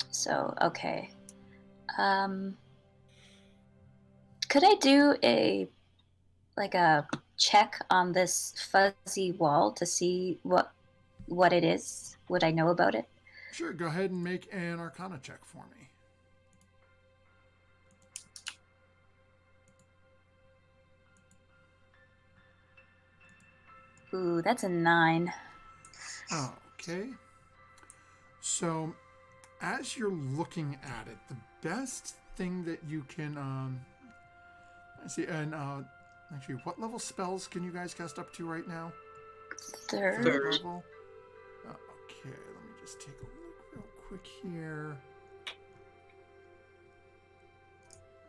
So, okay. Could I do a check on this fuzzy wall to see what it is? Would I know about it? Sure, go ahead and make an Arcana check for me. Ooh, that's a 9. Okay. So, as you're looking at it, the best thing that you can, let's see, and actually, what level spells can you guys cast up to right now? Third. Level. Okay, let me just take a look real quick here.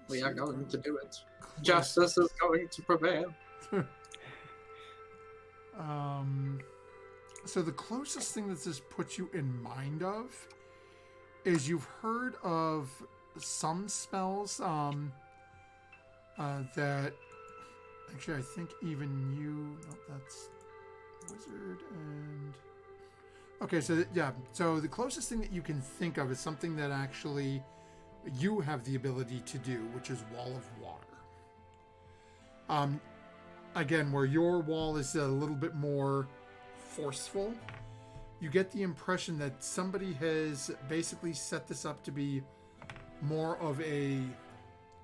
We are going to do it. Justice is going to prevail. So the closest thing that this puts you in mind of is you've heard of some spells that actually I think even you, no, that's wizard and okay, so so the closest thing that you can think of is something that actually you have the ability to do, which is Wall of Water. Again, where your wall is a little bit more forceful, you get the impression that somebody has basically set this up to be more of a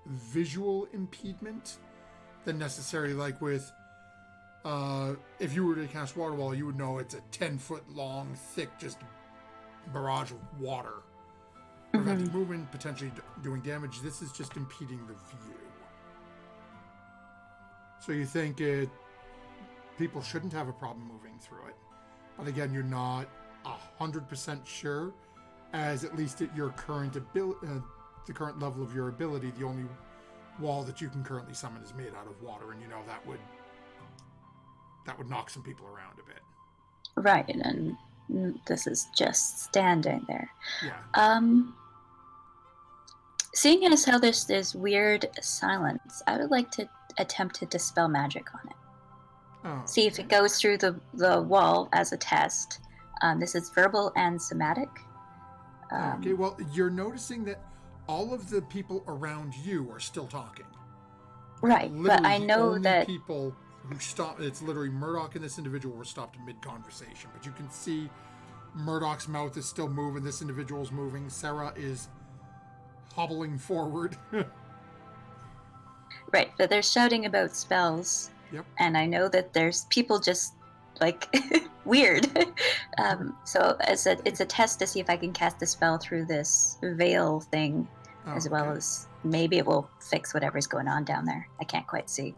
visual impediment than necessarily like with if you were to cast Water Wall, you would know it's a 10-foot long, thick, just barrage of water. Preventing movement, potentially doing damage. This is just impeding the view. So you think people shouldn't have a problem moving through it. But again, you're not 100% sure, as at least at your current the current level of your ability, the only wall that you can currently summon is made out of water, and you know that would knock some people around a bit. Right, and this is just standing there. Yeah. Seeing as how there's this weird silence, I would like to attempt to dispel magic on it. Oh, See if it goes through the wall as a test. This is verbal and somatic. Okay, well, you're noticing that all of the people around you are still talking. Right, but I know only that people who stop. It's literally Murdoch and this individual were stopped mid-conversation, but you can see Murdoch's mouth is still moving. This individual's moving. Sarah is hobbling forward. right, but they're shouting about spells. Yep. And I know that there's people just like weird. So it's a test to see if I can cast a spell through this veil thing, as well as maybe it will fix whatever's going on down there. I can't quite see.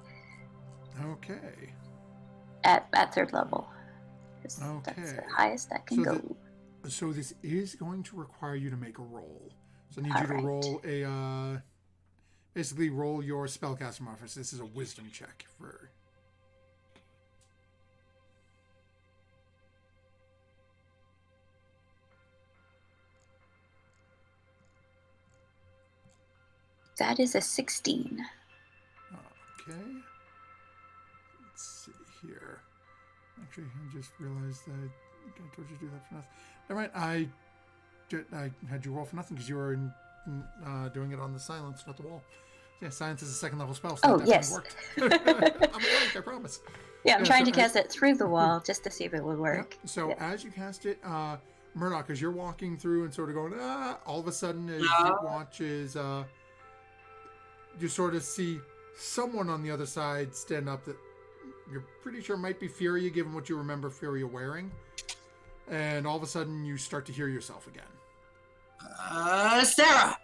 Okay. At third level. That's Okay. the highest that can go. So this is going to require you to make a roll. So I need you to Alright. roll a basically roll your spellcaster modifier. This is a wisdom check for. That is a 16. Okay. Let's see here. Actually, I just realized that I told you to do that for nothing. Never mind. I had you roll for nothing because you were doing it on the silence, not the wall. Yeah, silence is a second level spell. So that yes. worked. I'm awake, I promise. Yeah, I'm trying to cast it through the wall just to see if it would work. Yeah. So as you cast it, Murdoch, as you're walking through and sort of going, all of a sudden as you watch is you sort of see someone on the other side stand up that you're pretty sure might be Furia, given what you remember Furia wearing. And all of a sudden you start to hear yourself again. Sarah!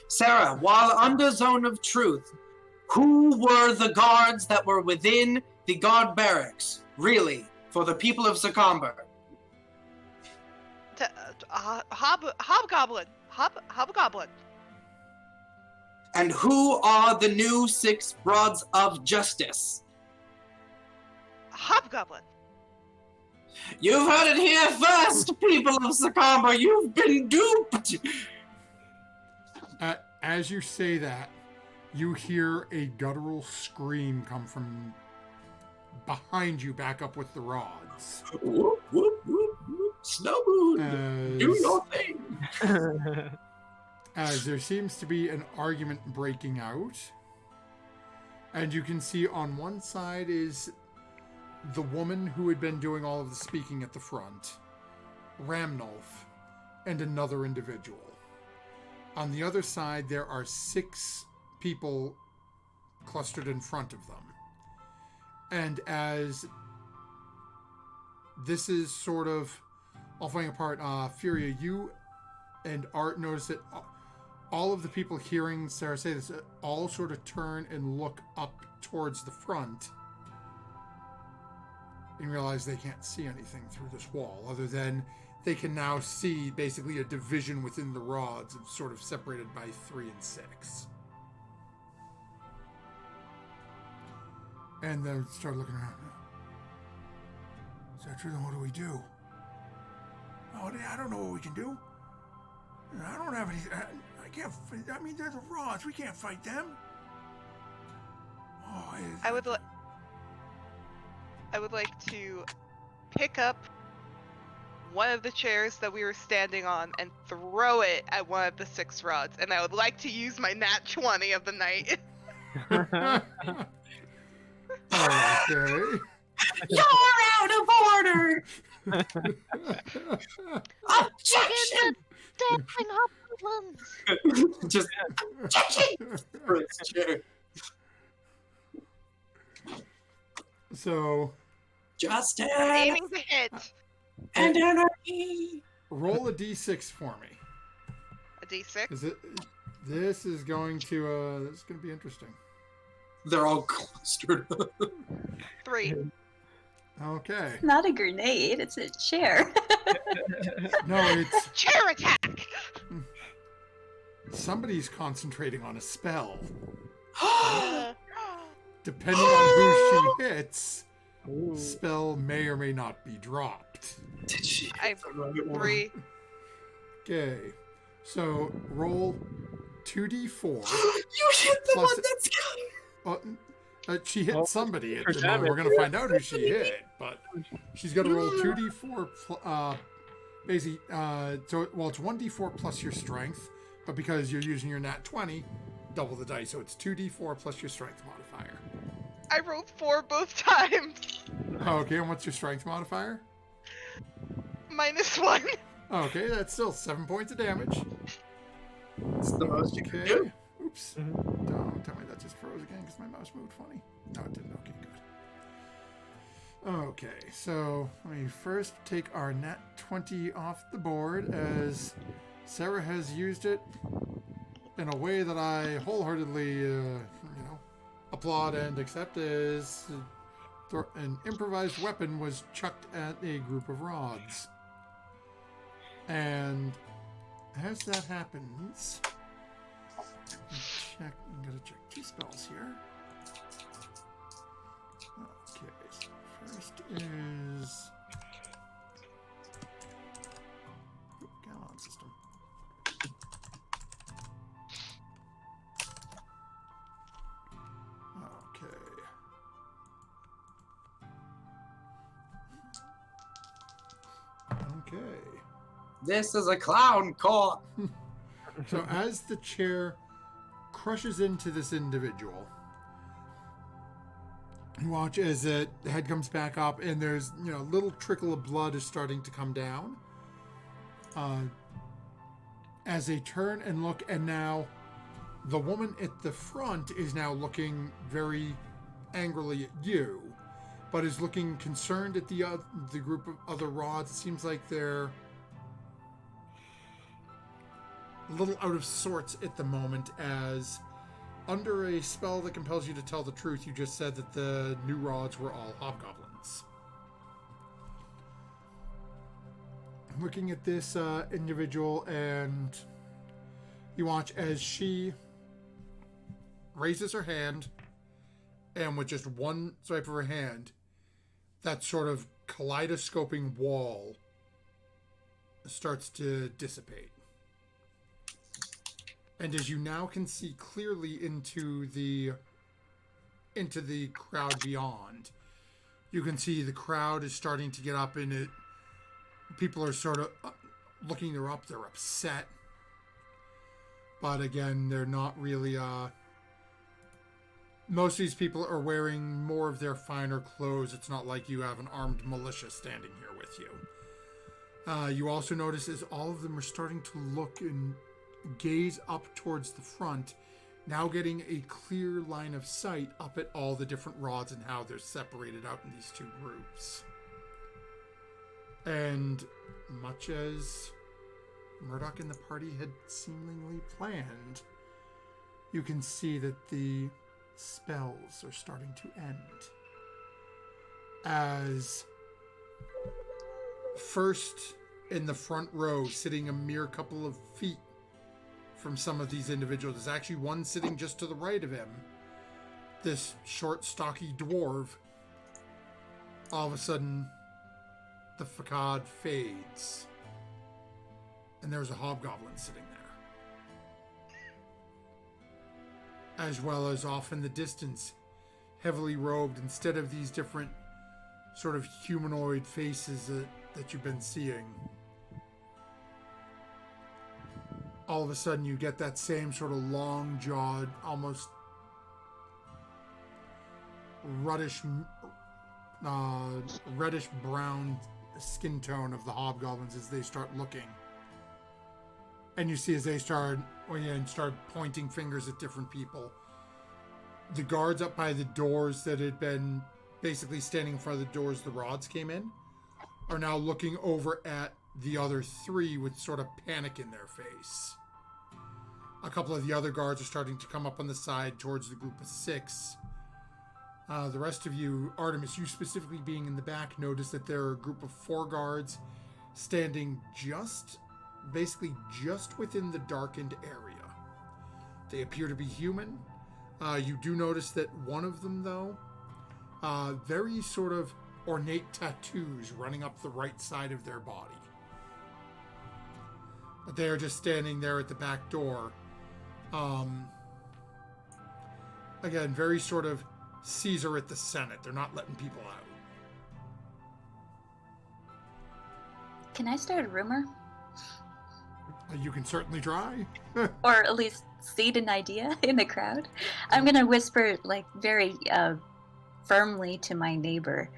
Sarah, while under Zone of Truth, who were the guards that were within the guard barracks, really, for the people of Zacomber? Hobgoblin. Hobgoblin. And who are the new 6 Rods of Justice? Hobgoblin. You've heard it here first, people of Zacomber. You've been duped. As you say that, you hear a guttural scream come from behind you, back up with the rods. Whoop, whoop, whoop, whoop. Snowmoon, do your thing. As there seems to be an argument breaking out. And you can see on one side is the woman who had been doing all of the speaking at the front, Ramnulf, and another individual. On the other side, there are 6 people clustered in front of them. And as this is sort of all falling apart, Furia, you and Art notice that all of the people hearing Sarah say this all sort of turn and look up towards the front and realize they can't see anything through this wall other than they can now see basically a division within the rods, sort of separated by 3 and 6. And they start looking around. Is that true? Then what do we do? Oh, I don't know what we can do. I don't have any. I can't. I mean, they're the rods. We can't fight them. Oh, I would like to pick up one of the chairs that we were standing on and throw it at one of the 6 rods, and I would like to use my nat 20 of the night. Okay. You're out of order! Objection! Dancing goblins! Just for its chair. So Justice Aiming to hit. and anarchy. roll a d6 for me. A D6. This is going to be interesting. They're all clustered up. 3. Okay. Not a grenade, it's a chair. No, it's Chair attack! somebody's concentrating on a spell. Uh, Depending on who she hits, Ooh. spell may or may not be dropped. Did she hit I- the right one? 3. Okay. So roll 2d4. You hit the Plus one it- that's coming. She hit Well, somebody at for the moment. We're damage, going to yeah. find out who she hit, but she's going to roll 2d4. Basically, it's 1d4 plus your strength, but because you're using your nat 20, double the dice. So it's 2d4 plus your strength modifier. I rolled 4 both times. Okay, and what's your strength modifier? -1. Okay, that's still 7 points of damage. It's the most you can Okay. do. Oops. Mhm. Don't tell me that just froze again because my mouse moved funny. No, it didn't. Okay, good. Okay, so let me first take our nat 20 off the board as Sarah has used it in a way that I wholeheartedly, applaud and accept as an improvised weapon was chucked at a group of rods. And as that happens, I'm gonna check 2 spells here. Okay, so first is come on, system. Okay. Okay. This is a clown court. So as the chair crushes into this individual, you watch as the head comes back up and there's, a little trickle of blood is starting to come down. As they turn and look, and now the woman at the front is now looking very angrily at you, but is looking concerned at the group of other rods. It seems like they're a little out of sorts at the moment, as under a spell that compels you to tell the truth, you just said that the new rods were all hobgoblins. Looking at this individual, and you watch as she raises her hand, and with just one swipe of her hand, that sort of kaleidoscoping wall starts to dissipate. And as you now can see clearly into the crowd beyond, you can see the crowd is starting to get up, and people are sort of looking her up. They're upset, but again, they're not really. Most of these people are wearing more of their finer clothes. It's not like you have an armed militia standing here with you. You also notice as all of them are starting to look and gaze up towards the front, now getting a clear line of sight up at all the different rods and how they're separated out in these 2 groups. And much as Murdoch and the party had seemingly planned, you can see that the spells are starting to end. As first in the front row, sitting a mere couple of feet from some of these individuals, there's actually one sitting just to the right of him, this short, stocky dwarf. All of a sudden, the facade fades, and there's a hobgoblin sitting there. As well as off in the distance, heavily robed, instead of these different sort of humanoid faces that you've been seeing, all of a sudden you get that same sort of long-jawed, almost reddish-brown skin tone of the hobgoblins as they start looking. And you see as they start pointing fingers at different people. The guards up by the doors that had been basically standing in front of the doors the rods came in are now looking over at the other three with sort of panic in their face. A couple of the other guards are starting to come up on the side towards the group of 6. The rest of you, Artemis, you specifically being in the back, notice that there are a group of 4 guards standing basically just within the darkened area. They appear to be human. You do notice that one of them, though, very sort of ornate tattoos running up the right side of their body. But they are just standing there at the back door. Again, very sort of Caesar at the Senate. They're not letting people out. Can I start a rumor? You can certainly try. Or at least seed an idea in the crowd? I'm gonna whisper, like, very firmly to my neighbor.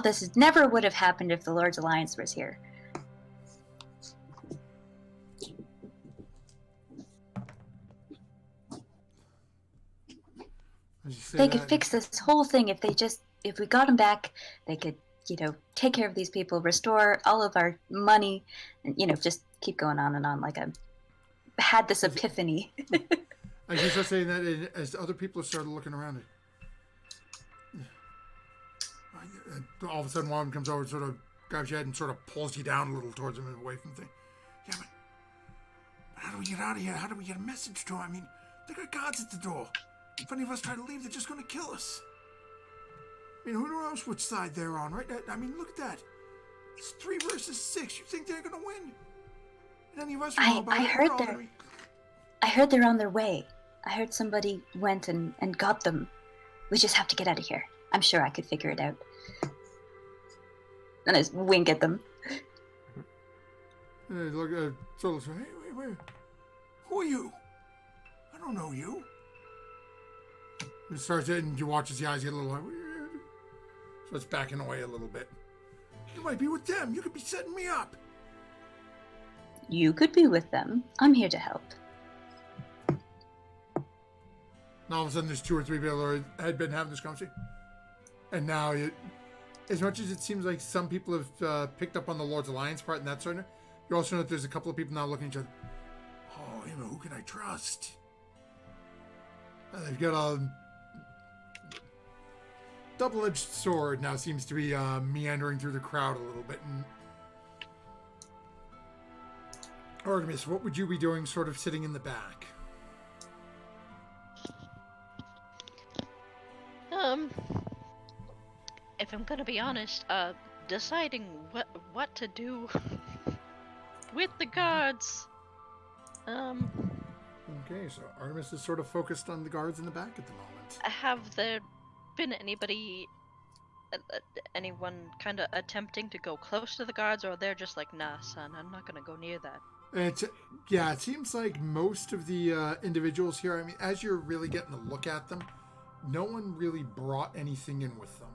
This never would have happened if the Lord's Alliance was here. They could fix this whole thing if we got them back, they could, take care of these people, restore all of our money, and, just keep going on and on. Like I've had this epiphany. I just start saying that as other people started looking around it. All of a sudden, one of them comes over, sort of grabs your head and sort of pulls you down a little towards him and away from the thing. Yeah, but how do we get out of here? How do we get a message to him? I mean, they got guards at the door. If any of us try to leave, they're just going to kill us. I mean, who knows which side they're on, right? I mean, look at that. It's 3 versus 6. You think they're going to win? And any of us know about it. I heard they're on their way. I heard somebody went and got them. We just have to get out of here. I'm sure I could figure it out. And I just wink at them. And they look at Solo. Hey, wait. Who are you? I don't know you. He starts it, and you watch his eyes get a little. So it's backing away a little bit. You might be with them. You could be setting me up. You could be with them. I'm here to help. And all of a sudden, there's 2 or 3 people who had been having this conversation. And now, as much as it seems like some people have picked up on the Lord's Alliance part and that sort of, you also know that there's a couple of people now looking at each other. Oh, who can I trust? And they've got a double-edged sword now seems to be meandering through the crowd a little bit. And Artemis, what would you be doing sort of sitting in the back? If I'm gonna be honest, deciding what to do with the guards. Okay, so Artemis is sort of focused on the guards in the back at the moment. Have there been anyone kind of attempting to go close to the guards, or they're just like, nah, son, I'm not gonna go near that? It seems like most of the individuals here, I mean, as you're really getting a look at them, no one really brought anything in with them.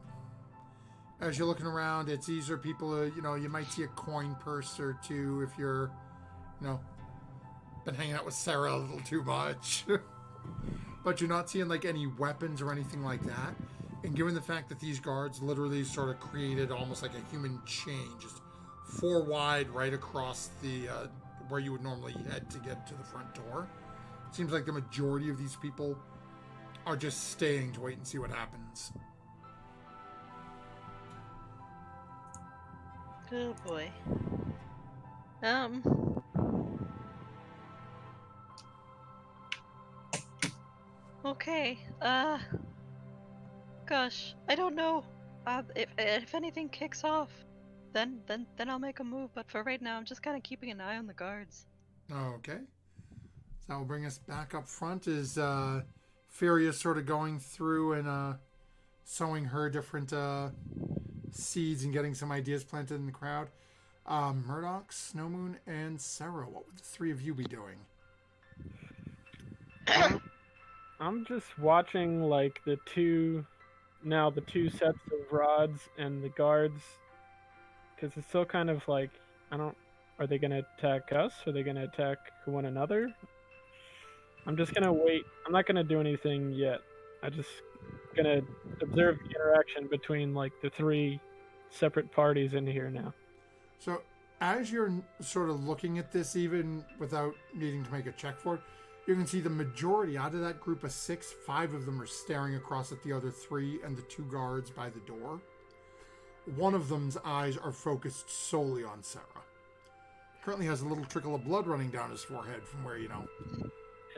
As you're looking around, these are people, you might see a coin purse or 2 if you're, been hanging out with Sarah a little too much. But you're not seeing, like, any weapons or anything like that. And given the fact that these guards literally sort of created almost like a human chain, just 4 wide right across the, where you would normally head to get to the front door, it seems like the majority of these people are just staying to wait and see what happens. Oh boy. Okay. Gosh, I don't know. If anything kicks off, then I'll make a move. But for right now, I'm just kind of keeping an eye on the guards. Okay. So that will bring us back up front. Is Furia sort of going through and sowing her different seeds and getting some ideas planted in the crowd. Murdoch, Snowmoon, and Sarah, what would the 3 of you be doing? I'm just watching like the two sets of rods and the guards, because it's still kind of like I Are they going to attack us? Are they going to attack one another? I'm just going to wait. I'm not going to do anything yet. I just going to observe the interaction between like the three separate parties in here now. So, as you're sort of looking at this, even without needing to make a check for it, you can see the majority out of that group of 6, 5 of them are staring across at the other 3 and the 2 guards by the door. One of them's eyes are focused solely on Sarah. Currently has a little trickle of blood running down his forehead from where,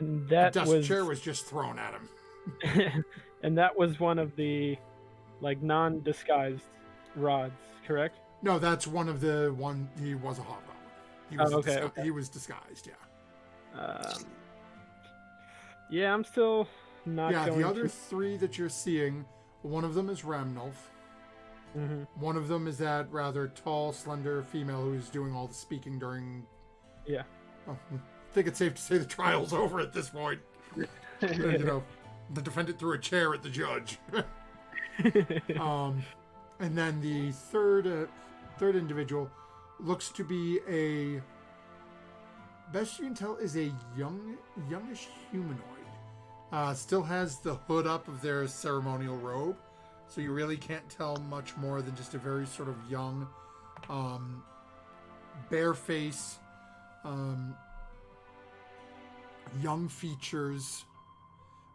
And that the was chair was just thrown at him. and that was one of the like non-disguised rods, correct? No, that's one of the one. He was a hobgoblin. He was okay. He was disguised. Yeah. Yeah, I'm still not. Yeah, going the other to... 3 that you're seeing, one of them is Ramnulf. Mm-hmm. One of them is that rather tall, slender female who's doing all the speaking during. Yeah. Oh, I think it's safe to say the trial's over at this point. The defendant threw a chair at the judge. And then the third individual looks to be a, best you can tell, is a youngish humanoid. Still has the hood up of their ceremonial robe, so you really can't tell much more than just a very sort of young, bare face, young features,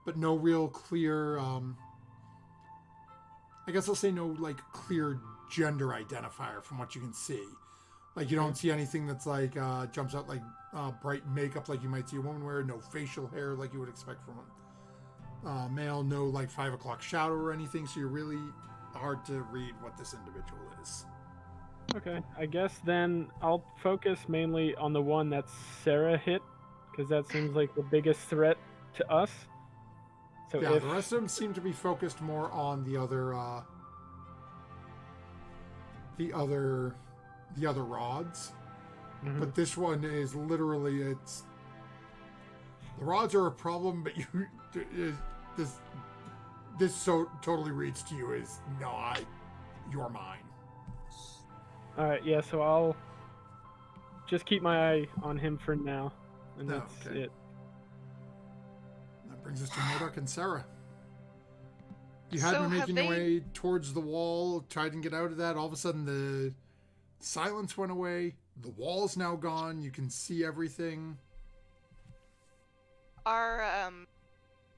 but no real clear, I guess I'll say no, like, clear gender identifier from what you can see. Like, you don't see anything that's, like, jumps out, like, bright makeup like you might see a woman wear, no facial hair like you would expect from a male, no, like, 5 o'clock shadow or anything, so you're really hard to read what this individual is. Okay, I guess then I'll focus mainly on the one that Sarah hit, because that seems like the biggest threat to us. So yeah, the rest of them seem to be focused more on the other rods. Mm-hmm. But this one is literally, the rods are a problem, but this so totally reads to you as, no, you're mine. All right, yeah, so I'll just keep my eye on him for now, and that's it. That brings us to Murdoch and Sarah. You had been making your way towards the wall, tried to get out of that. All of a sudden, the silence went away. The wall's now gone. You can see everything.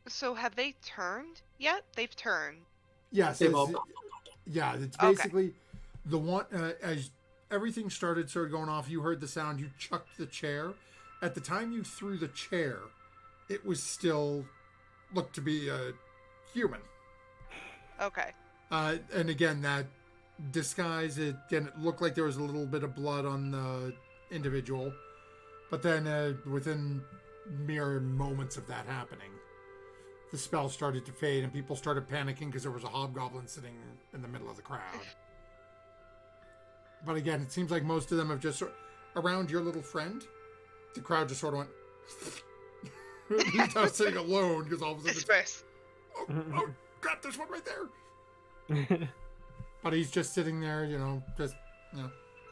So have they turned yet? They've turned. Yes. It's basically the one, as everything started sort of going off, you heard the sound, you chucked the chair. At the time you threw the chair, it was still looked to be a human. Okay. And again, that disguise, it looked like there was a little bit of blood on the individual. But then within mere moments of that happening, the spell started to fade and people started panicking because there was a hobgoblin sitting in the middle of the crowd. But again, it seems like most of them have just around your little friend. The crowd just sort of went. He's now sitting alone because all of a sudden. Oh, crap! There's one right there. But he's just sitting there,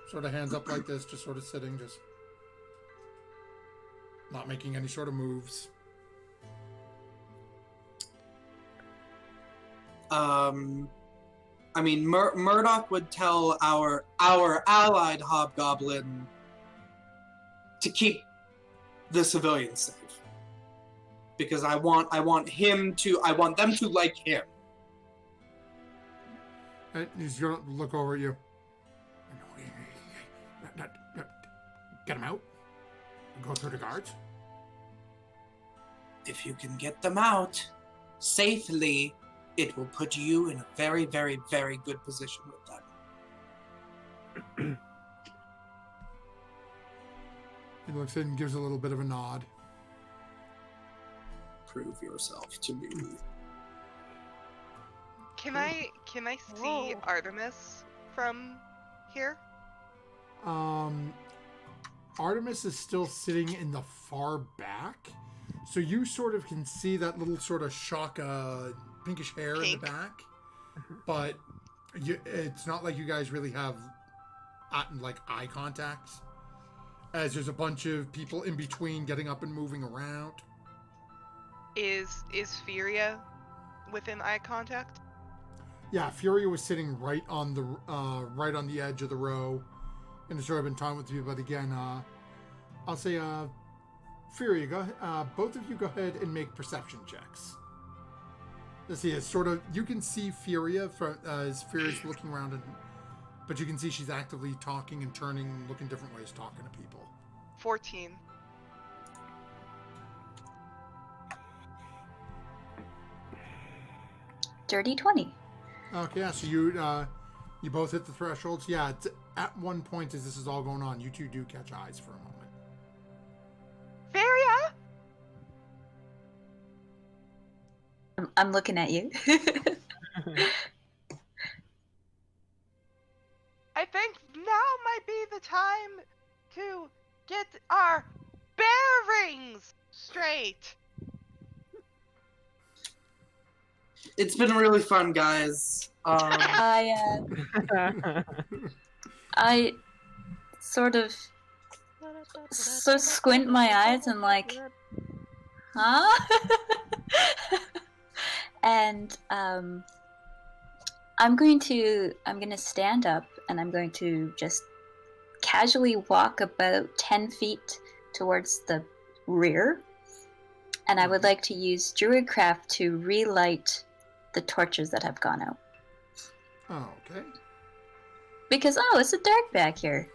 sort of hands up like this, just sort of sitting, just not making any sort of moves. I mean, Murdoch would tell our allied hobgoblin to keep the civilians safe, because I want them to like him. And he's gonna look over at you. Get him out. Go through the guards. If you can get them out safely, it will put you in a very, very, very good position with them. He looks in and gives a little bit of a nod. Prove yourself to me. Can I see Artemis from here? Artemis is still sitting in the far back, so you sort of can see that little sort of shock, pinkish hair in the back, but it's not like you guys really have eye contact. as there's a bunch of people in between getting up and moving around. Is Furia within eye contact? Yeah, Furia was sitting right on the edge of the row, and has sort of been talking with you. But again, I'll say, Furia, go ahead, both of you go ahead and make perception checks. Let's see, it's sort of, you can see Furia as Furia's looking around, but you can see she's actively talking and turning, looking different ways, talking to people. 14. Dirty 20. Okay, yeah, so you both hit the thresholds. Yeah, it's at one point as this is all going on, you two do catch eyes for a moment. Furia? I'm looking at you. I think now might be the time to get our bearings straight. It's been really fun, guys. I sort of squint my eyes and like, huh? And I'm gonna stand up and I'm going to just casually walk about 10 feet towards the rear. And I would like to use Druidcraft to relight the torches that have gone out. Oh, okay. Because, it's so dark back here.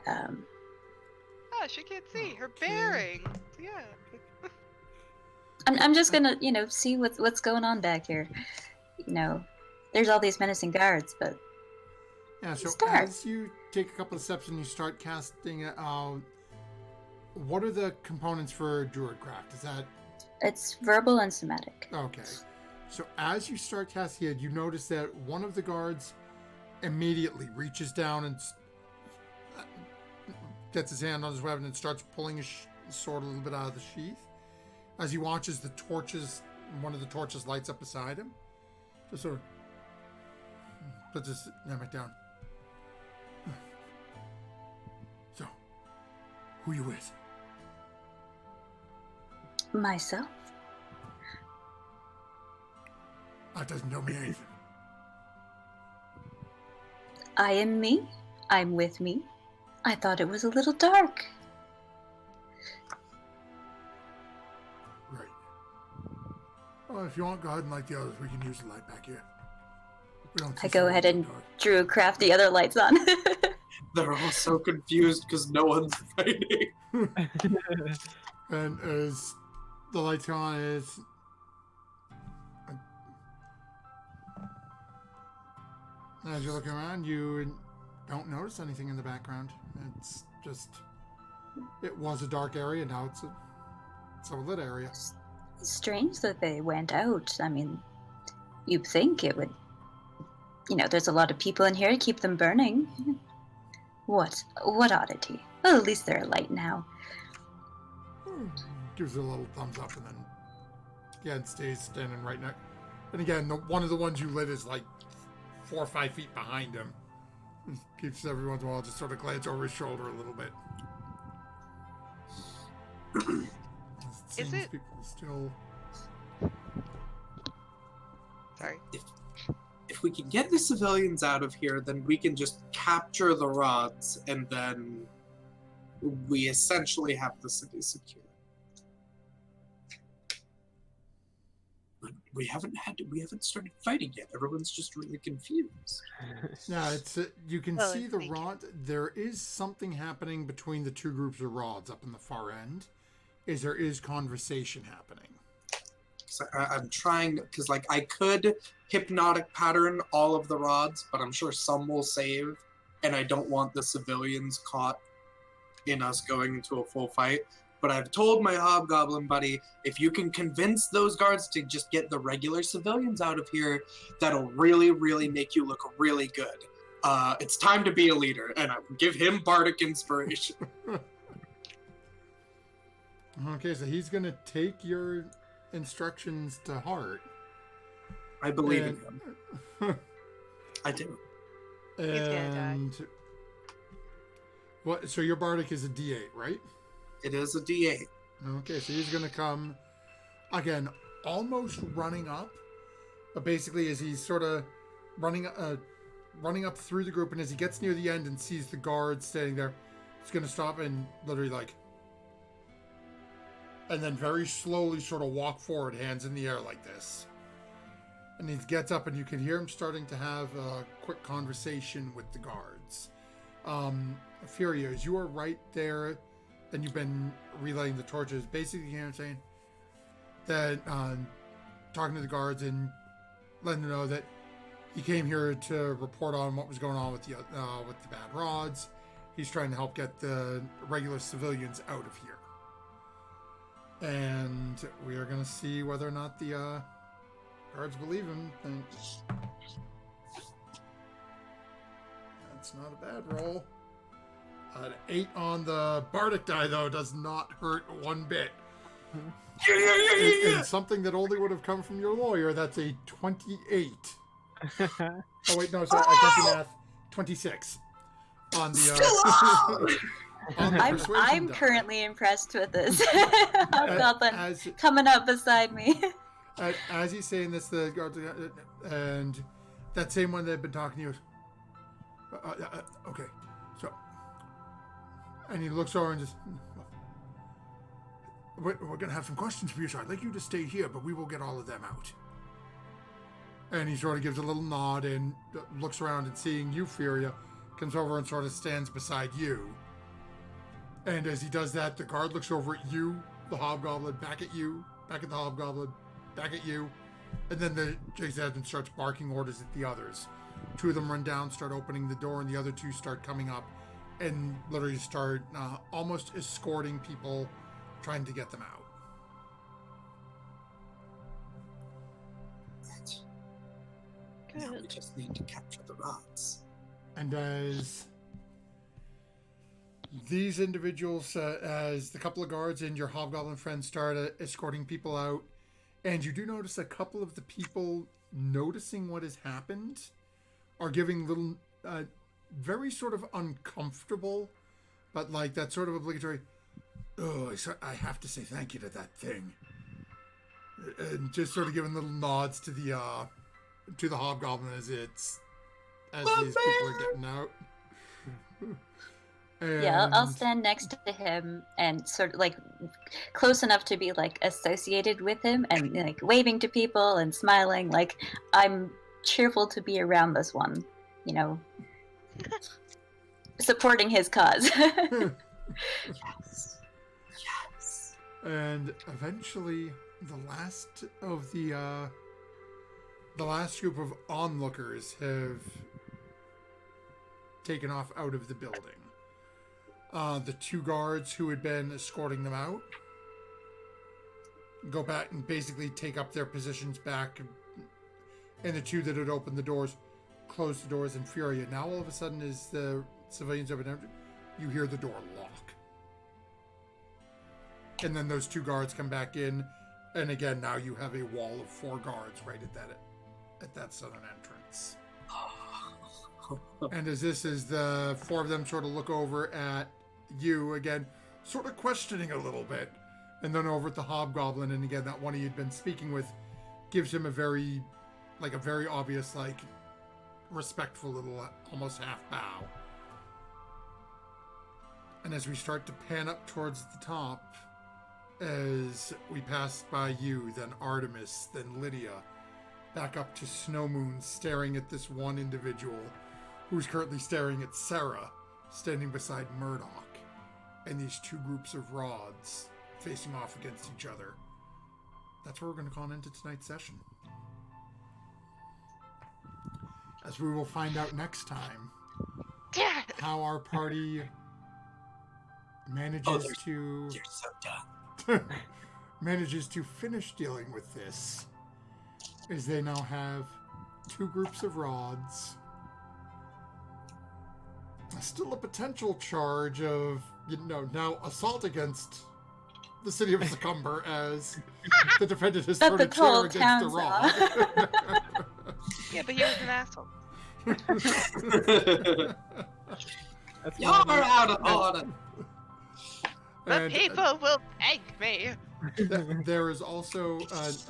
Oh, she can't see her bearings. Yeah. I'm just gonna, see what's going on back here. There's all these menacing guards, but yeah. So start. As you take a couple of steps and you start casting it, what are the components for Druidcraft? Is that? It's verbal and somatic. Okay. So as you start casting it, you notice that one of the guards immediately reaches down and gets his hand on his weapon and starts pulling his sword a little bit out of the sheath. As he watches one of the torches lights up beside him. Just sort of puts his back down. So, who you with? Myself? That doesn't tell me anything. I am me. I'm with me. I thought it was a little dark. Right. Well, if you want, go ahead and light the others. We can use the light back here. I go ahead and Druidcraft the other lights on. They're all so confused because no one's fighting. And as the lights go on, as you're looking around, you don't notice anything in the background. It's just, it was a dark area, now it's a lit area. Strange that they went out. I mean, you'd think it would, there's a lot of people in here to keep them burning. What oddity. Well, at least they're alight now. Gives it a little thumbs up and then again stays standing right next. And again, one of the ones you lit is like 4 or 5 feet behind him. Keeps every once in a while just sort of glance over his shoulder a little bit. Is it? People still. Sorry. If we can get the civilians out of here, then we can just capture the rods, and then we essentially have the city secure. But we haven't started fighting yet. Everyone's just really confused. Yeah, it's you can Well, see the thank rod. There is something happening between the two groups of rods up in the far end. There is conversation happening. So I'm trying, because I could hypnotic pattern all of the rods, but I'm sure some will save, and I don't want the civilians caught in us going into a full fight. But I've told my hobgoblin buddy, if you can convince those guards to just get the regular civilians out of here, that'll really, really make you look really good. It's time to be a leader, and I will give him bardic inspiration. Okay, so he's gonna take your instructions to heart. I believe in him. I do. He's gonna die. What? So your bardic is a D8, right? It is a D8. Okay, so he's gonna come again, almost running up, but basically as he's sort of running up through the group, and as he gets near the end and sees the guards standing there, he's gonna stop and literally and then very slowly sort of walk forward, hands in the air like this. And he gets up, and you can hear him starting to have a quick conversation with the guards. Furia, as you are right there, and you've been relaying the torches, basically, you know what I'm saying? That, talking to the guards and letting them know that he came here to report on what was going on with the bad rods. He's trying to help get the regular civilians out of here. And we are going to see whether or not the guards believe him. That's not a bad roll. An 8 on the bardic die, though, does not hurt one bit. And something that only would have come from your lawyer, that's a 28. Oh, wait, no, sorry, I can't do math. 26. On the... I'm currently impressed with this. Hobgoblin coming up beside me. As he's saying this, the guards, and that same one that had been talking to you, okay, so, and he looks over and just, we're going to have some questions for you, so I'd like you to stay here, but we will get all of them out. And he sort of gives a little nod and looks around, and seeing you, Furia, comes over and sort of stands beside you. And as he does that, the guard looks over at you, the hobgoblin, back at you, back at the hobgoblin, back at you. And then the Jake's admin starts barking orders at the others. 2 of them run down, start opening the door, and the other 2 start coming up and literally start almost escorting people, trying to get them out. Now we just need to capture the rods. And as these individuals, as the couple of guards and your hobgoblin friends start escorting people out, and you do notice a couple of the people noticing what has happened are giving little, very sort of uncomfortable, but like that sort of obligatory, oh, I have to say thank you to that thing. And just sort of giving little nods to the hobgoblin as these people are getting out. Yeah, I'll stand next to him and sort of like close enough to be like associated with him and like waving to people and smiling like I'm cheerful to be around this one, you know, supporting his cause. Yes. Yes. And eventually the last group of onlookers have taken off out of the building. The 2 guards who had been escorting them out go back and basically take up their positions back, and the 2 that had opened the doors close the doors in fury. Now all of a sudden, as the civilians have been emptied, you hear the door lock. And then those 2 guards come back in, and again, now you have a wall of 4 guards right at that southern entrance. And as the 4 of them sort of look over at you again, sort of questioning a little bit, and then over at the hobgoblin, and again, that one you'd been speaking with gives him a very obvious, like, respectful little, almost half bow. And as we start to pan up towards the top, as we pass by you, then Artemis, then Lydia, back up to Snow Moon, staring at this one individual who's currently staring at Sarah, standing beside Murdoch, and these 2 groups of rods facing off against each other. That's where we're going to call into tonight's session. As we will find out next time how our party manages you're so done. manages to finish dealing with this, as they now have 2 groups of rods, still a potential charge of, now assault against the city of Succumber, as the defendant has thrown a chair against the rod. Yeah, but he was an asshole. That's You're my out of order. The And, people will thank me. there is also,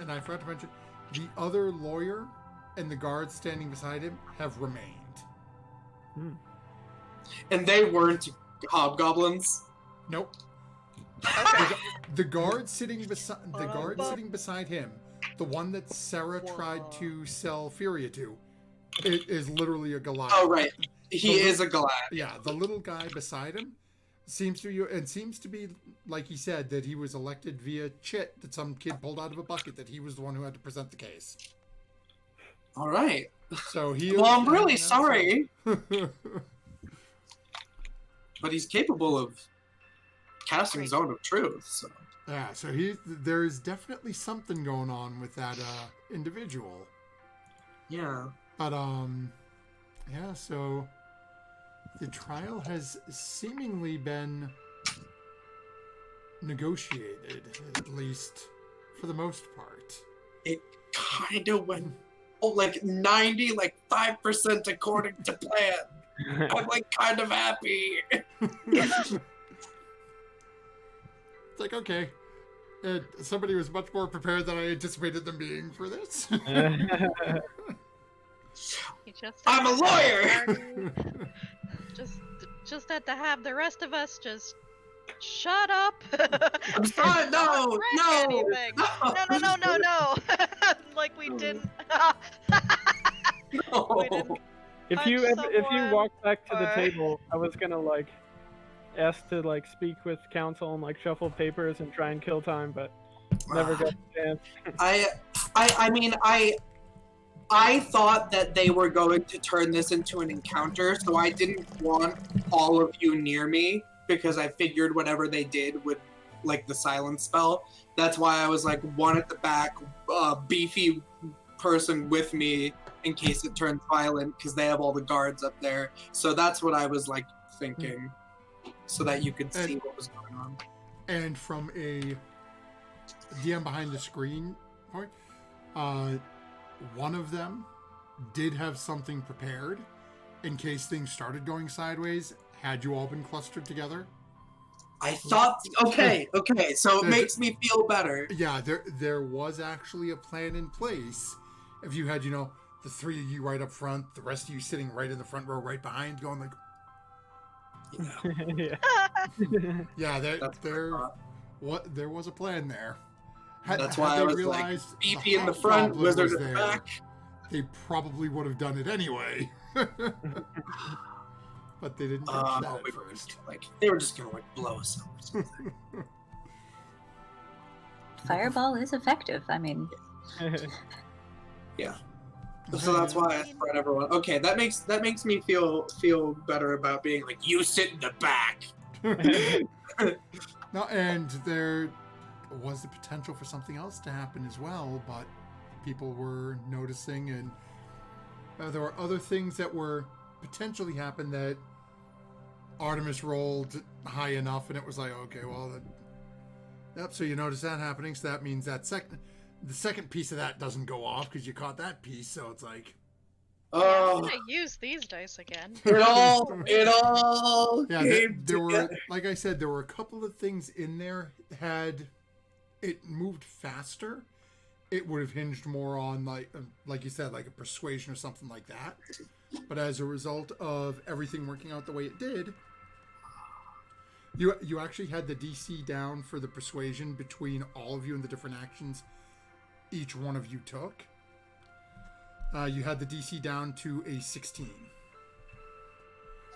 and I forgot to mention, the other lawyer and the guards standing beside him have remained. And they weren't hobgoblins. Nope. Okay. The guard sitting beside him, the one that Sarah tried to sell Furia to, it is literally a Goliath. Oh, right. He is a Goliath. Yeah, the little guy beside him seems to be like he said that he was elected via chit that some kid pulled out of a bucket, that he was the one who had to present the case. All right. So he. Well, I'm really sorry. But he's capable of casting Zone of Truth. So. Yeah, so there's definitely something going on with that individual. Yeah. But yeah, so the trial has seemingly been negotiated, at least for the most part. It kind of went like 5% according to plan. I'm like kind of happy. It's like, okay, somebody was much more prepared than I anticipated them being for this. I'm a lawyer. Just had to have the rest of us just shut up. I'm sorry. No. Anything. No. Like we didn't. We didn't. If you walk back to the table, I was gonna like ask to like speak with counsel and like shuffle papers and try and kill time, but never got a chance. I mean, I thought that they were going to turn this into an encounter, so I didn't want all of you near me because I figured whatever they did would, like the silence spell. That's why I was like one at the back, beefy person with me in case it turns violent because they have all the guards up there. So that's what I was like thinking, so that you could see what was going on. And from a DM behind the screen point, one of them did have something prepared in case things started going sideways, had you all been clustered together. I thought, okay, so it makes me feel better. Yeah, there was actually a plan in place. If you had, the three of you right up front, the rest of you sitting right in the front row, right behind, going like, yeah, there was a plan there. That's why I was like, beefy in the front, wizard in the back. They probably would have done it anyway. But they didn't catch that at first. They were just gonna blow us up or something. Fireball is effective. I mean, yeah. So that's why I spread everyone. Okay, that makes me feel better about being like, you sit in the back. No, and there was the potential for something else to happen as well, but people were noticing, and there were other things that were potentially happened that Artemis rolled high enough, and it was like, okay, well, yep. So you notice that happening, so that means that the second piece of that doesn't go off because you caught that piece. So it's like, I'm gonna use these dice again. It all yeah. There were, like I said, there were a couple of things in there. Had it moved faster, it would have hinged more on like you said, like a persuasion or something like that. But as a result of everything working out the way it did, you actually had the DC down for the persuasion between all of you and the different actions each one of you took. You had the DC down to a 16.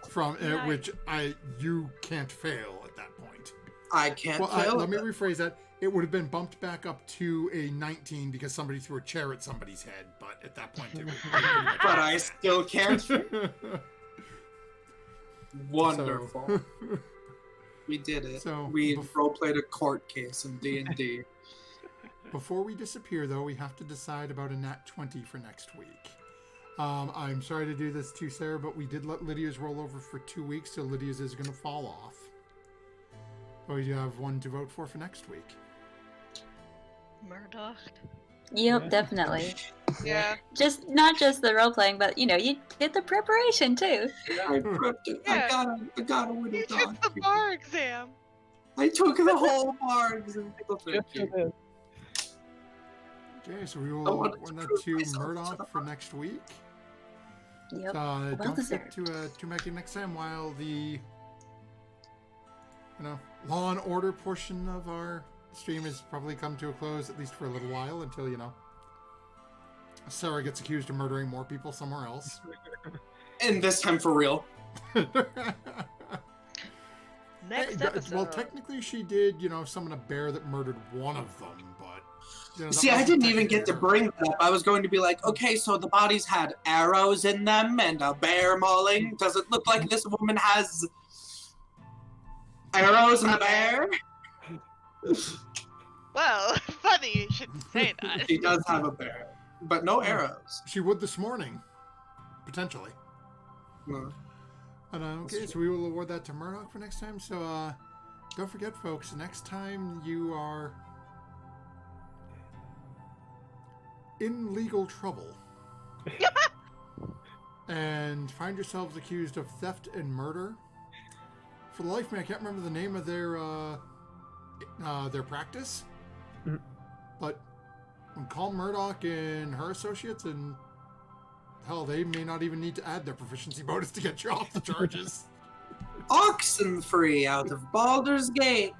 From which you can't fail at that point. I can't fail. Let me rephrase that. It would have been bumped back up to a 19 because somebody threw a chair at somebody's head, but at that point it was but I still can't. Wonderful. So, we did it. So we role-played a court case in D&D. Before we disappear, though, we have to decide about a nat 20 for next week. I'm sorry to do this to Sarah, but we did let Lydia's roll over for 2 weeks, so Lydia's is going to fall off. But we do have one to vote for next week. Murdoch. Yep, definitely. Yeah. Just not just the role playing, but you did the preparation too. I prepped it. Yeah. I got a You little took dog. the bar exam. I took the whole bar exam. Yes, it is. Okay, so we will I wanted to run that prove to myself to Murdoch the for next week. Yep. Don't forget deserved. to make it next time while the Law and Order portion of our stream has probably come to a close, at least for a little while, until Sarah gets accused of murdering more people somewhere else. And this time for real. Next Hey, episode. well, technically she did, summon a bear that murdered one of them, but... that See, I wasn't didn't even get to technically her. bring that up. I was going to be like, okay, so the bodies had arrows in them and a bear mauling. Does it look like this woman has arrows and a bear? Well, funny you should say that. She does have a bear, but no arrows. She would this morning, potentially. No. And, okay, so we will award that to Murdoch for next time. So, don't forget, folks, next time you are in legal trouble and find yourselves accused of theft and murder. For the life of me, I can't remember the name of their practice. Mhm. But call Murdoch and her associates, and hell, they may not even need to add their proficiency bonus to get you off the charges. Oxenfree out of Baldur's Gate.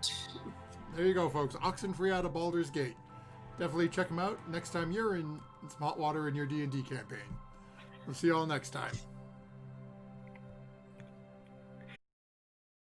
There you go, folks. Oxenfree out of Baldur's Gate. Definitely check them out next time you're in some hot water in your D&D campaign. We'll see you all next time.